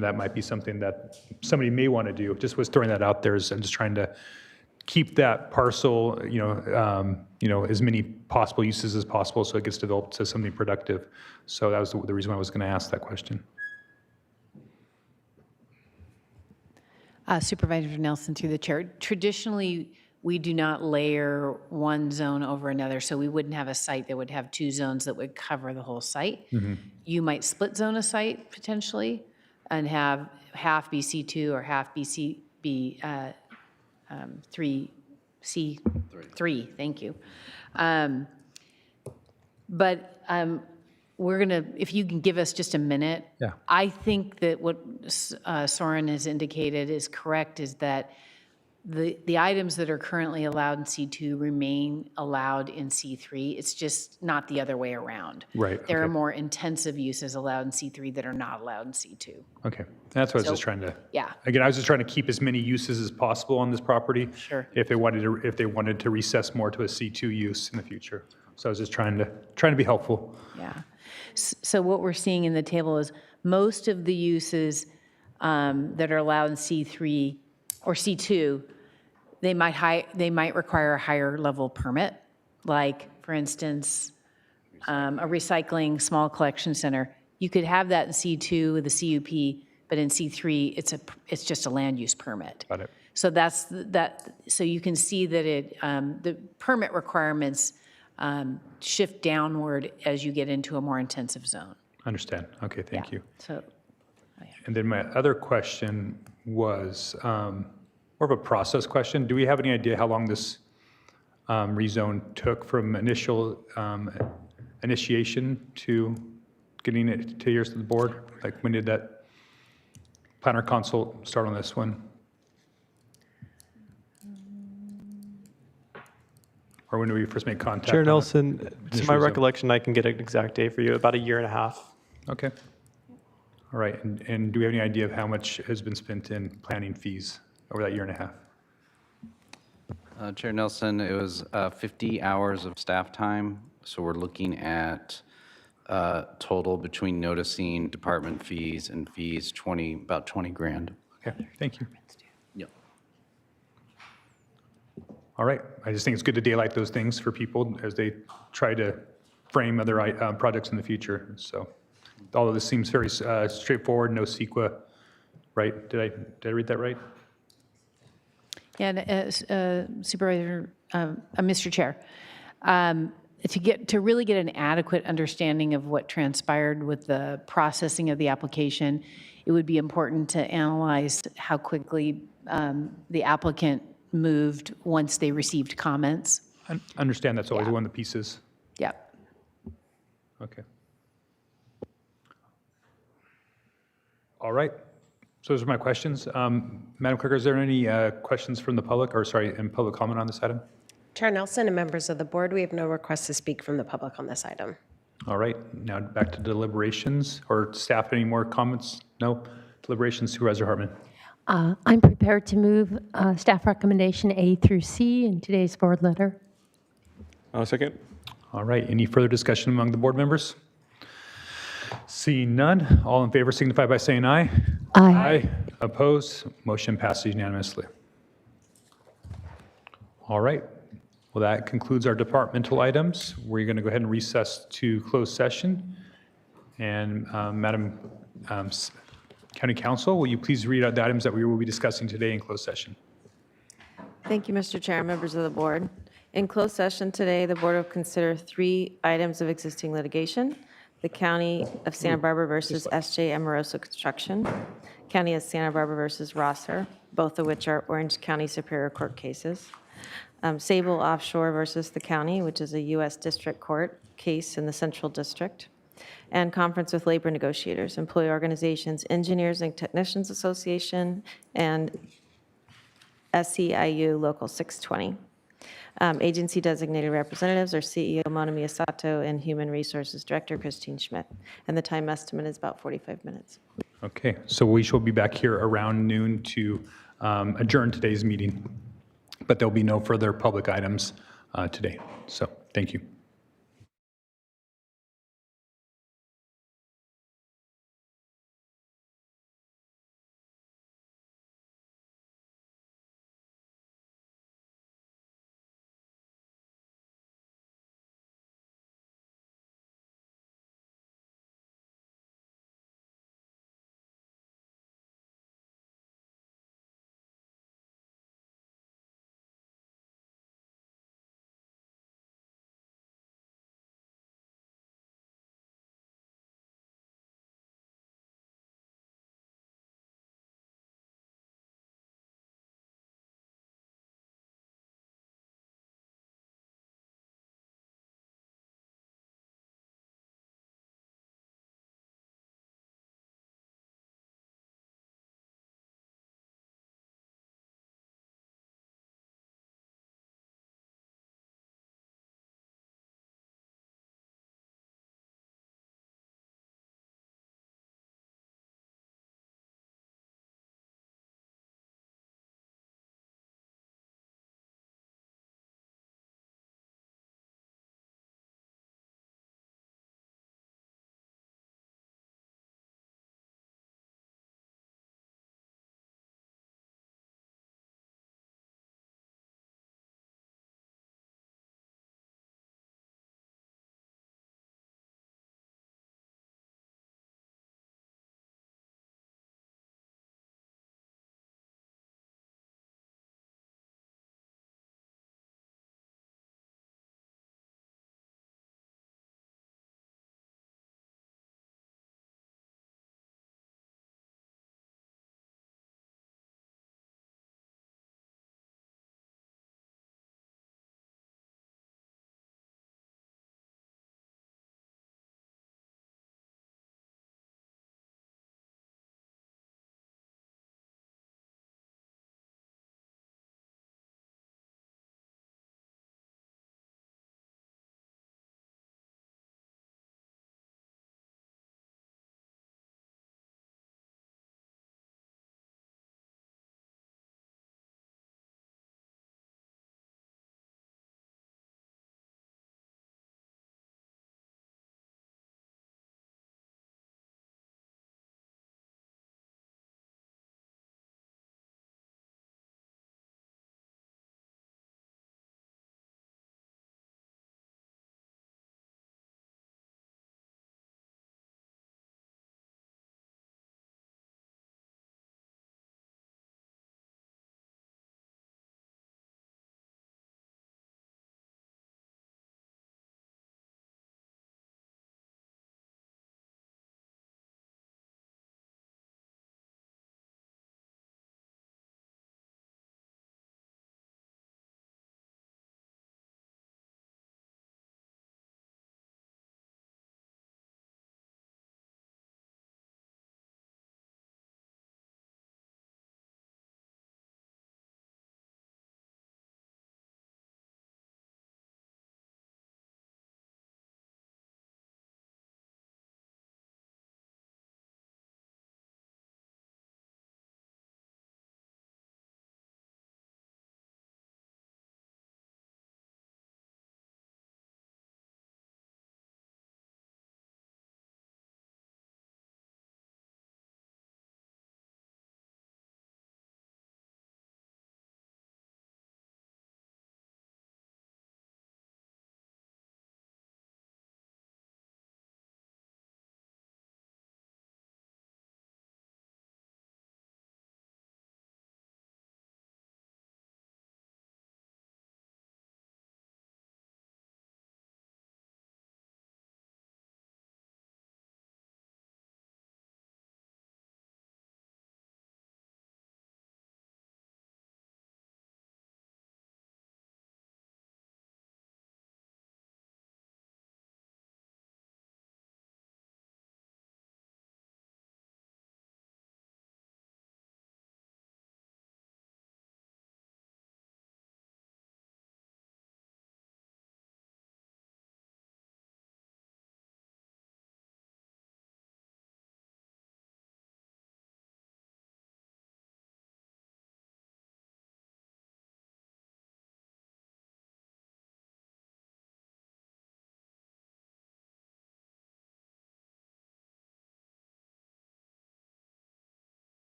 that might be something that somebody may want to do. Just was throwing that out there. I'm just trying to keep that parcel, as many possible uses as possible, so it gets developed to something productive. So that was the reason why I was going to ask that question. Supervisor Nelson, through the chair. Traditionally, we do not layer one zone over another, so we wouldn't have a site that would have two zones that would cover the whole site. Mm-hmm. You might split zone a site potentially and have half be C2 or half be C3, thank you. But we're gonna, if you can give us just a minute. Yeah. I think that what Soren has indicated is correct, is that the items that are currently allowed in C2 remain allowed in C3. It's just not the other way around. Right. There are okay. more intensive uses allowed in C3 that are not allowed in C2. Okay, that's what I was So, just trying to. yeah. Again, I was just trying to keep as many uses as possible on this property. Sure. If they wanted to recess more to a C2 use in the future. So I was just trying to be helpful. Yeah. So what we're seeing in the table is most of the uses that are allowed in C3 or C2, they might require a higher level permit, like, for instance, a recycling small collection center. You could have that in C2 with a CUP, but in C3, it's just a land use permit. Got it. So that's that. So you can see that the permit requirements shift downward as you get into a more intensive zone. Understand. Okay, thank you. So, And then my other question was more of a process question. Do we have any idea how long this rezone took from initial initiation to getting it to yours to the board? Like, when did that planner consult start on this one? Or when do we first make contact? Chair on it? Nelson, to Initial my rezone. recollection, I can get an exact date for you, about 1.5 years. Okay. All right, and do we have any idea of how much has been spent in planning fees over that 1.5 years? Chair Nelson, it was 50 hours of staff time, so we're looking at total between noticing, department fees, and fees, about 20 grand. Okay, thank you. Yep. All right, I just think it's good to daylight those things for people as they try to frame other projects in the future. So, although this seems very straightforward, no CEQA, right? Did I read that right? Yeah, and, Supervisor, Mr. Chair, to really get an adequate understanding of what transpired with the processing of the application, it would be important to analyze how quickly the applicant moved once they received comments. Understand that's always one of the pieces. Yep. Okay. All right. So those are my questions. Madam Clerk, is there any questions from the public, or sorry, in public comment on this item? Chair Nelson and members of the board, we have no requests to speak from the public on this item. All right, now back to deliberations, or staff, any more comments? No? Deliberations, Supervisor Hartman. I'm prepared to move staff recommendation A through C in today's board letter. Second. All right, any further discussion among the board members? Seeing none, all in favor signify by saying aye. Aye. Opposed? Motion passes unanimously. All right, well, that concludes our departmental items. We're going to go ahead and recess to closed session. And Madam County Counsel, will you please read out the items that we will be discussing today in closed session? Thank you, Mr. Chair, members of the board. In closed session today, the board will consider 3 items of existing litigation: the County of Santa Barbara versus S.J. Amoroso Construction, County of Santa Barbara versus Rosser, both of which are Orange County Superior Court cases, Sable Offshore versus the county, which is a U.S. District Court case in the Central District, and conference with labor negotiators, employee organizations, Engineers and Technicians Association, and SEIU Local 620. Agency designated representatives are CEO Mona Miyasato and Human Resources Director Christine Schmidt. And the time estimate is about 45 minutes. Okay, so we shall be back here around noon to adjourn today's meeting, but there'll be no further public items today. So thank you.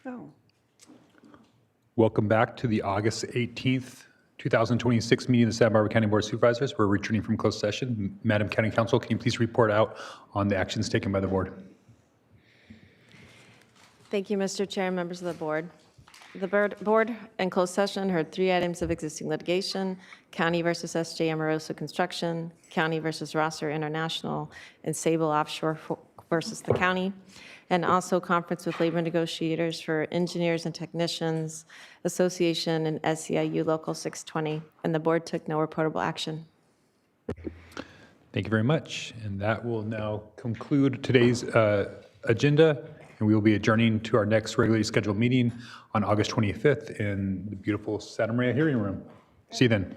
go. Welcome back to the August 18th, 2026 meeting of the Santa Barbara County Board of Supervisors. We're returning from closed session. Madam County Counsel, can you please report out on the actions taken by the board? Thank you, Mr. Chair and members of the board. The board in closed session heard 3 items of existing litigation: County versus S.J. Amoroso Construction, County versus Rosser International, and Sable Offshore versus the county, and also conference with labor negotiators for engineers and technicians association and SEIU Local 620, and the board took no reportable action. Thank you very much. And that will now conclude today's agenda, and we will be adjourning to our next regularly scheduled meeting on August 25th in the beautiful Santa Maria hearing room. See you then.